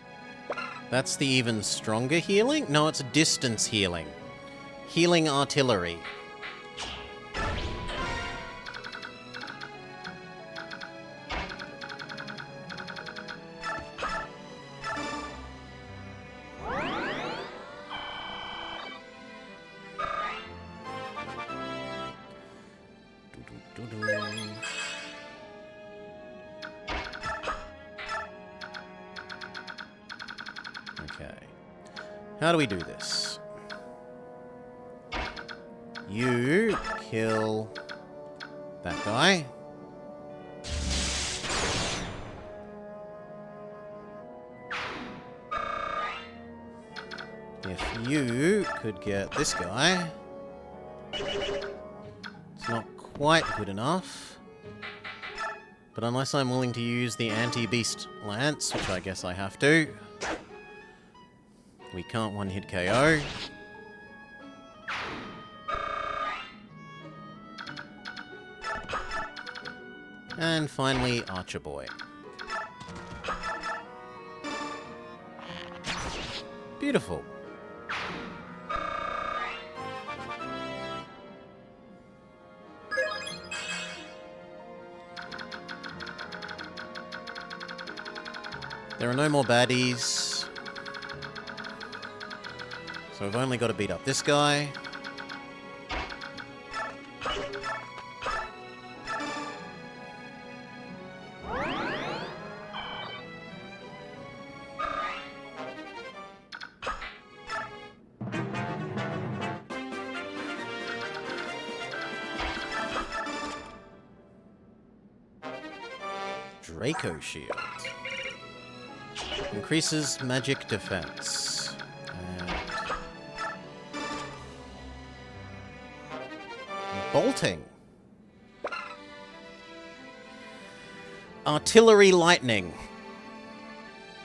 That's the even stronger healing? No, it's distance healing. Healing artillery. Okay. How do we do this? You kill that guy. If you could get this guy. It's not quite good enough. But unless I'm willing to use the anti-beast lance, which I guess I have to, we can't one-hit KO. And finally, Archer Boy. Beautiful. There are no more baddies. So we've only got to beat up this guy. Draco Shield. Increases magic defense. And bolting. Artillery lightning.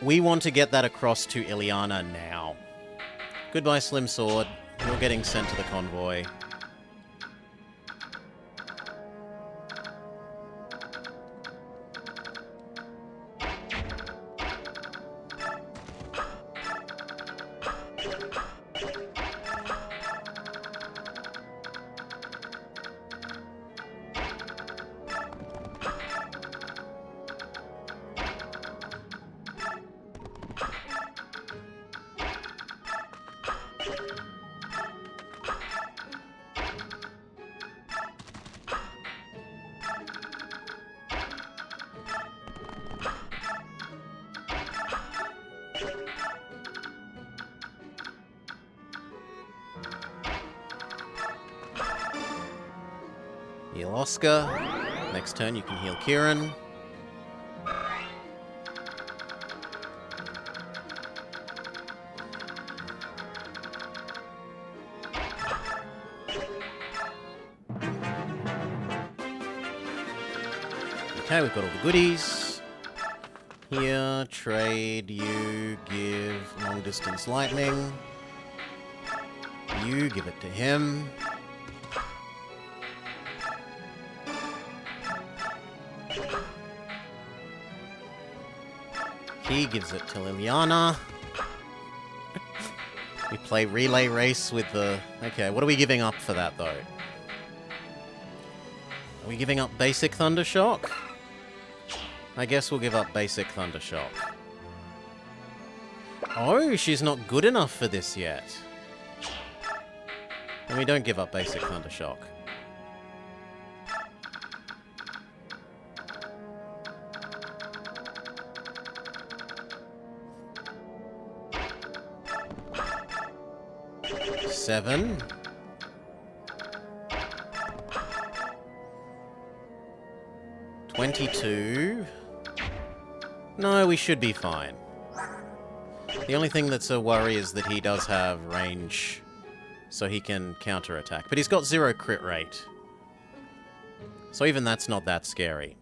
We want to get that across to Ileana now. Goodbye, Slim Sword. You're getting sent to the convoy. Heal Oscar. Next turn you can heal Kieran. Okay, we've got all the goodies. here, trade, you give long distance lightning. You give it to him. He gives it to Liliana. We play relay race with the... Okay, what are we giving up for that, though? Are we giving up basic Thundershock? I guess we'll give up basic Thundershock. Oh, she's not good enough for this yet. And we don't give up basic Thundershock. Seven. $22. No, we should be fine. The only thing that's a worry is that he does have range, so he can counterattack. But he's got 0 crit rate. So even that's not that scary.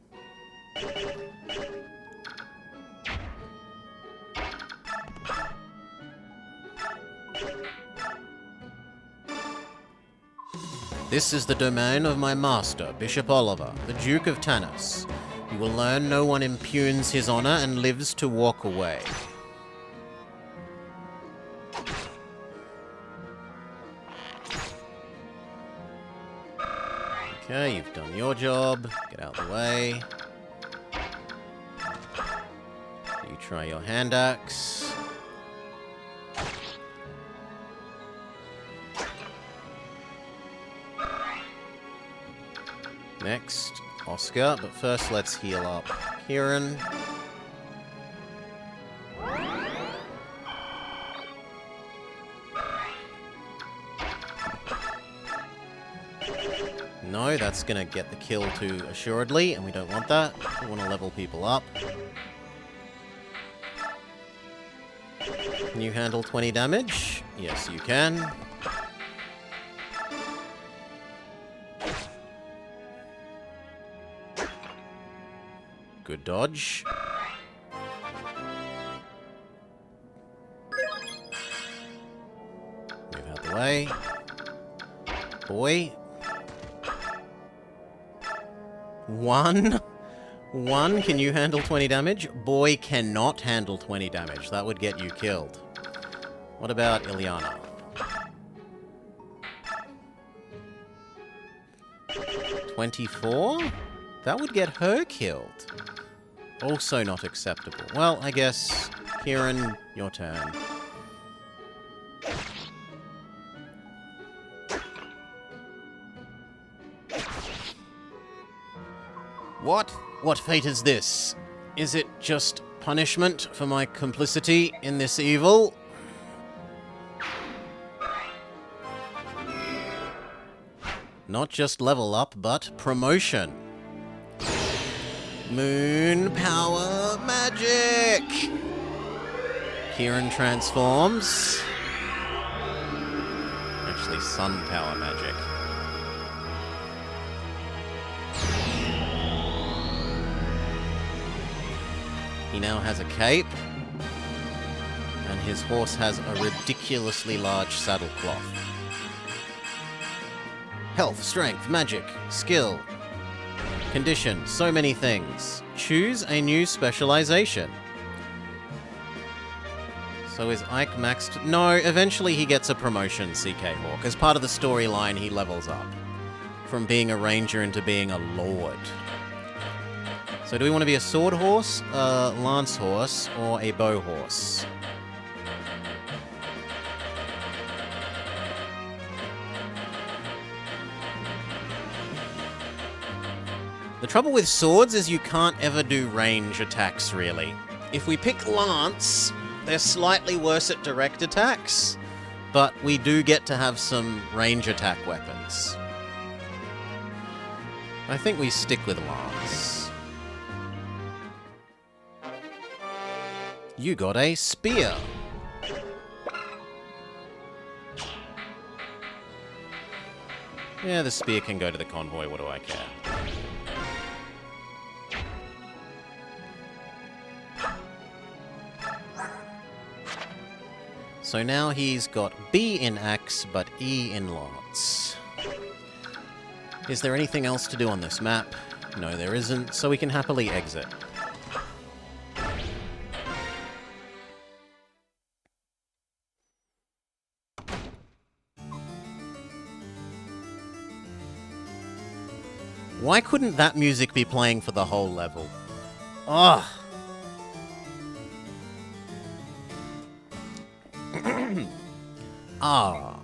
This is the domain of my master, Bishop Oliver, the Duke of Tanis. You will learn no one impugns his honor and lives to walk away. Okay, you've done your job. Get out of the way. You try your hand axe. Next, Oscar, but first let's heal up Kieran. No, that's gonna get the kill too assuredly, and we don't want that. We want to level people up. Can you handle 20 damage? Yes, you can. Good dodge. Move out the way. Boy. One? Can you handle 20 damage? Boy cannot handle 20 damage. That would get you killed. What about Ilyana? 24? That would get her killed. Also not acceptable. Well, I guess, Kieran, your turn. What? What fate is this? Is it just punishment for my complicity in this evil? Not just level up, but promotion. Moon power magic! Kieran transforms. Actually, sun power magic. He now has a cape. And his horse has a ridiculously large saddle cloth. Health, strength, magic, skill. Condition, so many things. Choose a new specialization. So is Ike maxed? No, eventually he gets a promotion, CK Hawk. As part of the storyline, he levels up. From being a ranger into being a lord. So do we want to be a sword horse, a lance horse, or a bow horse? The trouble with swords is you can't ever do range attacks, really. If we pick lance, they're slightly worse at direct attacks, but we do get to have some range attack weapons. I think we stick with lance. You got a spear. Yeah, the spear can go to the convoy, what do I care? So now he's got B in axe, but E in lance. Is there anything else to do on this map? No, there isn't, so we can happily exit. Why couldn't that music be playing for the whole level? Ugh! Ah.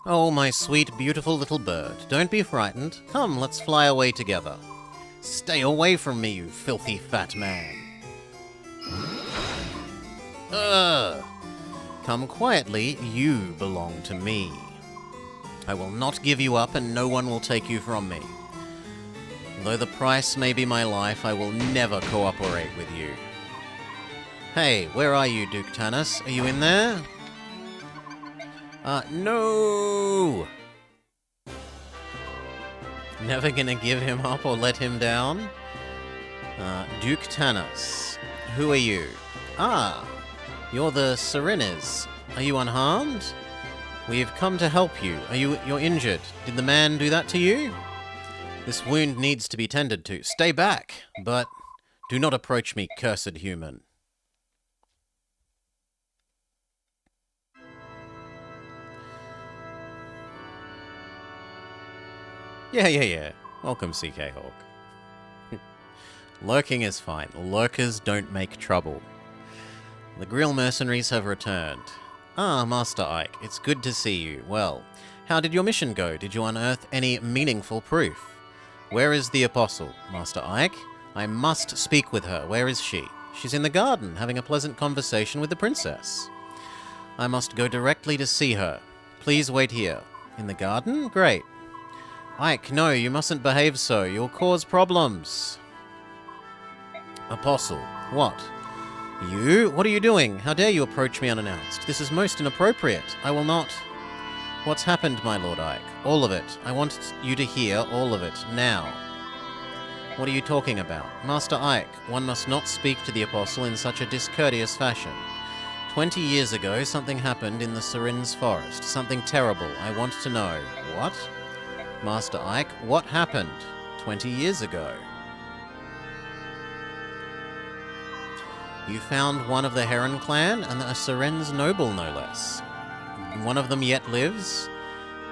Oh, my sweet, beautiful little bird. Don't be frightened. Come, let's fly away together. Stay away from me, you filthy fat man. Ugh. Come quietly, you belong to me. I will not give you up, and no one will take you from me. Though the price may be my life, I will never cooperate with you. Hey, where are you, Duke Tanis? Are you in there? No! Never gonna give him up or let him down? Duke Tanis. Who are you? Ah, you're the Serenes. Are you unharmed? We've come to help you. You're injured. Did the man do that to you? This wound needs to be tended to. Stay back, but do not approach me, cursed human. Yeah. Welcome, CK Hawk. Lurking is fine. Lurkers don't make trouble. The Grill mercenaries have returned. Ah, Master Ike, it's good to see you. Well, how did your mission go? Did you unearth any meaningful proof? Where is the Apostle, Master Ike? I must speak with her. Where is she? She's in the garden, having a pleasant conversation with the princess. I must go directly to see her. Please wait here. In the garden? Great. Ike, no, you mustn't behave so. You'll cause problems. Apostle, what? You? What are you doing? How dare you approach me unannounced? This is most inappropriate. I will not... What's happened, my Lord Ike? All of it. I want you to hear all of it, now. What are you talking about? Master Ike, one must not speak to the Apostle in such a discourteous fashion. 20 years ago, something happened in the Seren's forest. Something terrible. I want to know. What? Master Ike, what happened 20 years ago? You found one of the Heron clan and a Seren's noble, no less. One of them yet lives?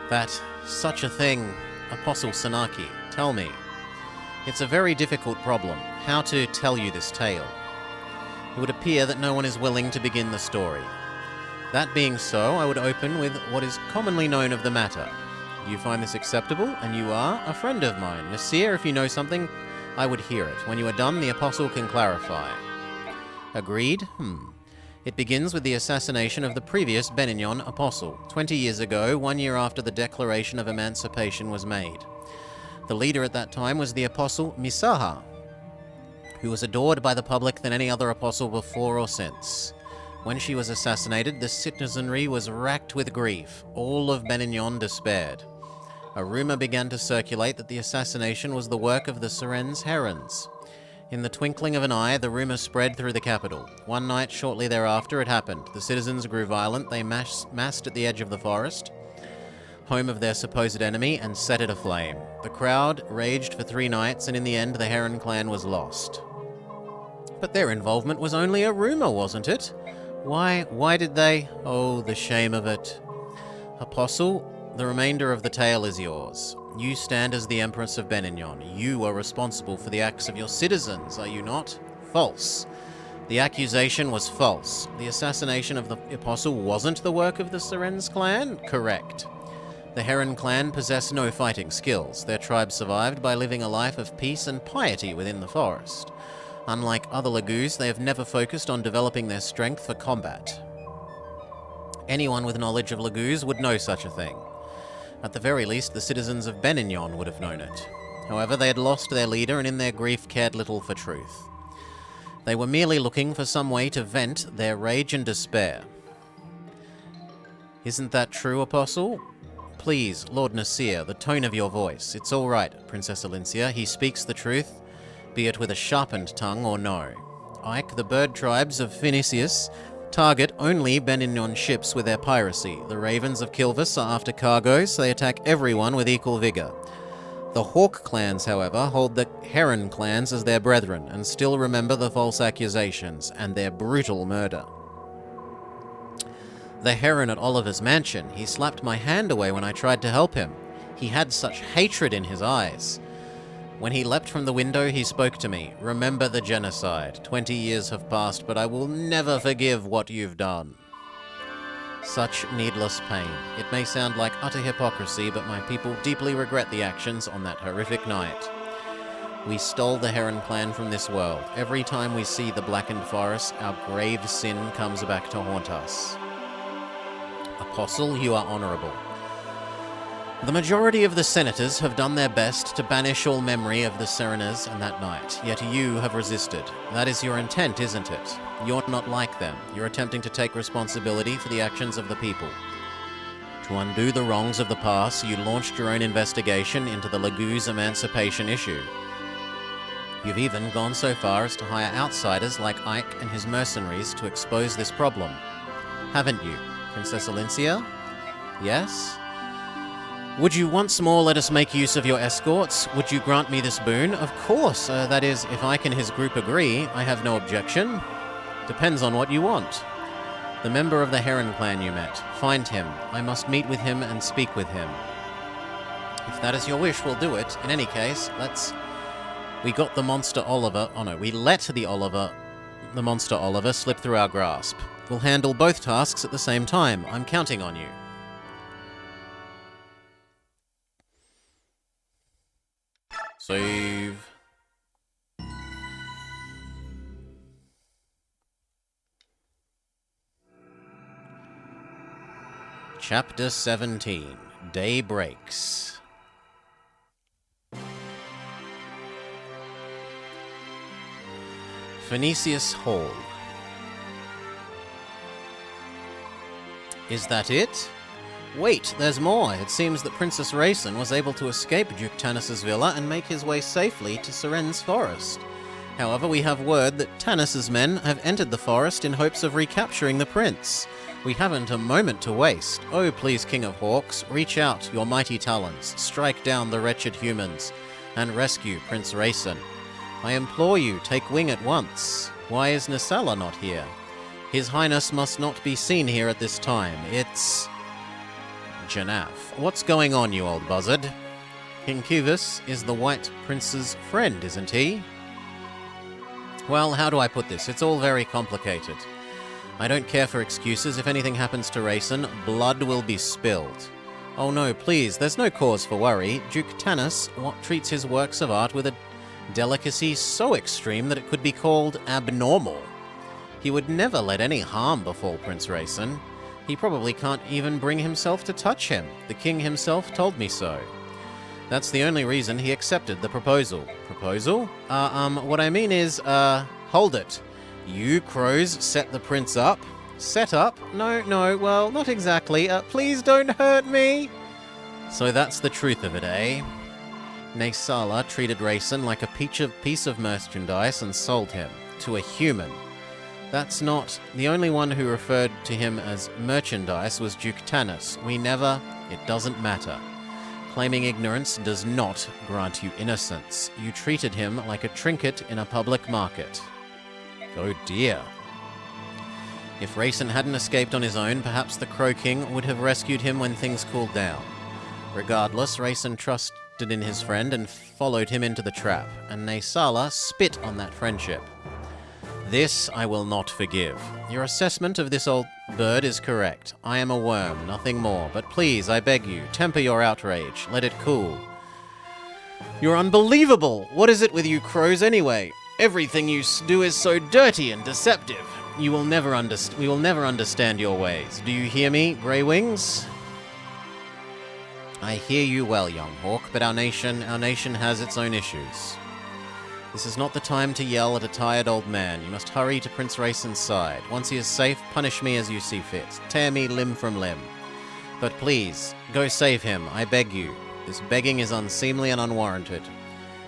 That such a thing, Apostle Sanaki, tell me. It's a very difficult problem, how to tell you this tale. It would appear that no one is willing to begin the story. That being so, I would open with what is commonly known of the matter. You find this acceptable, and you are a friend of mine. Nasir, if you know something, I would hear it. When you are done, the Apostle can clarify. Agreed? It begins with the assassination of the previous Benignon Apostle, 20 years ago, 1 year after the Declaration of Emancipation was made. The leader at that time was the Apostle Misaha, who was adored by the public than any other apostle before or since. When she was assassinated, the citizenry was racked with grief. All of Benignon despaired. A rumor began to circulate that the assassination was the work of the Seren's Herons. In the twinkling of an eye, the rumor spread through the capital. One night shortly thereafter, it happened. The citizens grew violent. They massed at the edge of the forest, home of their supposed enemy, and set it aflame. The crowd raged for 3 nights, and in the end, the Heron clan was lost. But their involvement was only a rumor, wasn't it? Why did they? Oh, the shame of it. Apostle, the remainder of the tale is yours. You stand as the Empress of Benignon. You are responsible for the acts of your citizens, are you not? False. The accusation was false. The assassination of the Apostle wasn't the work of the Seren's clan? Correct. The Heron clan possess no fighting skills. Their tribe survived by living a life of peace and piety within the forest. Unlike other Lagoos, they have never focused on developing their strength for combat. Anyone with knowledge of Lagoos would know such a thing. At the very least, the citizens of Benignon would have known it. However, they had lost their leader and in their grief cared little for truth. They were merely looking for some way to vent their rage and despair. Isn't that true, Apostle? Please, Lord Nasir, the tone of your voice. It's all right, Princess Alincia. He speaks the truth, be it with a sharpened tongue or no. Ike, the bird tribes of Phoenicius Target only Benin on ships with their piracy. The Ravens of Kilvis are after cargo, so they attack everyone with equal vigor. The Hawk clans, however, hold the Heron clans as their brethren, and still remember the false accusations and their brutal murder. The Heron at Oliver's mansion, he slapped my hand away when I tried to help him. He had such hatred in his eyes. When he leapt from the window, he spoke to me. Remember the genocide. 20 years have passed, but I will never forgive what you've done. Such needless pain. It may sound like utter hypocrisy, but my people deeply regret the actions on that horrific night. We stole the Heron clan from this world. Every time we see the blackened forest, our grave sin comes back to haunt us. Apostle, you are honorable. The majority of the senators have done their best to banish all memory of the Sereners and that night, yet you have resisted. That is your intent, isn't it? You're not like them. You're attempting to take responsibility for the actions of the people. To undo the wrongs of the past, you launched your own investigation into the Lagoo's emancipation issue. You've even gone so far as to hire outsiders like Ike and his mercenaries to expose this problem. Haven't you, Princess Alincia? Yes? Would you once more let us make use of your escorts? Would you grant me this boon? Of course, that is, if Ike and his group agree, I have no objection. Depends on what you want. The member of the Heron clan you met. Find him. I must meet with him and speak with him. If that is your wish, we'll do it. In any case, we got the monster Oliver... Oh no, we let the monster Oliver slip through our grasp. We'll handle both tasks at the same time. I'm counting on you. Save. Chapter 17. Day Breaks. Phoenicius Hall. Is that it? Wait, there's more. It seems that Princess Rayson was able to escape Duke Tanis's villa and make his way safely to Seren's forest. However, we have word that Tanis's men have entered the forest in hopes of recapturing the prince. We haven't a moment to waste. Oh, please, King of Hawks, reach out your mighty talons, strike down the wretched humans, and rescue Prince Rayson. I implore you, take wing at once. Why is Nisala not here? His Highness must not be seen here at this time. It's... Janaf. What's going on, you old buzzard? King Cubis is the White Prince's friend, isn't he? Well, how do I put this? It's all very complicated. I don't care for excuses. If anything happens to Rayson, blood will be spilled. Oh no, please, there's no cause for worry. Duke Tanis treats his works of art with a delicacy so extreme that it could be called abnormal. He would never let any harm befall Prince Rayson. He probably can't even bring himself to touch him. The king himself told me so. That's the only reason he accepted the proposal. Proposal? What I mean is, hold it. You crows set the prince up? Set up? No, well, not exactly. Please don't hurt me! So that's the truth of it, eh? Nisala treated Rayson like a piece of merchandise and sold him to a human. That's not... The only one who referred to him as merchandise was Duke Tanis. It doesn't matter. Claiming ignorance does not grant you innocence. You treated him like a trinket in a public market. Oh dear. If Rayson hadn't escaped on his own, perhaps the Crow King would have rescued him when things cooled down. Regardless, Rayson trusted in his friend and followed him into the trap, and Nisala spit on that friendship. This I will not forgive. Your assessment of this old bird is correct. I am a worm, nothing more. But please, I beg you, temper your outrage. Let it cool. You're unbelievable! What is it with you crows anyway? Everything you do is so dirty and deceptive. We will never understand your ways. Do you hear me, Grey Wings? I hear you well, young hawk, but our nation has its own issues. This is not the time to yell at a tired old man. You must hurry to Prince Rayson's side. Once he is safe, punish me as you see fit. Tear me limb from limb. But please, go save him, I beg you. This begging is unseemly and unwarranted.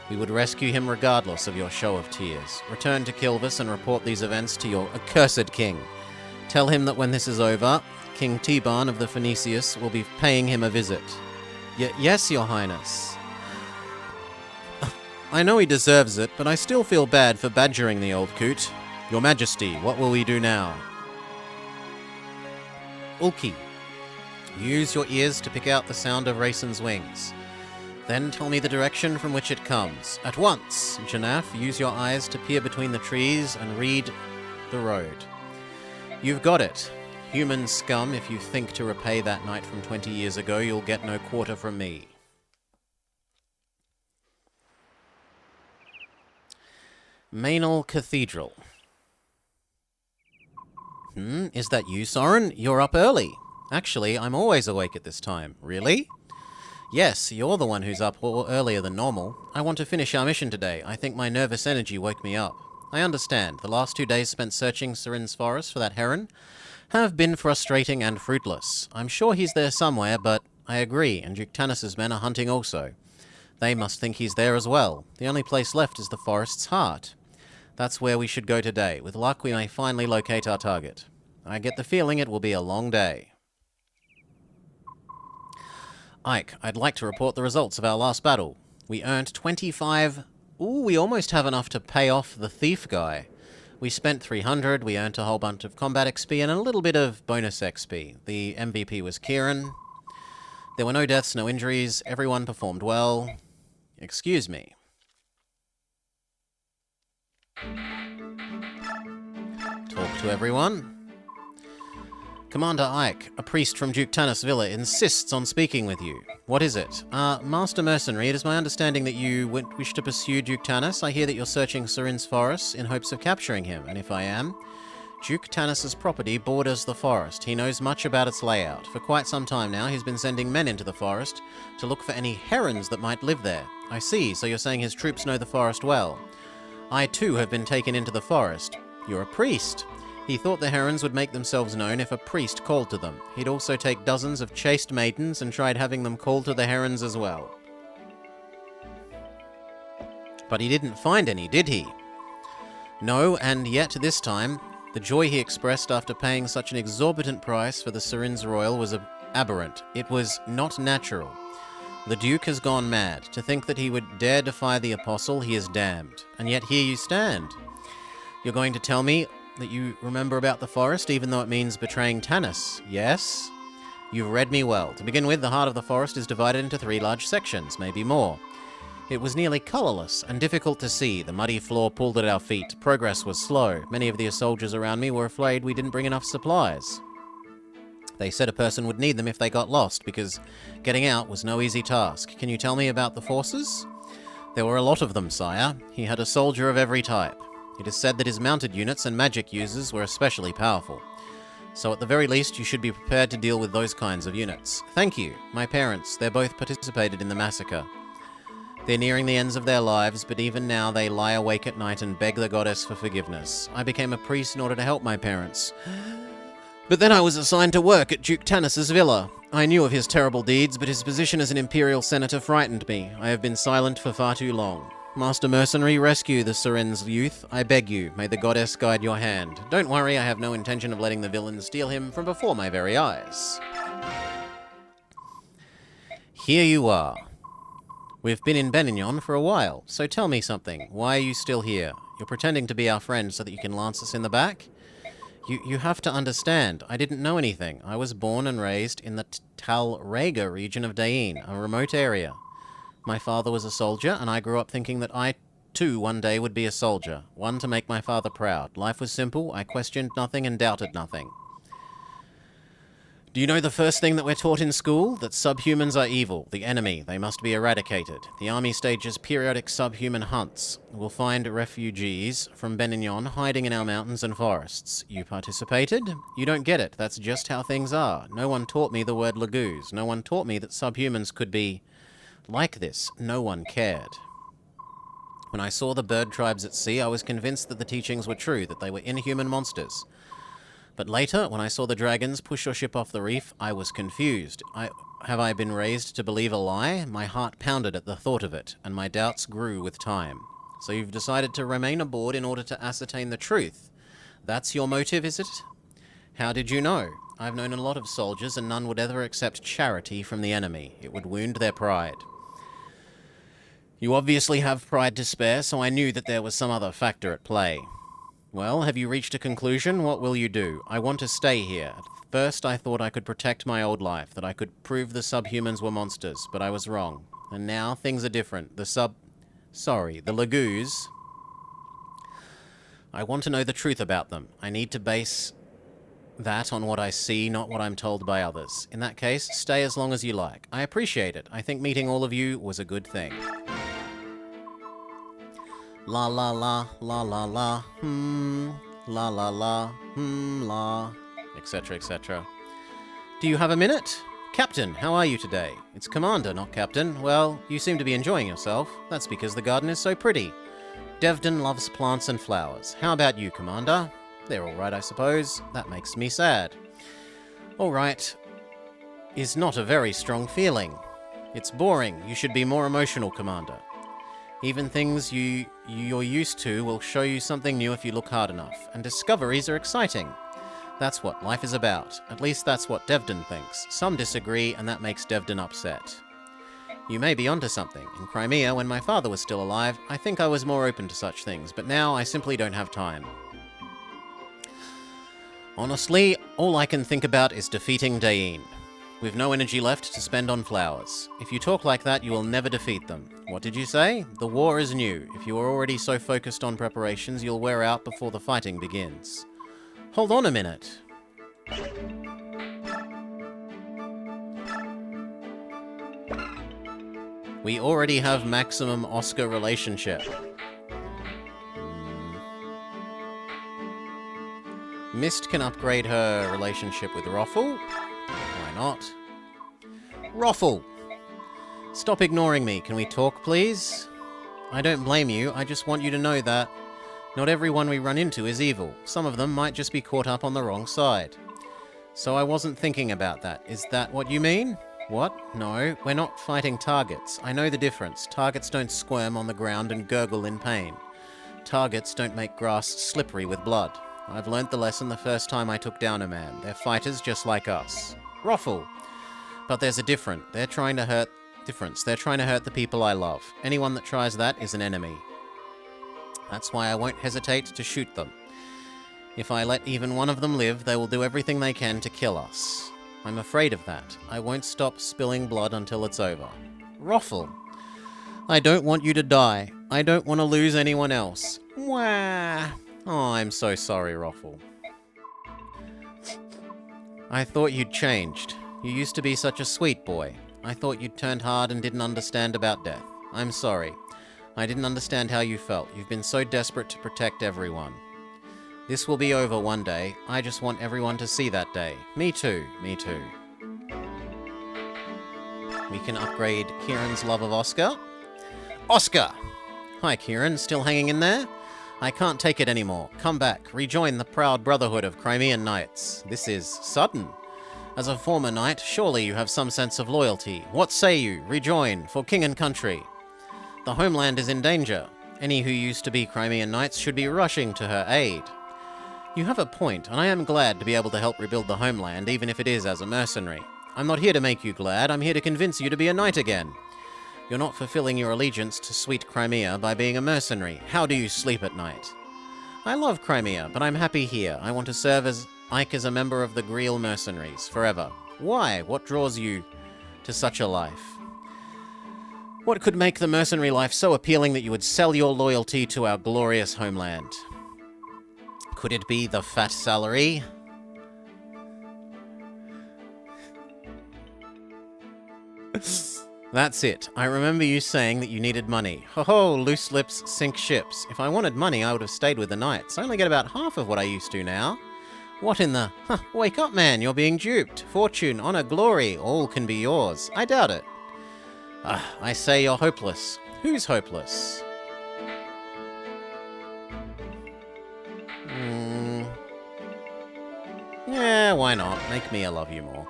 We would rescue him regardless of your show of tears. Return to Kilvis and report these events to your accursed king. Tell him that when this is over, King Tiban of the Phoenicius will be paying him a visit. Yes, Your Highness. I know he deserves it, but I still feel bad for badgering the old coot. Your Majesty, what will we do now? Ulki, use your ears to pick out the sound of Raisin's wings. Then tell me the direction from which it comes. At once! Janaf, use your eyes to peer between the trees and read the road. You've got it. Human scum, if you think to repay that night from 20 years ago, you'll get no quarter from me. Mainal Cathedral. Is that you, Soren? You're up early. Actually, I'm always awake at this time. Really? Yes, you're the one who's up earlier than normal. I want to finish our mission today. I think my nervous energy woke me up. I understand. The last 2 days spent searching Serin's forest for that heron have been frustrating and fruitless. I'm sure he's there somewhere, but I agree, and Duke Tanis's men are hunting also. They must think he's there as well. The only place left is the forest's heart. That's where we should go today. With luck, we may finally locate our target. I get the feeling it will be a long day. Ike, I'd like to report the results of our last battle. We earned 25... Ooh, we almost have enough to pay off the thief guy. We spent 300, we earned a whole bunch of combat XP and a little bit of bonus XP. The MVP was Kieran. There were no deaths, no injuries. Everyone performed well. Excuse me. Talk to everyone. Commander Ike, a priest from Duke Tanis Villa, insists on speaking with you. What is it? Master Mercenary, it is my understanding that you wish to pursue Duke Tanis. I hear that you're searching Serin's forest in hopes of capturing him, and if I am, Duke Tanis's property borders the forest. He knows much about its layout. For quite some time now, he's been sending men into the forest to look for any herons that might live there. I see, so you're saying his troops know the forest well. I too have been taken into the forest. You're a priest. He thought the herons would make themselves known if a priest called to them. He'd also take dozens of chaste maidens and tried having them call to the herons as well. But he didn't find any, did he? No, and yet this time, the joy he expressed after paying such an exorbitant price for the Serin's Royal was aberrant. It was not natural. The Duke has gone mad. To think that he would dare defy the Apostle, he is damned. And yet here you stand. You're going to tell me that you remember about the forest, even though it means betraying Tanis, yes? You've read me well. To begin with, the heart of the forest is divided into 3 large sections, maybe more. It was nearly colourless and difficult to see. The muddy floor pulled at our feet. Progress was slow. Many of the soldiers around me were afraid we didn't bring enough supplies. They said a person would need them if they got lost, because getting out was no easy task. Can you tell me about the forces? There were a lot of them, sire. He had a soldier of every type. It is said that his mounted units and magic users were especially powerful. So at the very least, you should be prepared to deal with those kinds of units. Thank you. My parents, they both participated in the massacre. They're nearing the ends of their lives, but even now they lie awake at night and beg the goddess for forgiveness. I became a priest in order to help my parents. But then I was assigned to work at Duke Tanis's villa. I knew of his terrible deeds, but his position as an imperial senator frightened me. I have been silent for far too long. Master Mercenary, rescue the Serin's youth. I beg you, may the goddess guide your hand. Don't worry, I have no intention of letting the villains steal him from before my very eyes. Here you are. We've been in Benignon for a while, so tell me something. Why are you still here? You're pretending to be our friend so that you can lance us in the back? You have to understand, I didn't know anything. I was born and raised in the Talrega region of Dain, a remote area. My father was a soldier, and I grew up thinking that I, too, one day would be a soldier. One to make my father proud. Life was simple, I questioned nothing and doubted nothing. Do you know the first thing that we're taught in school? That subhumans are evil, the enemy, they must be eradicated. The army stages periodic subhuman hunts. We'll find refugees from Benignon hiding in our mountains and forests. You participated? You don't get it, that's just how things are. No one taught me the word Laguz. No one taught me that subhumans could be like this. No one cared. When I saw the bird tribes at sea, I was convinced that the teachings were true, that they were inhuman monsters. But later, when I saw the dragons push your ship off the reef, I was confused. Have I been raised to believe a lie? My heart pounded at the thought of it, and my doubts grew with time. So you've decided to remain aboard in order to ascertain the truth. That's your motive, is it? How did you know? I've known a lot of soldiers, and none would ever accept charity from the enemy. It would wound their pride. You obviously have pride to spare, so I knew that there was some other factor at play. Well, have you reached a conclusion? What will you do? I want to stay here. At first, I thought I could protect my old life, that I could prove the subhumans were monsters, but I was wrong. And now, things are different. The Lagoos... I want to know the truth about them. I need to base that on what I see, not what I'm told by others. In that case, stay as long as you like. I appreciate it. I think meeting all of you was a good thing. La la la, la la la, la la la, la, etc., etc. Do you have a minute? Captain, how are you today? It's Commander, not Captain. Well, you seem to be enjoying yourself. That's because the garden is so pretty. Devden loves plants and flowers. How about you, Commander? They're all right, I suppose. That makes me sad. All right is not a very strong feeling. It's boring. You should be more emotional, Commander. Even things you're used to will show you something new if you look hard enough. And discoveries are exciting. That's what life is about. At least that's what Devden thinks. Some disagree, and that makes Devden upset. You may be onto something. In Crimea, when my father was still alive, I think I was more open to such things, but now I simply don't have time. Honestly, all I can think about is defeating Dain. We've no energy left to spend on flowers. If you talk like that, you will never defeat them. What did you say? The war is new. If you are already so focused on preparations, you'll wear out before the fighting begins. Hold on a minute. We already have maximum Oscar relationship. Mist can upgrade her relationship with Roffle. Why not? Roffle! Stop ignoring me. Can we talk, please? I don't blame you. I just want you to know that not everyone we run into is evil. Some of them might just be caught up on the wrong side. So I wasn't thinking about that. Is that what you mean? What? No, we're not fighting targets. I know the difference. Targets don't squirm on the ground and gurgle in pain. Targets don't make grass slippery with blood. I've learnt the lesson the first time I took down a man. They're fighters just like us. Roffle! But there's a difference. They're trying to hurt the people I love. Anyone that tries that is an enemy. That's why I won't hesitate to shoot them. If I let even one of them live, they will do everything they can to kill us. I'm afraid of that. I won't stop spilling blood until it's over. Roffle! I don't want you to die. I don't want to lose anyone else. Wah! Oh, I'm so sorry, Roffle. I thought you'd changed. You used to be such a sweet boy. I thought you'd turned hard and didn't understand about death. I'm sorry. I didn't understand how you felt. You've been so desperate to protect everyone. This will be over one day. I just want everyone to see that day. Me too. Me too. We can upgrade Kieran's love of Oscar. Oscar! Hi, Kieran. Still hanging in there? I can't take it anymore. Come back. Rejoin the proud brotherhood of Crimean Knights. This is sudden. As a former knight, surely you have some sense of loyalty. What say you? Rejoin, for king and country. The homeland is in danger. Any who used to be Crimean Knights should be rushing to her aid. You have a point, and I am glad to be able to help rebuild the homeland, even if it is as a mercenary. I'm not here to make you glad, I'm here to convince you to be a knight again. You're not fulfilling your allegiance to sweet Crimea by being a mercenary. How do you sleep at night? I love Crimea, but I'm happy here. I want to serve as Ike as a member of the Greel mercenaries, forever. Why? What draws you to such a life? What could make the mercenary life so appealing that you would sell your loyalty to our glorious homeland? Could it be the fat salary? That's it. I remember you saying that you needed money. Ho-ho, loose lips sink ships. If I wanted money, I would have stayed with the Knights. I only get about half of what I used to now. What in the... wake up, man. You're being duped. Fortune, honor, glory, all can be yours. I doubt it. I say you're hopeless. Who's hopeless? Yeah, why not? Make Mia love you more.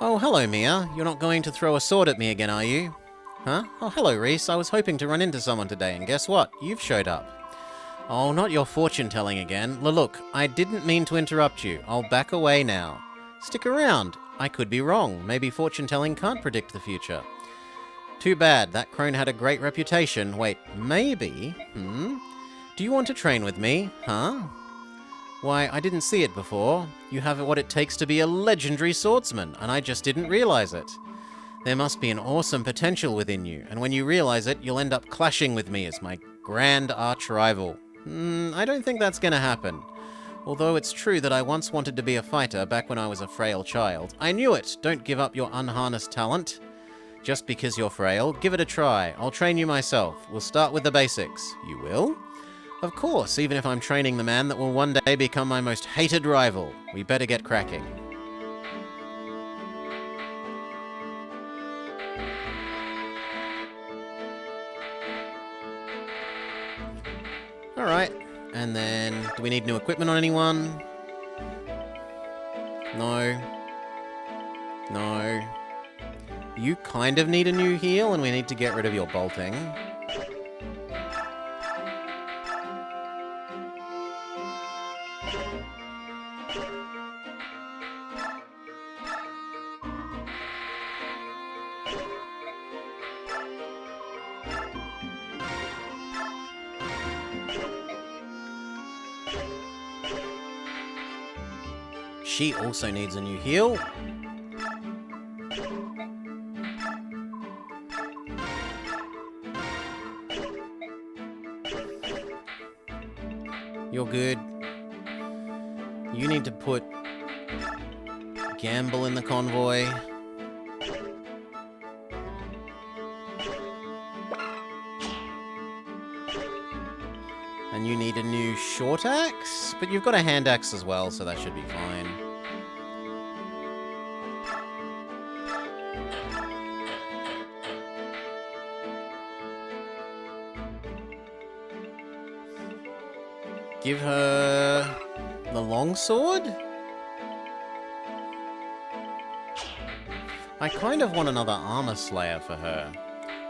Oh, hello, Mia. You're not going to throw a sword at me again, are you? Huh? Oh, hello, Reese. I was hoping to run into someone today, and guess what? You've showed up. Oh, not your fortune-telling again. Look, I didn't mean to interrupt you. I'll back away now. Stick around. I could be wrong. Maybe fortune-telling can't predict the future. Too bad. That crone had a great reputation. Wait, maybe? Do you want to train with me? Huh? Why, I didn't see it before. You have what it takes to be a legendary swordsman, and I just didn't realize it. There must be an awesome potential within you, and when you realize it, you'll end up clashing with me as my grand arch-rival. I don't think that's gonna happen. Although it's true that I once wanted to be a fighter back when I was a frail child. I knew it! Don't give up your unharnessed talent. Just because you're frail, give it a try. I'll train you myself. We'll start with the basics. You will? Of course, even if I'm training the man that will one day become my most hated rival. We better get cracking. Alright, and then, do we need new equipment on anyone? No. No. You kind of need a new heal, and we need to get rid of your bolting. She also needs a new heal. You're good. You need to put Gamble in the convoy. And you need a new short axe? But you've got a hand axe as well, so that should be fine. Give her the longsword? I kind of want another armor slayer for her.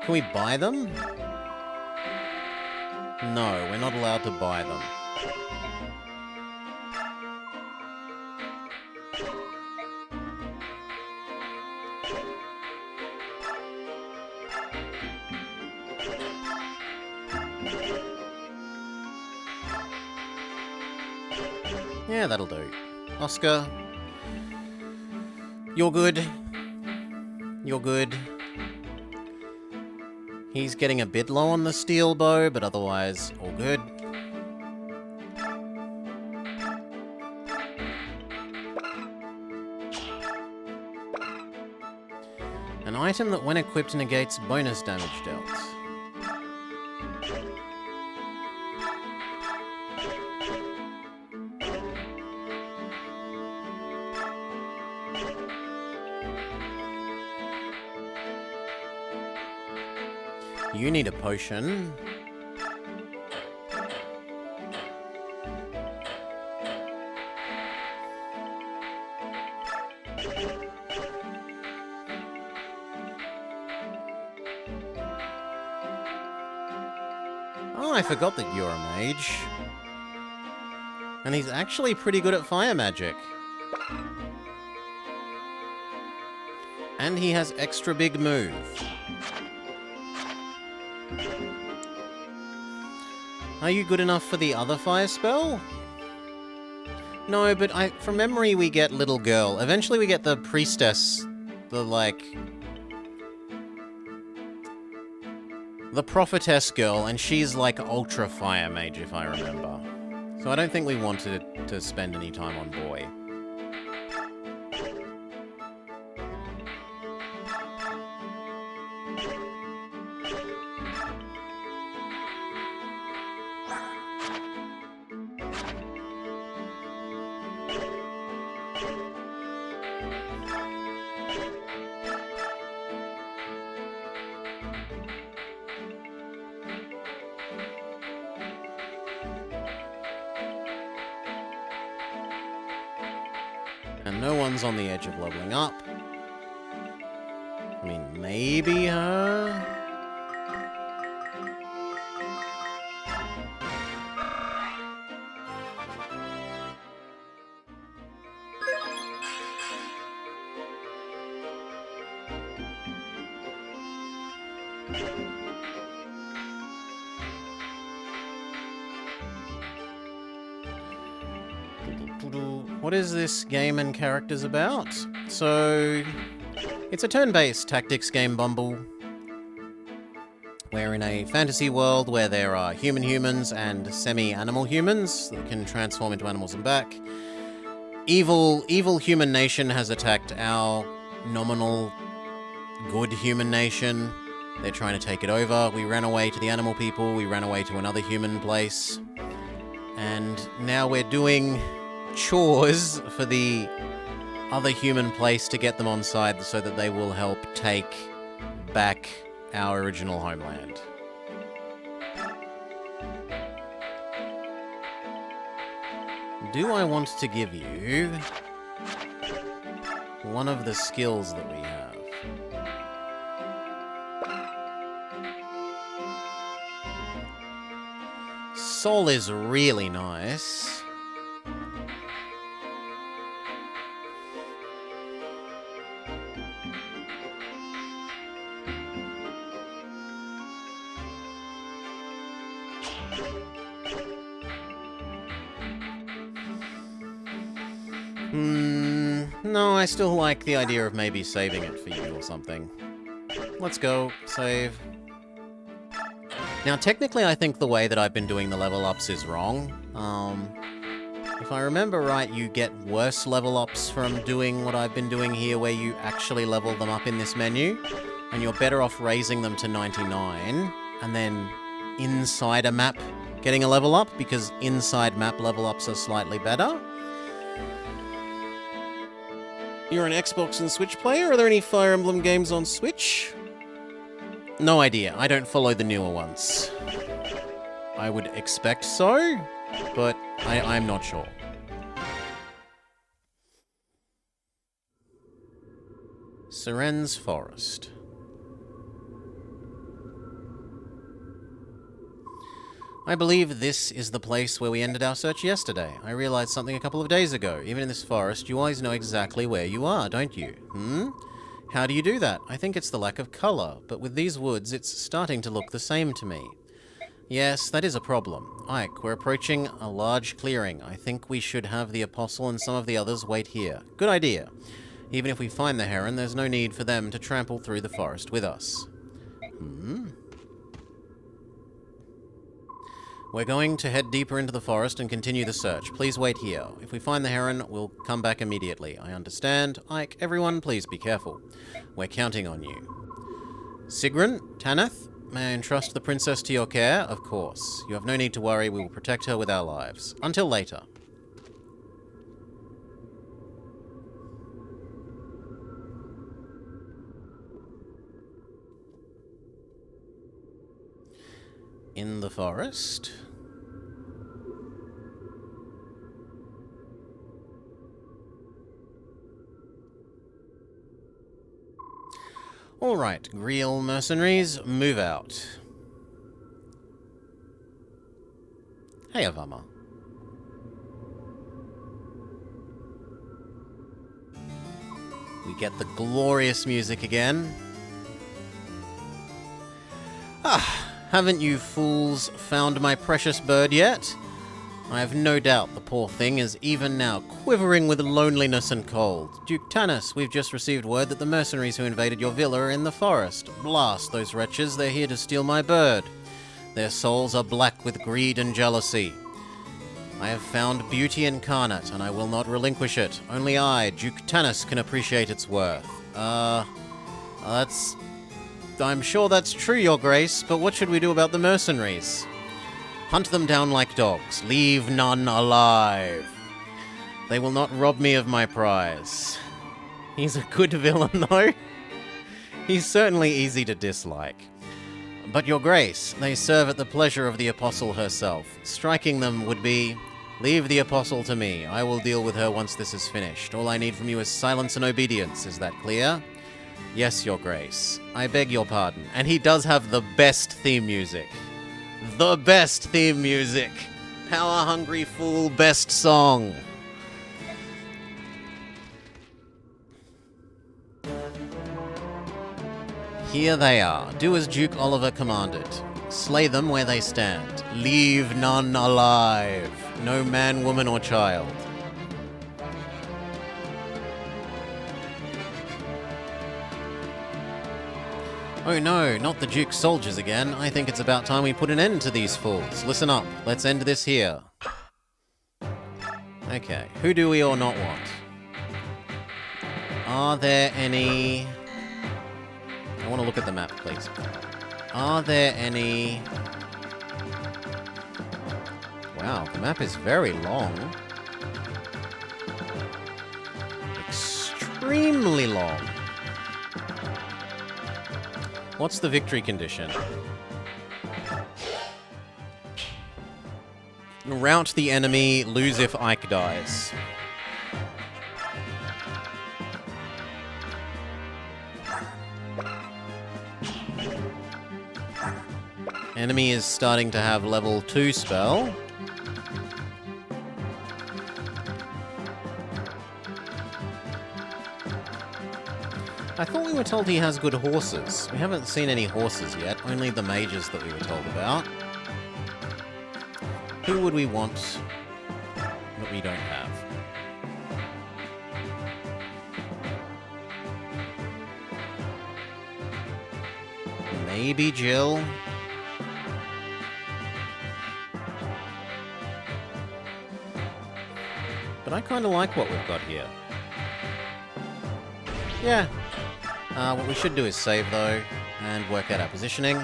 Can we buy them? No, we're not allowed to buy them. Yeah, that'll do. Oscar. You're good. You're good. He's getting a bit low on the steel bow, but otherwise, all good. An item that when equipped negates bonus damage dealt. You need a potion. Oh, I forgot that you're a mage. And he's actually pretty good at fire magic. And he has extra big move. Are you good enough for the other fire spell? No, but from memory we get little girl. Eventually we get the priestess, the prophetess girl, and she's like ultra fire mage if I remember. So I don't think we wanted to spend any time on boy. And no one's on the edge of leveling up. I mean, maybe her? What is this game and characters about? So, it's a turn-based tactics game, Bumble. We're in a fantasy world where there are human humans and semi-animal humans that can transform into animals and back. Evil human nation has attacked our nominal good human nation. They're trying to take it over. We ran away to the animal people. We ran away to another human place. And now we're doing chores for the other human place to get them on side so that they will help take back our original homeland. Do I want to give you one of the skills that we have? Soul is really nice. No, I still like the idea of maybe saving it for you or something. Let's go, save. Now, technically, I think the way that I've been doing the level ups is wrong. If I remember right, you get worse level ups from doing what I've been doing here, where you actually level them up in this menu, and you're better off raising them to 99, and then inside a map getting a level up, because inside map level ups are slightly better. You're an Xbox and Switch player? Are there any Fire Emblem games on Switch? No idea. I don't follow the newer ones. I would expect so, but I'm not sure. Seren's Forest. I believe this is the place where we ended our search yesterday. I realized something a couple of days ago. Even in this forest, you always know exactly where you are, don't you? How do you do that? I think it's the lack of color, but with these woods, it's starting to look the same to me. Yes, that is a problem. Ike, we're approaching a large clearing. I think we should have the Apostle and some of the others wait here. Good idea. Even if we find the heron, there's no need for them to trample through the forest with us. We're going to head deeper into the forest and continue the search. Please wait here. If we find the heron, we'll come back immediately. I understand. Ike, everyone, please be careful. We're counting on you. Sigrun, Tanith, may I entrust the princess to your care? Of course. You have no need to worry. We will protect her with our lives. Until later. In the forest. Alright, Greel mercenaries, move out. Hey, Avama. We get the glorious music again. Haven't you fools found my precious bird yet? I have no doubt the poor thing is even now quivering with loneliness and cold. Duke Tanis, we've just received word that the mercenaries who invaded your villa are in the forest. Blast those wretches, they're here to steal my bird. Their souls are black with greed and jealousy. I have found beauty incarnate, and I will not relinquish it. Only I, Duke Tanis, can appreciate its worth. I'm sure that's true, Your Grace, but what should we do about the mercenaries? Hunt them down like dogs. Leave none alive. They will not rob me of my prize. He's a good villain, though. He's certainly easy to dislike. But, Your Grace, they serve at the pleasure of the Apostle herself. Striking them would be... Leave the Apostle to me. I will deal with her once this is finished. All I need from you is silence and obedience. Is that clear? Yes, Your Grace. I beg your pardon. And he does have the best theme music. The best theme music. Power Hungry Fool best song. Here they are. Do as Duke Oliver commanded. Slay them where they stand. Leave none alive. No man, woman, or child. Oh no, not the Duke's soldiers again. I think it's about time we put an end to these fools. Listen up, let's end this here. Okay, who do we or not want? Are there any... I want to look at the map, please. Are there any... Wow, the map is very long. Extremely long. What's the victory condition? Rout the enemy, lose if Ike dies. Enemy is starting to have level 2 spell. I thought we were told he has good horses. We haven't seen any horses yet, only the mages that we were told about. Who would we want that we don't have? Maybe Jill? But I kind of like what we've got here. Yeah. What we should do is save, though, and work out our positioning.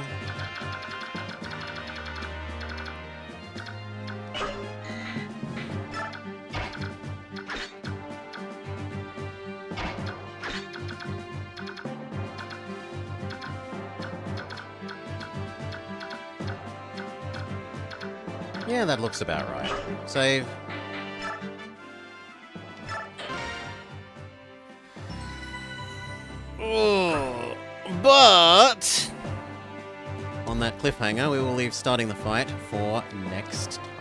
Yeah, that looks about right. Save. But on that cliffhanger, we will leave starting the fight for next time.